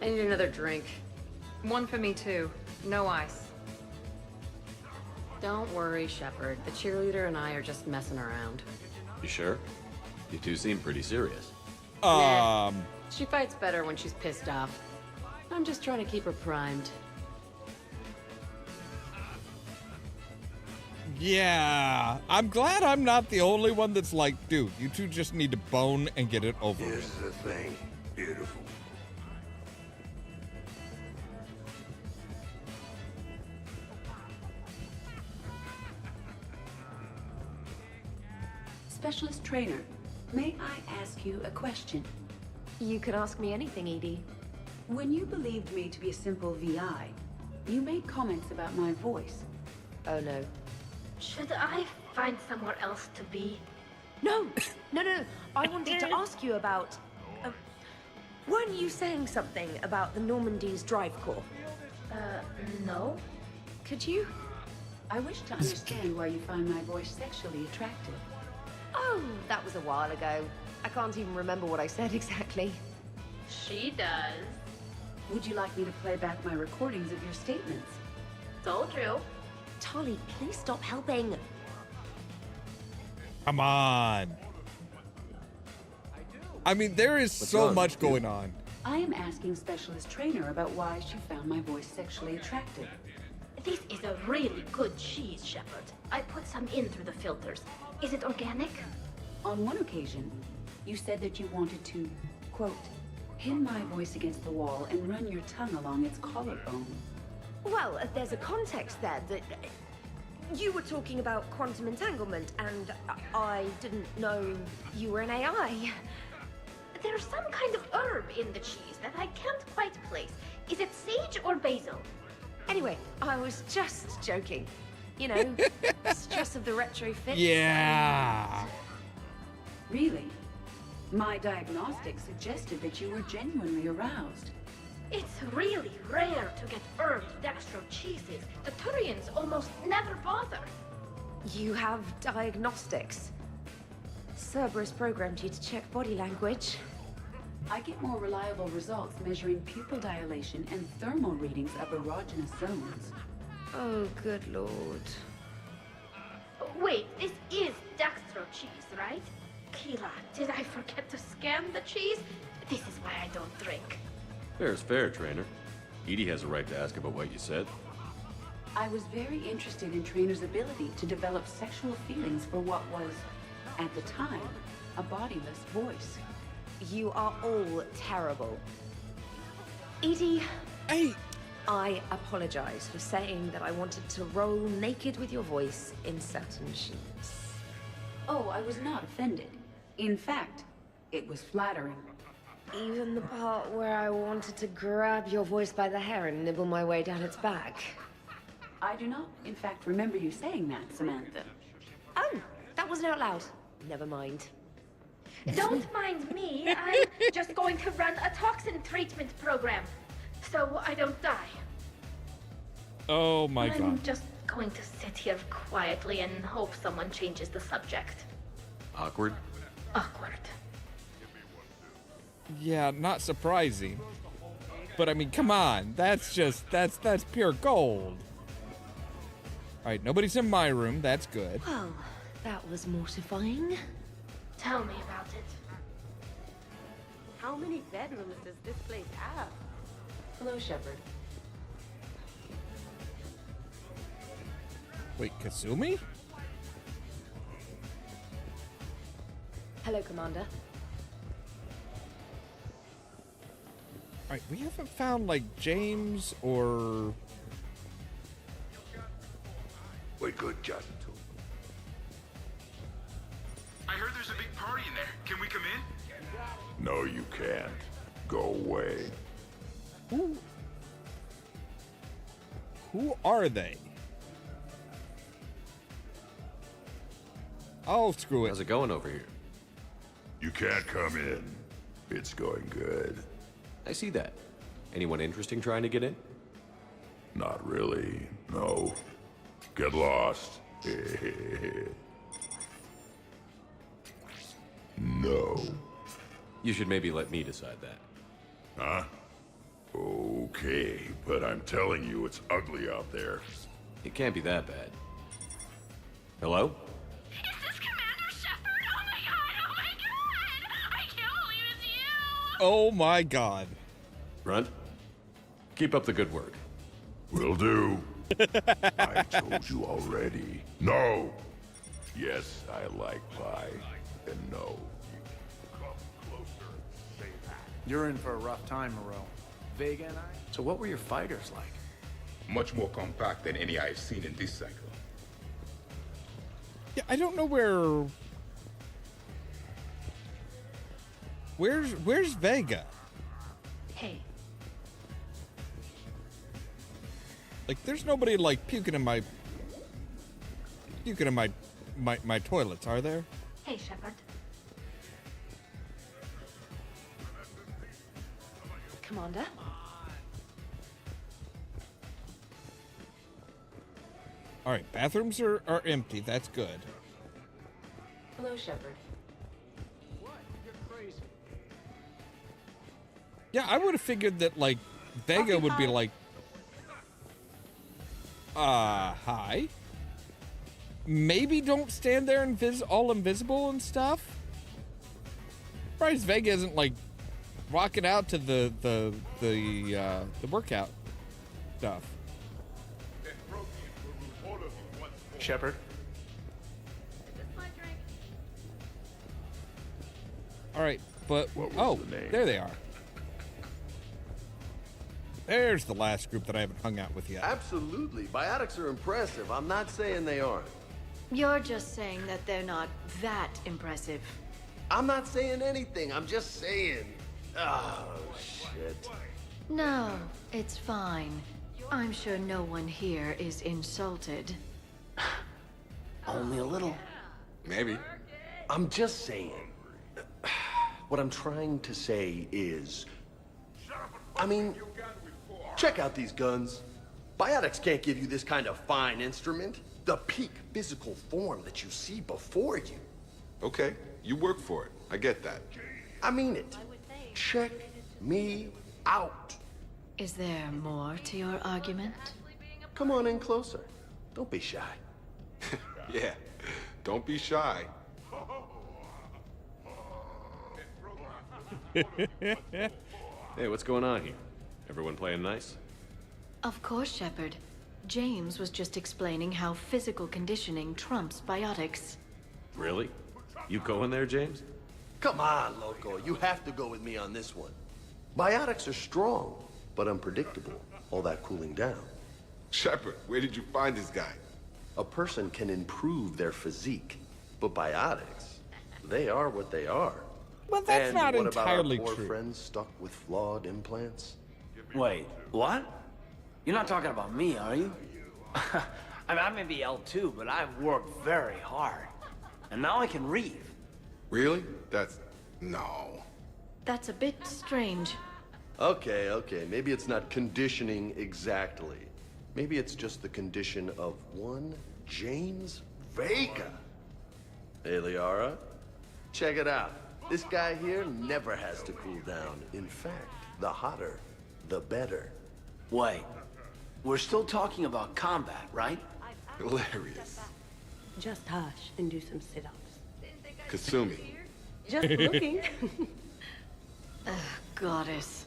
I need another drink. One for me too. No ice. Don't worry, Shepard. The cheerleader and I are just messing around. You sure? You two seem pretty serious. Nah. She fights better when she's pissed off. I'm just trying to keep her primed. Yeah, I'm glad I'm not the only one that's like, dude, you two just need to bone and get it over Here's with. the thing. Beautiful. Specialist trainer, may I ask you a question? You can ask me anything, Edie. When you believed me to be a simple VI, you made comments about my voice. Oh no. Should I find somewhere else to be? No! No. I wanted to ask you about... weren't you saying something about the Normandy's drive core? No. Could you? I wish to understand why you find my voice sexually attractive. Oh, that was a while ago. I can't even remember what I said exactly. She does. Would you like me to play back my recordings of your statements? Told you. Tali, please stop helping. Come on. I mean, there is so much going on. I am asking Specialist Trainer about why she found my voice sexually attractive. This is a really good cheese, Shepard. I put some in through the filters. Is it organic? On one occasion, you said that you wanted to, quote, pin my voice against the wall and run your tongue along its collarbone. Well, there's a context there that... you were talking about quantum entanglement, and I didn't know you were an AI. There's some kind of herb in the cheese that I can't quite place. Is it sage or basil? Anyway, I was just joking. You know, stress of the retrofit. Yeah. Really? My diagnostics suggested that you were genuinely aroused. It's really rare to get herbed dextro cheeses. The Turians almost never bother. You have diagnostics. Cerberus programmed you to check body language. I get more reliable results measuring pupil dilation and thermal readings of erogenous zones. Oh, good lord. Wait, this is dextro cheese, right? Keela, did I forget to scan the cheese? This is why I don't drink. Fair's fair, Trainer. Edie has a right to ask about what you said. I was very interested in Trainer's ability to develop sexual feelings for what was, at the time, a bodiless voice. You are all terrible. Edie, I apologize for saying that I wanted to roll naked with your voice in satin sheets. Oh, I was not offended. In fact, it was flattering. Even the part where I wanted to grab your voice by the hair and nibble my way down its back. I do not, in fact, remember you saying that, Samantha. Oh, that wasn't out loud. Never mind. Don't mind me. I'm just going to run a toxin treatment program, so I don't die. Oh my I'm god. just going to sit here quietly and hope someone changes the subject. Awkward? Awkward. Yeah, not surprising. But I mean, come on. That's pure gold. All right, nobody's in my room. That's good. Well, that was mortifying. Tell me about it. How many bedrooms does this place have? Hello, Shepard. Wait, Kasumi? Hello, Commander. All right, we haven't found like James or... We could just talk. I heard there's a big party in there. Can we come in? No, you can't. Go away. Who are they? Oh, screw it. How's it going over here? You can't come in. It's going good. I see that. Anyone interesting trying to get in? Not really, no. Get lost. No. You should maybe let me decide that. Huh? Okay, but I'm telling you, it's ugly out there. It can't be that bad. Hello? Is this Commander Shepard? Oh my god! I can't believe it's you! Oh my god. Runt? Keep up the good work. Will do. I told you already. No! Yes, I like pie. And no. You're in for a rough time, Moreau. Vega and I? So what were your fighters like? Much more compact than any I've seen in this cycle. Yeah, I don't know where... Where's Vega? Hey. Like, there's nobody, like, puking in my toilets, are there? Hey, Shepard. Commander? All right, bathrooms are empty. That's good. Hello, Shepard. Yeah, I would have figured that, like, Vega would be like, hi. Maybe don't stand there all invisible and stuff. Surprised Vega isn't, like, rocking out to the workout stuff. Shepard? All right, but there they are. There's the last group that I haven't hung out with yet. Absolutely. Biotics are impressive. I'm not saying they aren't. You're just saying that they're not that impressive. I'm not saying anything. I'm just saying. Oh, shit. No, it's fine. I'm sure no one here is insulted. Only a little. Maybe. I'm just saying. What I'm trying to say is... I mean, check out these guns. Biotics can't give you this kind of fine instrument. The peak physical form that you see before you. Okay, you work for it. I get that. I mean it. Check me out. Is there more to your argument? Come on in closer. Don't be shy. Yeah, don't be shy. Hey, what's going on here? Everyone playing nice? Of course, Shepard. James was just explaining how physical conditioning trumps biotics. Really? You going there, James? Come on, Loco. You have to go with me on this one. Biotics are strong, but unpredictable. All that cooling down. Shepard, where did you find this guy? A person can improve their physique, but biotics, they are what they are. Well, that's and not what entirely about our poor true. friends stuck with flawed implants? Wait, what? You're not talking about me, are you? I mean, I may be L2, but I've worked very hard. And now I can read. Really? That's... no. That's a bit strange. Okay, okay. Maybe it's not conditioning exactly. Maybe it's just the condition of one James Vega. Hey, Liara, check it out. This guy here never has to cool down. In fact, the hotter, the better. Wait, we're still talking about combat, right? Hilarious. Just hush and do some sit-ups. Kasumi. Just looking. Goddess.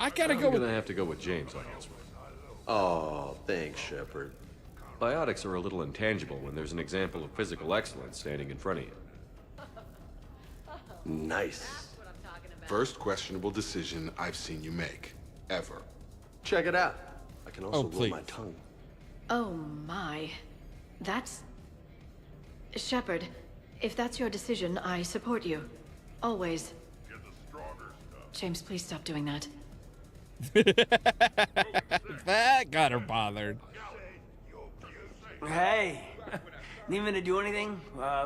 I gotta I'm go with... gonna have to go with James on this one. Oh, thanks, Shepard. Biotics are a little intangible when there's an example of physical excellence standing in front of you. Nice. First questionable decision I've seen you make. Ever. Check it out. I can also roll please. my tongue. Oh my. That's... Shepard, if that's your decision, I support you. Always. James, please stop doing that. That got her bothered. Hey, Need me to do anything?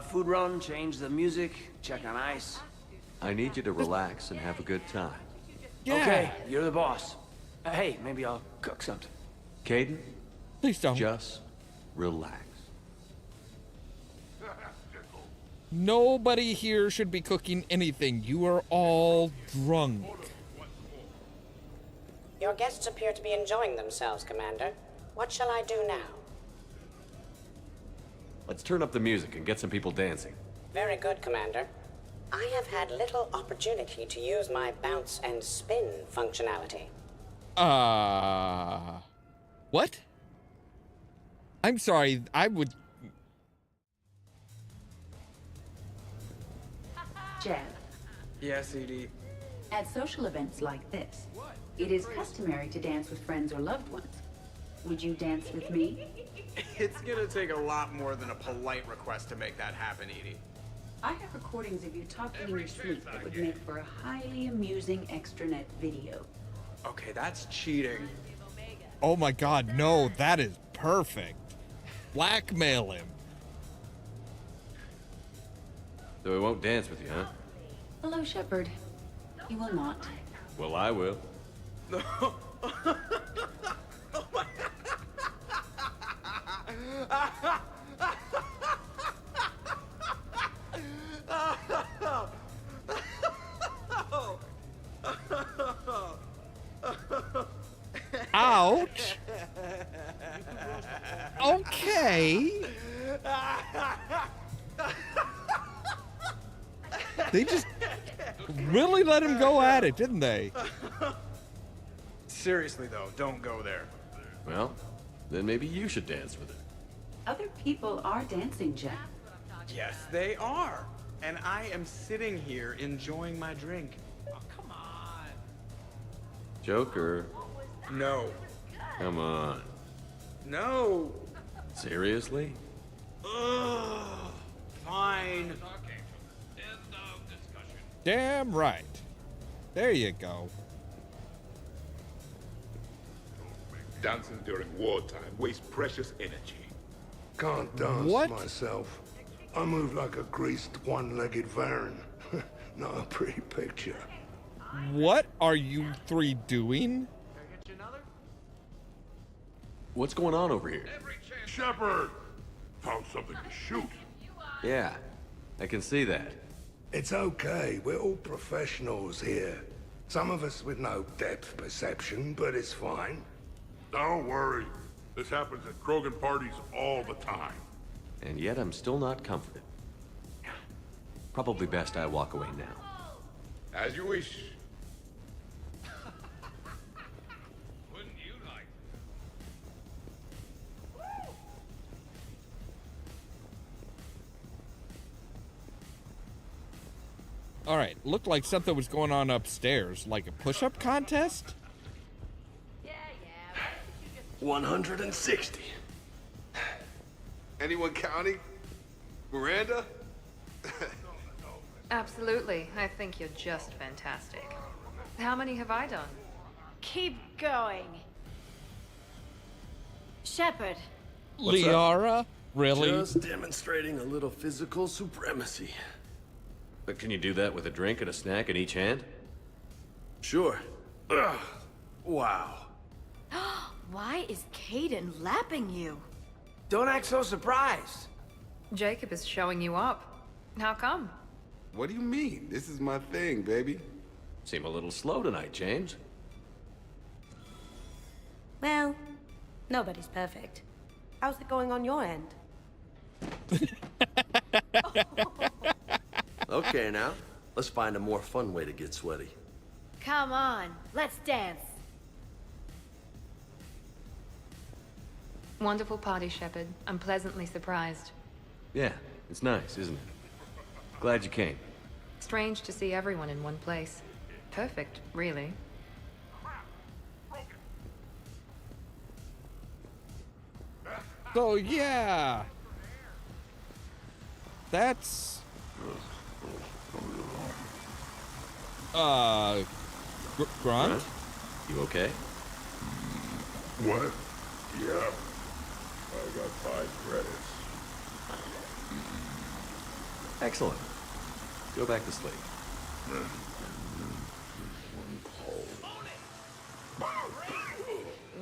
Food run, change the music, check on ice? I need you to relax and have a good time. Yeah. Okay, you're the boss. Hey, maybe I'll cook something. Caden? Please don't. Just relax. Nobody here should be cooking anything. You are all drunk. Your guests appear to be enjoying themselves, Commander. What shall I do now? Let's turn up the music and get some people dancing. Very good, Commander. I have had little opportunity to use my bounce and spin functionality. What? I'm sorry, I would... Jeff, Yes, Edie. at social events like this, it is customary to dance with friends or loved ones. Would you dance with me? It's gonna take a lot more than a polite request to make that happen, Edie. I have recordings of you talking in your sleep that would make for a highly amusing extranet video. Okay, that's cheating. Oh my god, no, that is perfect. Blackmail him. So we won't dance with you, huh? Hello, Shepard. You will not. Well, I will. Ouch. Okay. They just really let him go at it, didn't they? Seriously, though, don't go there. Well, then maybe you should dance with her. Other people are dancing, Jeff. Yes, they are. And I am sitting here enjoying my drink. Joker. No. Come on. No. Seriously? Ugh. Fine. Damn right. There you go. Dancing during wartime wastes precious energy. Can't dance What? myself. I move like a greased one-legged Varan. Not a pretty picture. What are you three doing? What's going on over here? Shepard! Found something to shoot. Yeah, I can see that. It's okay. We're all professionals here. Some of us with no depth perception, but it's fine. Don't worry. This happens at Krogan parties all the time. And yet I'm still not comforted. Probably best I walk away now. As you wish. All right, looked like something was going on upstairs, like a push-up contest? 160. Anyone counting? Miranda? Absolutely. I think you're just fantastic. How many have I done? Keep going. Shepard. Liara? Really? Just demonstrating a little physical supremacy. But can you do that with a drink and a snack in each hand? Sure. Ugh. Wow. Why is Caden lapping you? Don't act so surprised. Jacob is showing you up. How come? What do you mean? This is my thing, baby. Seem a little slow tonight, James. Well, nobody's perfect. How's it going on your end? Okay, now. Let's find a more fun way to get sweaty. Come on, let's dance. Wonderful party, Shepard. I'm pleasantly surprised. Yeah, it's nice, isn't it? Glad you came. Strange to see everyone in one place. Perfect, really. So, yeah. That's... Grunt? You okay? What? Yeah. I got 5 credits. Excellent. Go back to sleep.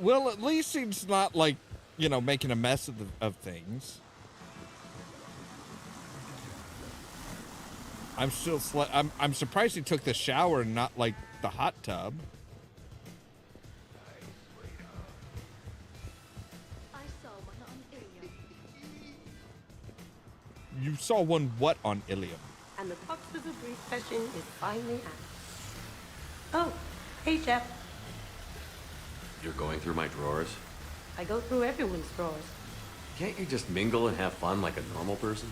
Well, at least he's not like, you know, making a mess of things. I'm still I'm surprised he took the shower and not like the hot tub. You saw one what on Illusive? And the Talks with a Brief session is finally out. Oh, hey, Jeff. You're going through my drawers? I go through everyone's drawers. Can't you just mingle and have fun like a normal person?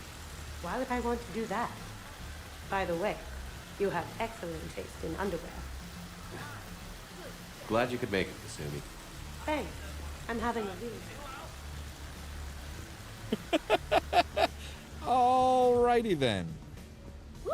Why would I want to do that? By the way, you have excellent taste in underwear. Glad you could make it, Kasumi. Thanks. I'm having a really... Alrighty then. Woo!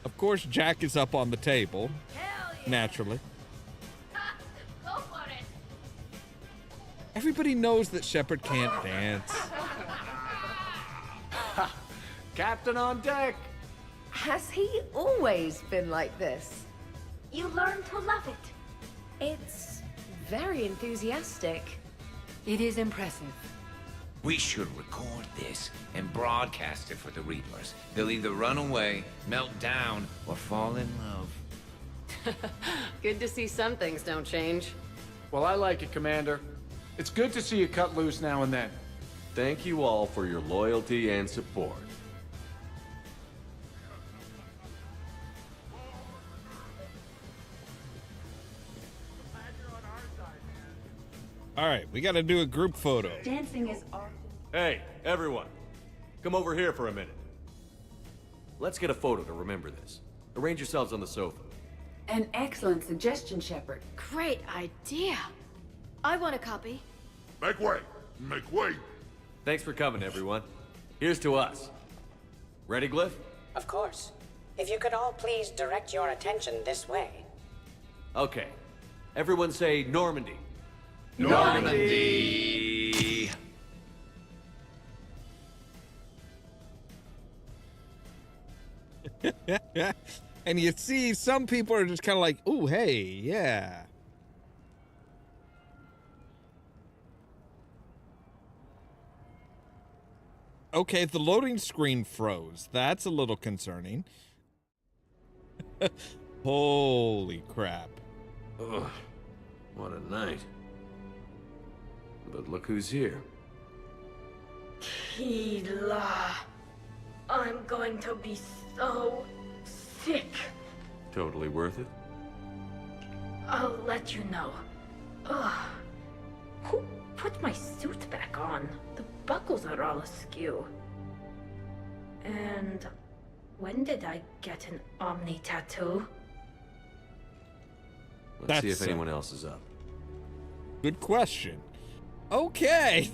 Of course, Jack is up on the table. Hell yeah. Naturally. Go for it. Everybody knows that Shepard can't dance. Captain on deck! Has he always been like this? You learn to love it. It's very enthusiastic. It is impressive. We should record this and broadcast it for the Reapers. They'll either run away, melt down, or fall in love. Good to see some things don't change. Well, I like it, Commander. It's good to see you cut loose now and then. Thank you all for your loyalty and support. All right, we got to do a group photo. Dancing is art. Hey, everyone. Come over here for a minute. Let's get a photo to remember this. Arrange yourselves on the sofa. An excellent suggestion, Shepard. Great idea. I want a copy. Make way! Make way! Thanks for coming, everyone. Here's to us. Ready, Glyph? Of course. If you could all please direct your attention this way. Okay. Everyone say Normandy. Normandy! And you see some people are just kind of like, ooh, hey, yeah. Okay, the loading screen froze. That's a little concerning. Holy crap. Ugh, what a night. But look who's here. Hila. I'm going to be so sick. Totally worth it? I'll let you know. Ugh. Who put my suit back on? The buckles are all askew. And when did I get an Omni tattoo? Let's see if anyone else is up. Good question. Okay.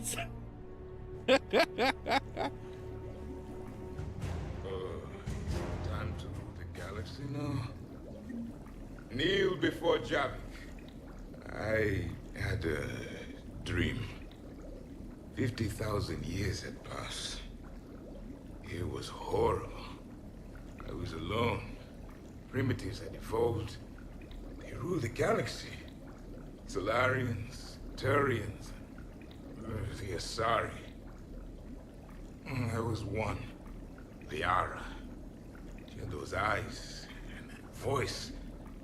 Time to rule the galaxy now. Kneel before Javik. I had a dream. 50,000 years had passed. It was horrible. I was alone. Primitives had evolved. They ruled the galaxy. Solarians, Turians, the Asari. There was one, Liara. She had those eyes and that voice.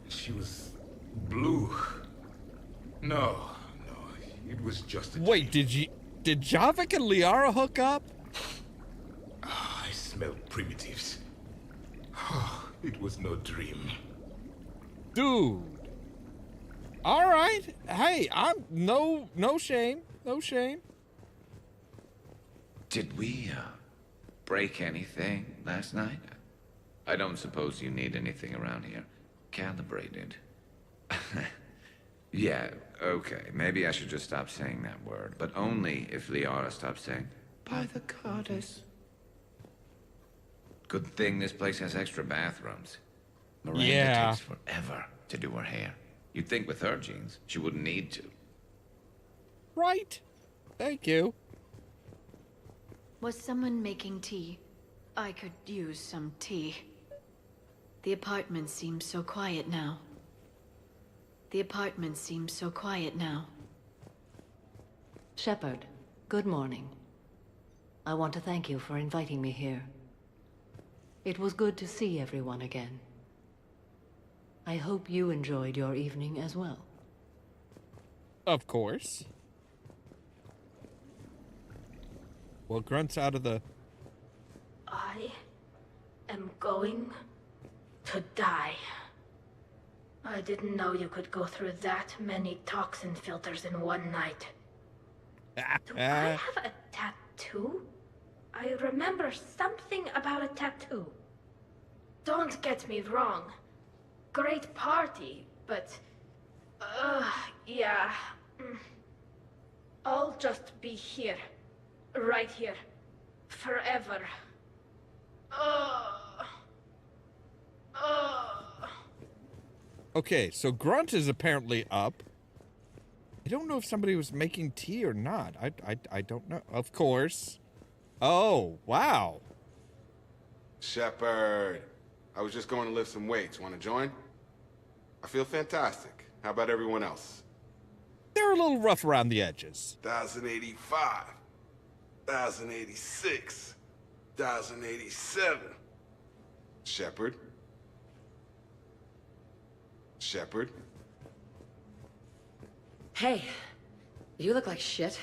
She was blue. No, it was just a Wait, did Javik and Liara hook up? I smelled primitives. It was no dream. Dude. All right. Hey, I'm no shame. No shame. Did we, break anything last night? I don't suppose you need anything around here. Calibrated. Yeah, okay. Maybe I should just stop saying that word. But only if Liara stops saying, by the goddess. Good thing this place has extra bathrooms. Miranda Yeah. takes forever to do her hair. You'd think with her genes, she wouldn't need to. Right. Thank you. Was someone making tea? I could use some tea. The apartment seems so quiet now. The apartment seems so quiet now. Shepard, good morning. I want to thank you for inviting me here. It was good to see everyone again. I hope you enjoyed your evening as well. Of course. Well, Grunt's out of the... I am going to die. I didn't know you could go through that many toxin filters in one night. Do I have a tattoo? I remember something about a tattoo. Don't get me wrong. Great party, but... yeah. I'll just be here. Right here. Forever. Okay, so Grunt is apparently up. I don't know if somebody was making tea or not. I don't know. Of course. Oh, wow. Shepard, I was just going to lift some weights. Want to join? I feel fantastic. How about everyone else? They're a little rough around the edges. 1,085. 1,086. 1,087. Shepard? Shepard? Hey, you look like shit.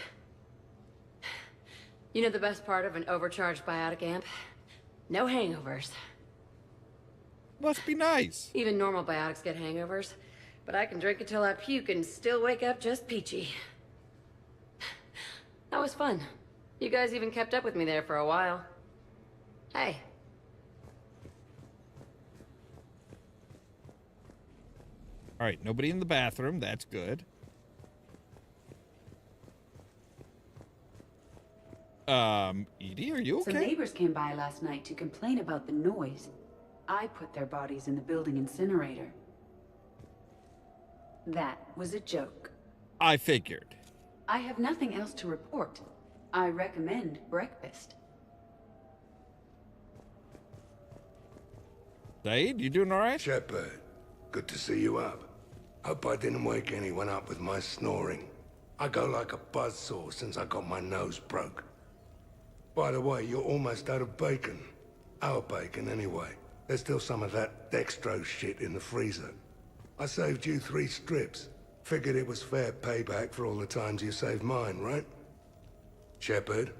You know the best part of an overcharged biotic amp? No hangovers. Must be nice. Even normal biotics get hangovers, but I can drink until I puke and still wake up just peachy. That was fun. You guys even kept up with me there for a while. Hey. All right, nobody in the bathroom. That's good. Edie, are you okay? Some neighbors came by last night to complain about the noise. I put their bodies in the building incinerator. That was a joke. I figured. I have nothing else to report. I recommend breakfast. Said, you doing all right? Shepard, good to see you up. Hope I didn't wake anyone up with my snoring. I go like a buzzsaw since I got my nose broke. By the way, you're almost out of bacon. Our bacon, anyway. There's still some of that dextrose shit in the freezer. I saved you 3 strips. Figured it was fair payback for all the times you saved mine, right? Shepard?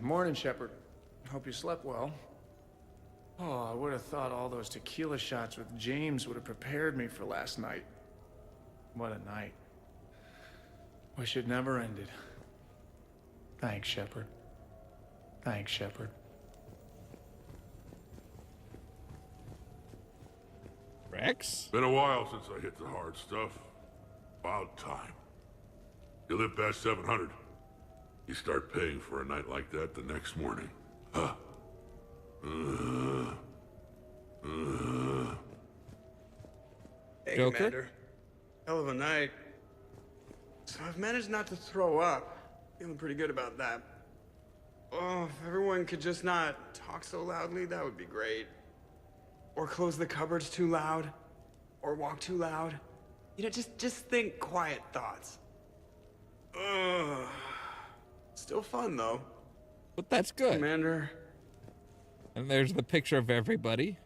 Morning, Shepard. Hope you slept well. Oh, I would have thought all those tequila shots with James would have prepared me for last night. What a night. Wish it never ended. Thanks, Shepard. Thanks, Shepard. Rex? Been a while since I hit the hard stuff. About time. You live past 700. You start paying for a night like that the next morning. Huh? Hey, Joker? Commander. Hell of a night. So I've managed not to throw up. Feeling pretty good about that. Oh, if everyone could just not talk so loudly, that would be great. Or close the cupboards too loud. Or walk too loud. You know, just think quiet thoughts. Ugh. Still fun, though. But that's good. Commander. And there's the picture of everybody.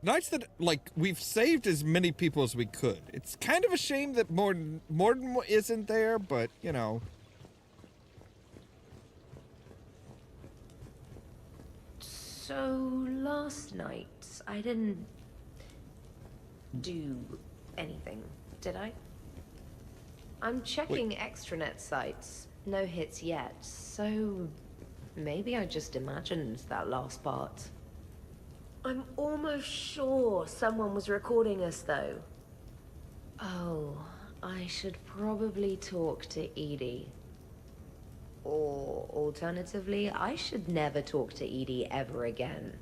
Nice that, like, we've saved as many people as we could. It's kind of a shame that Morden isn't there, but, you know. So, last night, I didn't do anything, did I? I'm checking extranet sites. No hits yet, so maybe I just imagined that last part. I'm almost sure someone was recording us, though. Oh, I should probably talk to Edie. Or, alternatively, I should never talk to Edie ever again.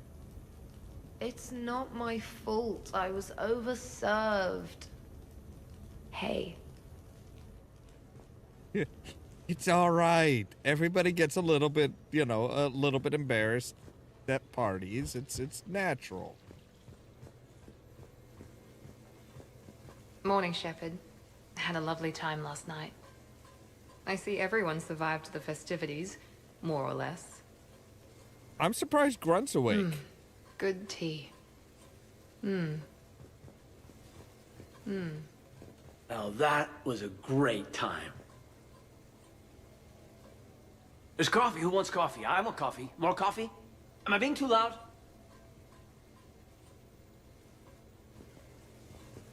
It's not my fault. I was overserved. Hey. It's all right. Everybody gets a little bit, you know, a little bit embarrassed at parties. It's natural. Morning, Shepard. Had a lovely time last night. I see everyone survived the festivities, more or less. I'm surprised Grunt's awake. Good tea. Now that was a great time. There's coffee. Who wants coffee? I want coffee. More coffee? Am I being too loud?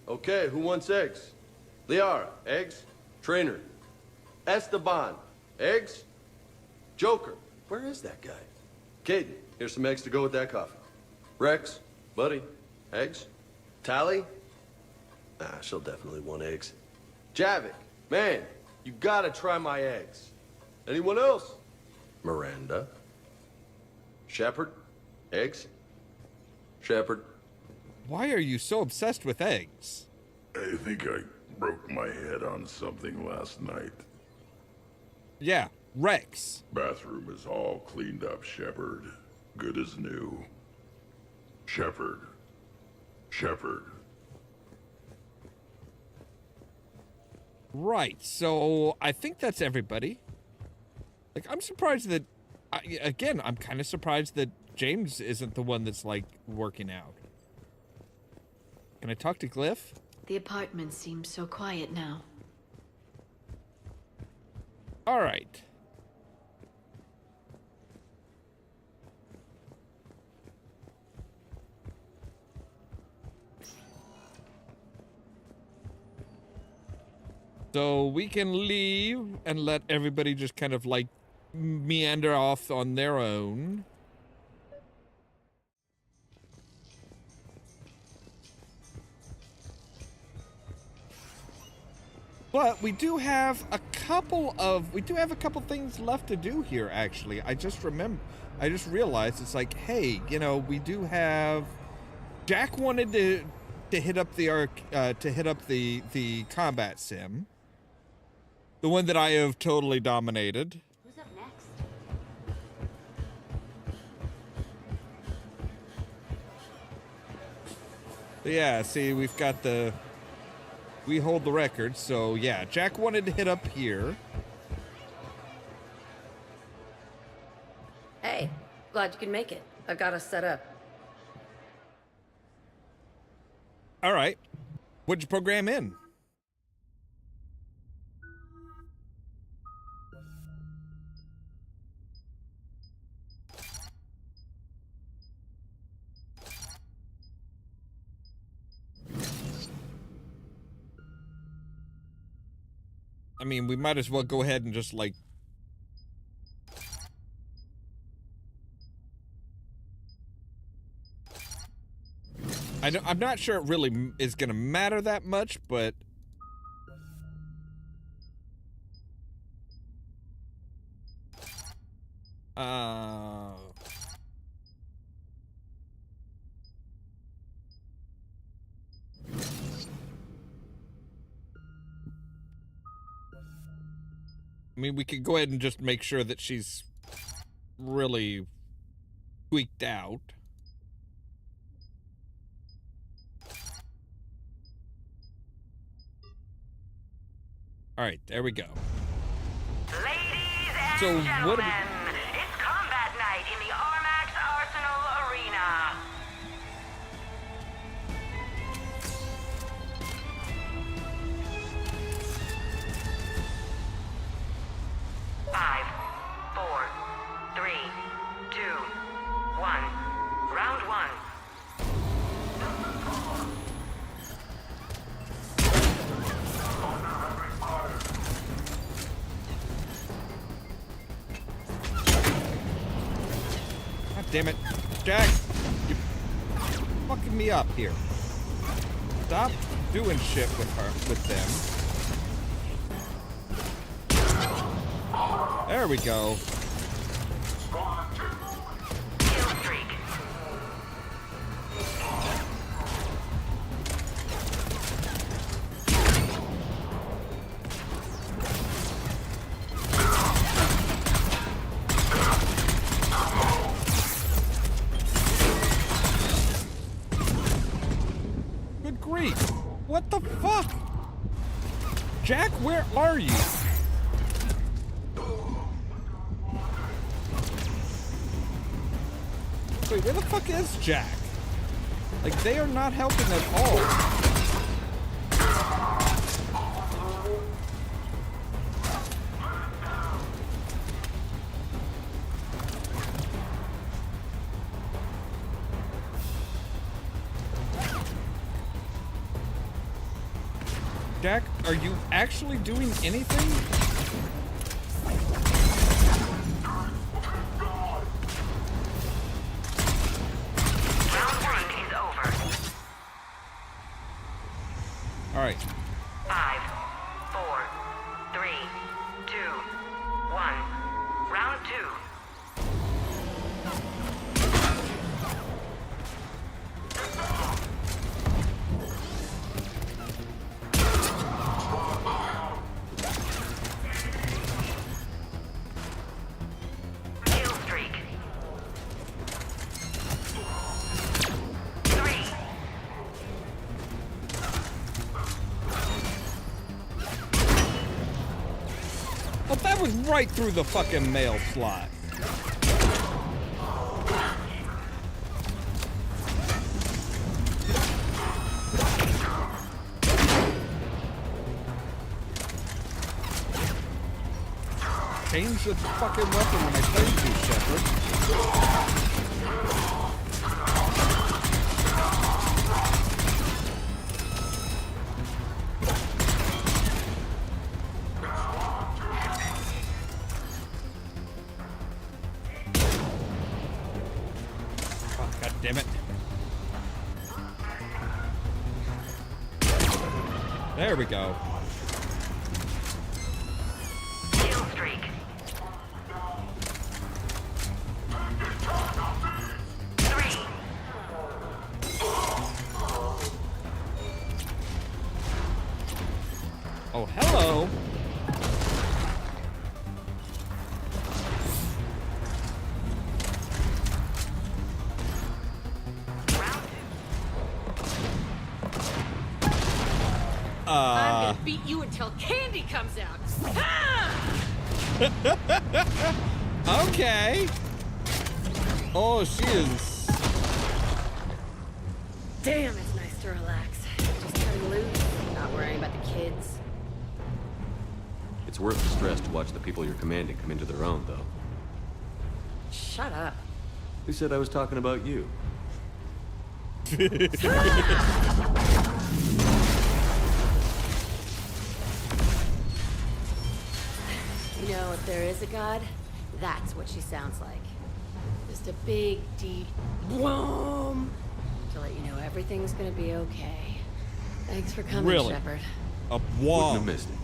Okay, who wants eggs? Liara, eggs? Trainer. Esteban, eggs? Joker, where is that guy? Caden, here's some eggs to go with that coffee. Rex, buddy, eggs? Tally? Nah, she'll definitely want eggs. Javik, man, you gotta try my eggs. Anyone else? Miranda. Shepard, eggs? Shepard. Why are you so obsessed with eggs? I think I broke my head on something last night. Yeah, Rex. Bathroom is all cleaned up, Shepard. Good as new. Shepard. Shepard. Right, so I think that's everybody. Like, I'm surprised that, again, I'm kind of surprised that James isn't the one that's, like, working out. Can I talk to Glyph? The apartment seems so quiet now. All right. So we can leave and let everybody just kind of like meander off on their own. But we do have a couple things left to do here, actually. I just realized it's like, hey, you know, we do have Jack wanted to hit up the combat sim. The one that I have totally dominated. Who's up next? Yeah, see, we hold the record, so yeah, Jack wanted to hit up here. Hey, glad you can make it. I've got us set up. All right. What'd you program in? I mean, we might as well go ahead and just, like... I'm not sure it really is going to matter that much, but... I mean, we could go ahead and just make sure that she's really tweaked out. All right, there we go. Ladies and gentlemen, it's combat night in the Armax Arsenal Arena. Five, 4, 3, 2, 1. Round 1. God damn it. Jack! You're fucking me up here. Stop doing shit with them. There we go. Good grief. What the fuck? Jack, where are you? Wait, where the fuck is Jack? Like, they are not helping at all. Jack, are you actually doing anything? All right. 5, 4, 3, 2, 1. Round 2. Kill streak. 3. Oh, that was right through the fucking mail slot. Change the fucking weapon when I played you, Shepard. Oh, God damn it. There we go. Kill streak. 3. Oh, hello. I'm gonna beat you until candy comes out. Okay. Oh, she is. Damn, it's nice to relax. Just cutting loose, not worrying about the kids. It's worth the stress to watch the people you're commanding come into their own, though. Shut up. Who said I was talking about you? You know, if there is a god, that's what she sounds like. Just a big, deep boom to let you know everything's gonna be okay. Thanks for coming, Really? Shepard. A Wouldn't wall. have missed it.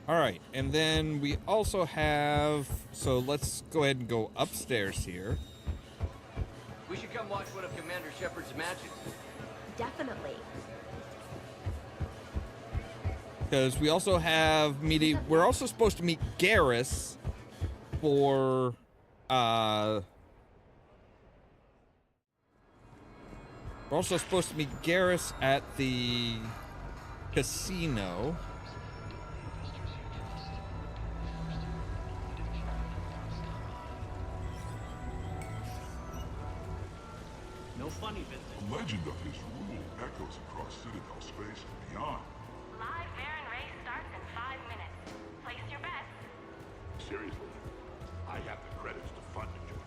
All right, and then we also have, so let's go ahead and go upstairs here. We should come watch one of Commander Shepard's matches. Definitely. Because we also have meeting, we're also supposed to meet Garrus for, we're also supposed to meet Garrus at the casino. No funny business. The legend of his rule echoes across Citadel space and beyond. Live Baron race starts in 5 minutes. Place your bets. Seriously, I have the credits to fund the joint.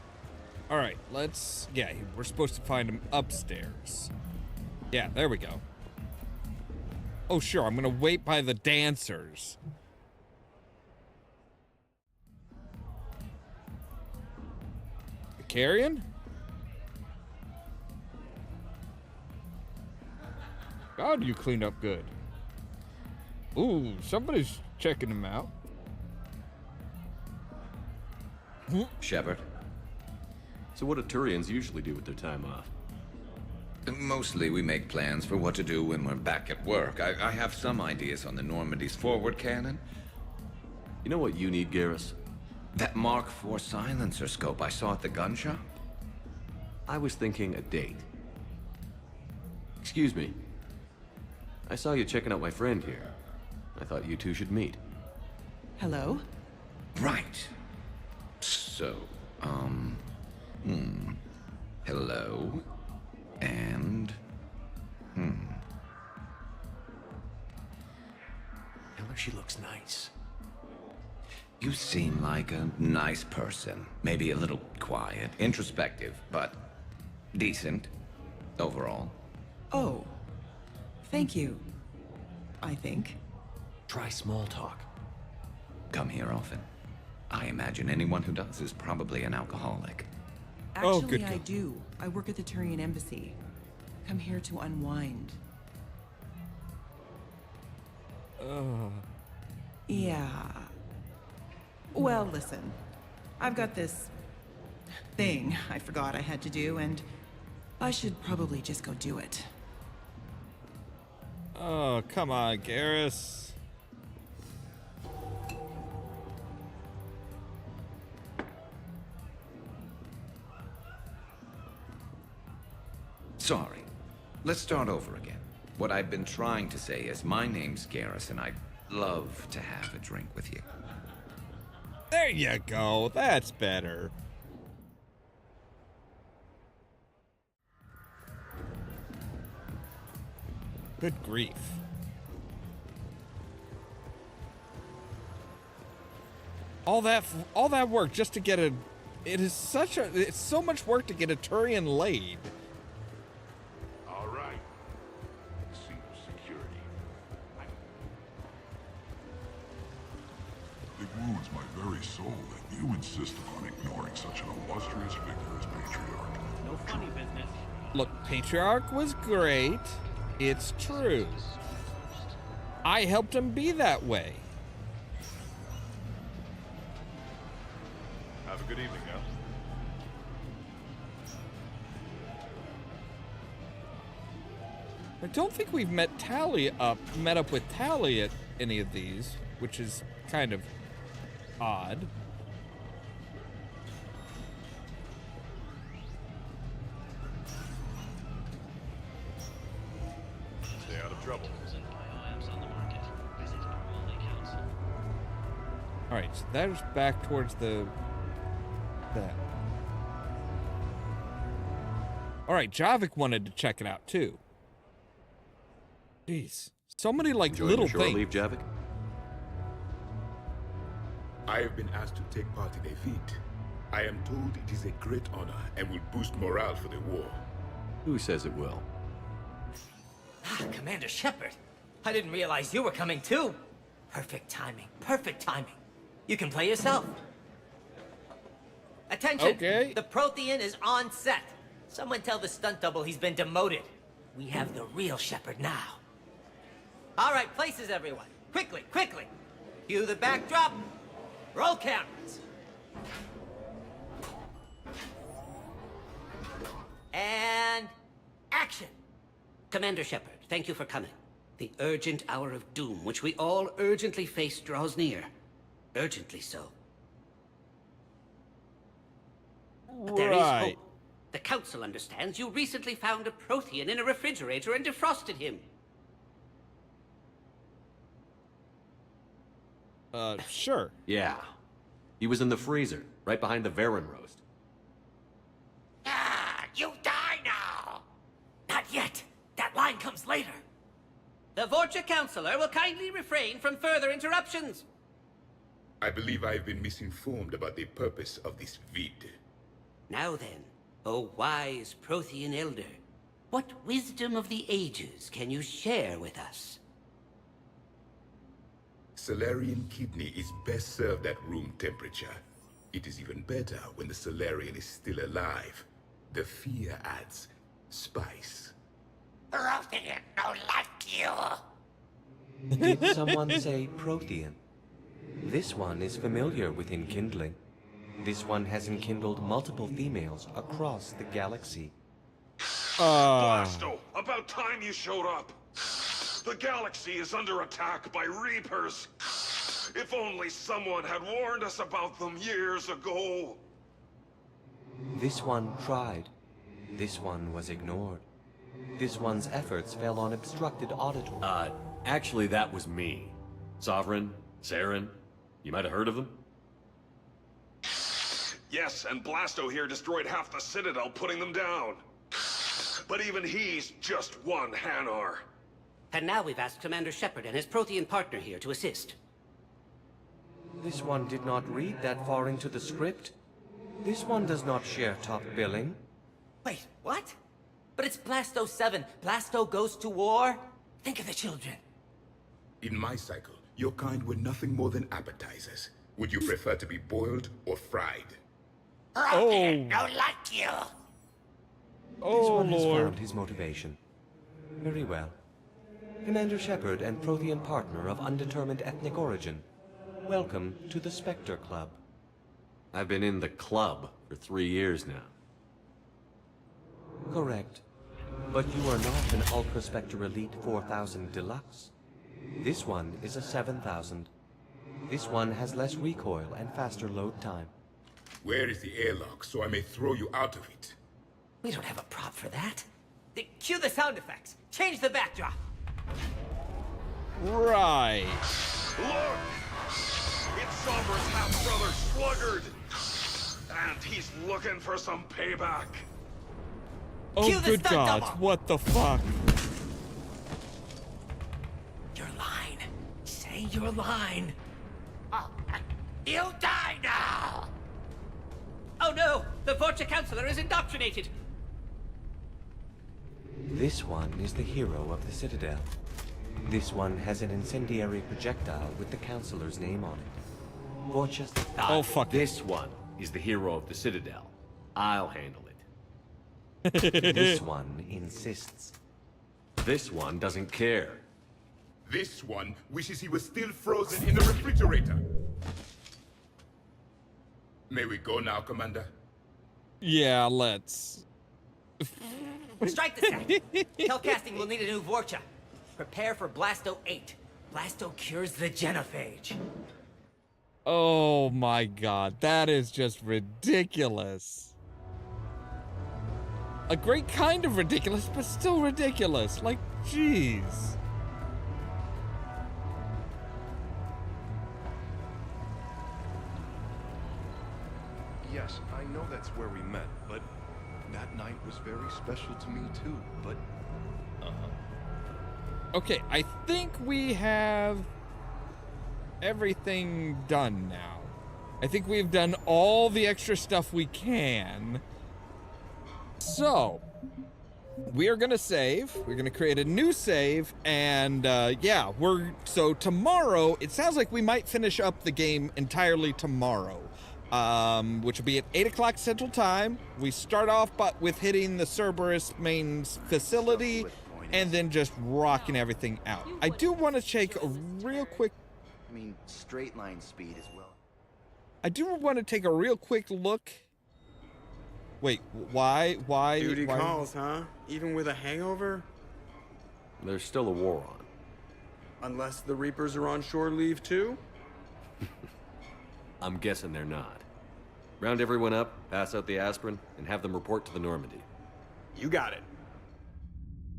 All right, let's, yeah, we're supposed to find him upstairs. Yeah, there we go. Oh, sure, I'm gonna wait by the dancers. Carrion? God, you cleaned up good. Ooh, somebody's checking him out. Shepard. So what do Turians usually do with their time off? Mostly we make plans for what to do when we're back at work. I have some ideas on the Normandy's forward cannon. You know what you need, Garrus? That Mark IV silencer scope I saw at the gun shop? I was thinking a date. Excuse me. I saw you checking out my friend here. I thought you two should meet. Hello? Right. So, hello. And, Tell her she looks nice. You seem like a nice person. Maybe a little quiet, introspective, but decent overall. Oh. Thank you. I think. Try small talk. Come here often. I imagine anyone who does is probably an alcoholic. Actually, I do. I work at the Turian embassy. Come here to unwind. Yeah. Well, listen. I've got this thing I forgot I had to do, and I should probably just go do it. Oh, come on, Garrus. Sorry. Let's start over again. What I've been trying to say is my name's Garrus, and I'd love to have a drink with you. There you go. That's better. Good grief. All that work just to get a... it's so much work to get a Turian laid. All right. Seat of security. It wounds my very soul that you insist upon ignoring such an illustrious figure as Patriarch. No funny business. Look, Patriarch was great. It's true. I helped him be that way. Have a good evening now. I don't think we've met up with Tally at any of these, which is kind of odd. Stay out of trouble. All right, so that is back towards that. All right, Javik wanted to check it out too. Jeez, so many like Enjoying little your shore things. leave, Javik? I have been asked to take part in a feat. I am told it is a great honor and will boost morale for the war. Who says it will? Commander Shepard, I didn't realize you were coming too. Perfect timing, perfect timing. You can play yourself. Attention! Okay. The Prothean is on set. Someone tell the stunt double he's been demoted. We have the real Shepard now. All right, places everyone. Quickly, quickly. Cue the backdrop. Roll cameras. And action. Commander Shepard, thank you for coming. The urgent hour of doom, which we all urgently face, draws near. Urgently so. But there is hope. The Council understands you recently found a Prothean in a refrigerator and defrosted him. Sure. Yeah. He was in the freezer, right behind the Varen roast. Ah, you die now! Not yet. That line comes later. The Vorcha Counselor will kindly refrain from further interruptions. I believe I've been misinformed about the purpose of this vid. Now then, O wise Prothean Elder, what wisdom of the ages can you share with us? Salarian kidney is best served at room temperature. It is even better when the Salarian is still alive. The fear adds spice. Prothean don't like you. Did someone say Prothean? This one is familiar with enkindling. This one has enkindled multiple females across the galaxy. Blasto, about time you showed up. The galaxy is under attack by Reapers. If only someone had warned us about them years ago. This one tried. This one was ignored. This one's efforts fell on obstructed auditory. Actually, that was me. Sovereign, Saren, you might have heard of them? Yes, and Blasto here destroyed half the Citadel, putting them down. But even he's just one Hanar. And now we've asked Commander Shepard and his Prothean partner here to assist. This one did not read that far into the script. This one does not share top billing. Wait, what? But it's Blasto 7. Blasto goes to war? Think of the children. In my cycle, your kind were nothing more than appetizers. Would you prefer to be boiled or fried? Prothean don't like you. This one has found his motivation. Very well. Commander Shepard and Prothean partner of undetermined ethnic origin. Welcome to the Spectre Club. I've been in the club for 3 years now. Correct. But you are not an Ultra Spectre Elite 4000 Deluxe. This one is a 7000. This one has less recoil and faster load time. Where is the airlock so I may throw you out of it? We don't have a prop for that. Cue the sound effects. Change the backdrop. Right. Look! It's Cerberus' half-brother Sluggard! And he's looking for some payback. Oh, good God. What the fuck? Your line. Say your line. You'll die now! Oh no! The Vorcha Counselor is indoctrinated! This one is the hero of the Citadel. This one has an incendiary projectile with the Counselor's name on it. Vorcha... Oh, fuck. This one is the hero of the Citadel. I'll handle it. This one insists. This one doesn't care. This one wishes he was still frozen in the refrigerator. May we go now, Commander? Yeah, let's. Strike the set! Hellcasting will need a new Vorcha. Prepare for Blasto 8. Blasto cures the genophage. Oh my God, that is just ridiculous. A great kind of ridiculous, but still ridiculous. Like, jeez. Yes, I know that's where we met, but that night was very special to me too, but... Okay, I think we have everything done now. I think we've done all the extra stuff we can. So, we are gonna save. We're gonna create a new save, and yeah, so tomorrow, it sounds like we might finish up the game entirely tomorrow. Which will be at 8 o'clock Central Time. We start off with hitting the Cerberus main facility and then just rocking everything out. I do want to take a real quick... I mean, straight line speed as well. I do want to take a real quick look. Wait, why? Duty calls, huh? Even with a hangover? There's still a war on. Unless the Reapers are on shore leave too? I'm guessing they're not. Round everyone up, pass out the aspirin, and have them report to the Normandy. You got it.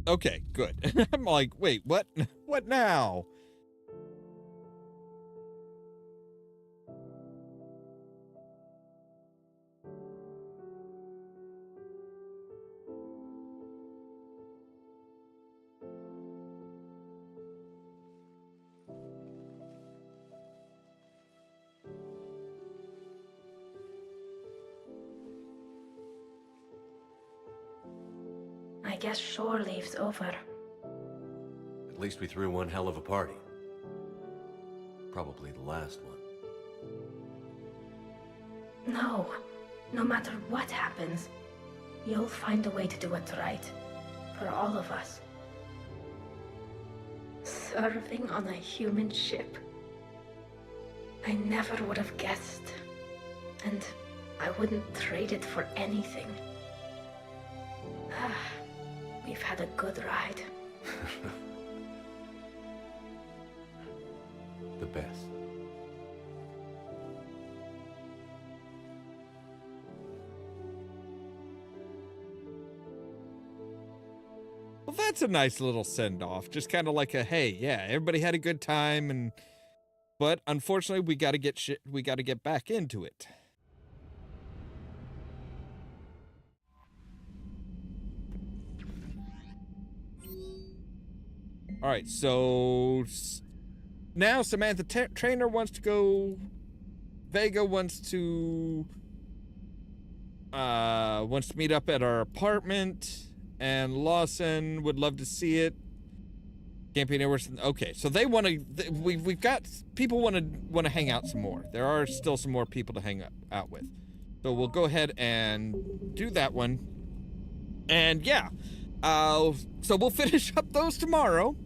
Okay, good. I'm like, wait, what? What now? I guess shore leave's over. At least we threw one hell of a party. Probably the last one. No. No matter what happens, you'll find a way to do what's right. For all of us. Serving on a human ship. I never would have guessed. And I wouldn't trade it for anything. We've had a good ride. The best. Well, that's a nice little send-off. Just kind of like a, hey, yeah, everybody had a good time, but unfortunately, we got to get back into it. All right, so now Samantha Trainer wants to go. Vega wants to meet up at our apartment, and Lawson would love to see it. Camping anywhere. Okay, so they want to. We've got people want to hang out some more. There are still some more people to hang out with, so we'll go ahead and do that one. And yeah, so we'll finish up those tomorrow.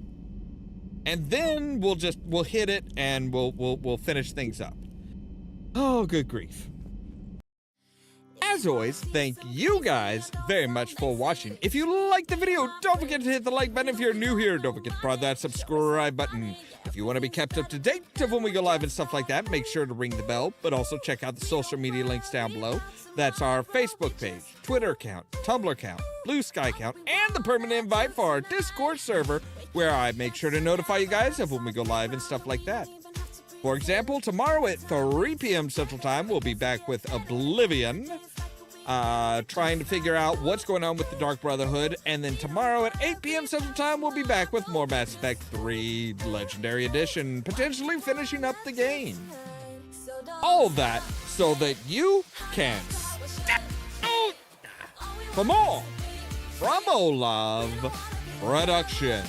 And then we'll hit it and we'll finish things up. Oh, good grief. As always, thank you guys very much for watching. If you liked the video, don't forget to hit the like button. If you're new here, don't forget to press that subscribe button. If you want to be kept up to date of when we go live and stuff like that, make sure to ring the bell, but also check out the social media links down below. That's our Facebook page, Twitter account, Tumblr account, Blue Sky account, and the permanent invite for our Discord server, where I make sure to notify you guys of when we go live and stuff like that. For example, tomorrow at 3 p.m. Central Time, we'll be back with Oblivion, trying to figure out what's going on with the Dark Brotherhood, and then tomorrow at 8 p.m. Central Time, we'll be back with more Mass Effect 3 Legendary Edition, potentially finishing up the game. All that so that you can step out for more from Ollamh Production.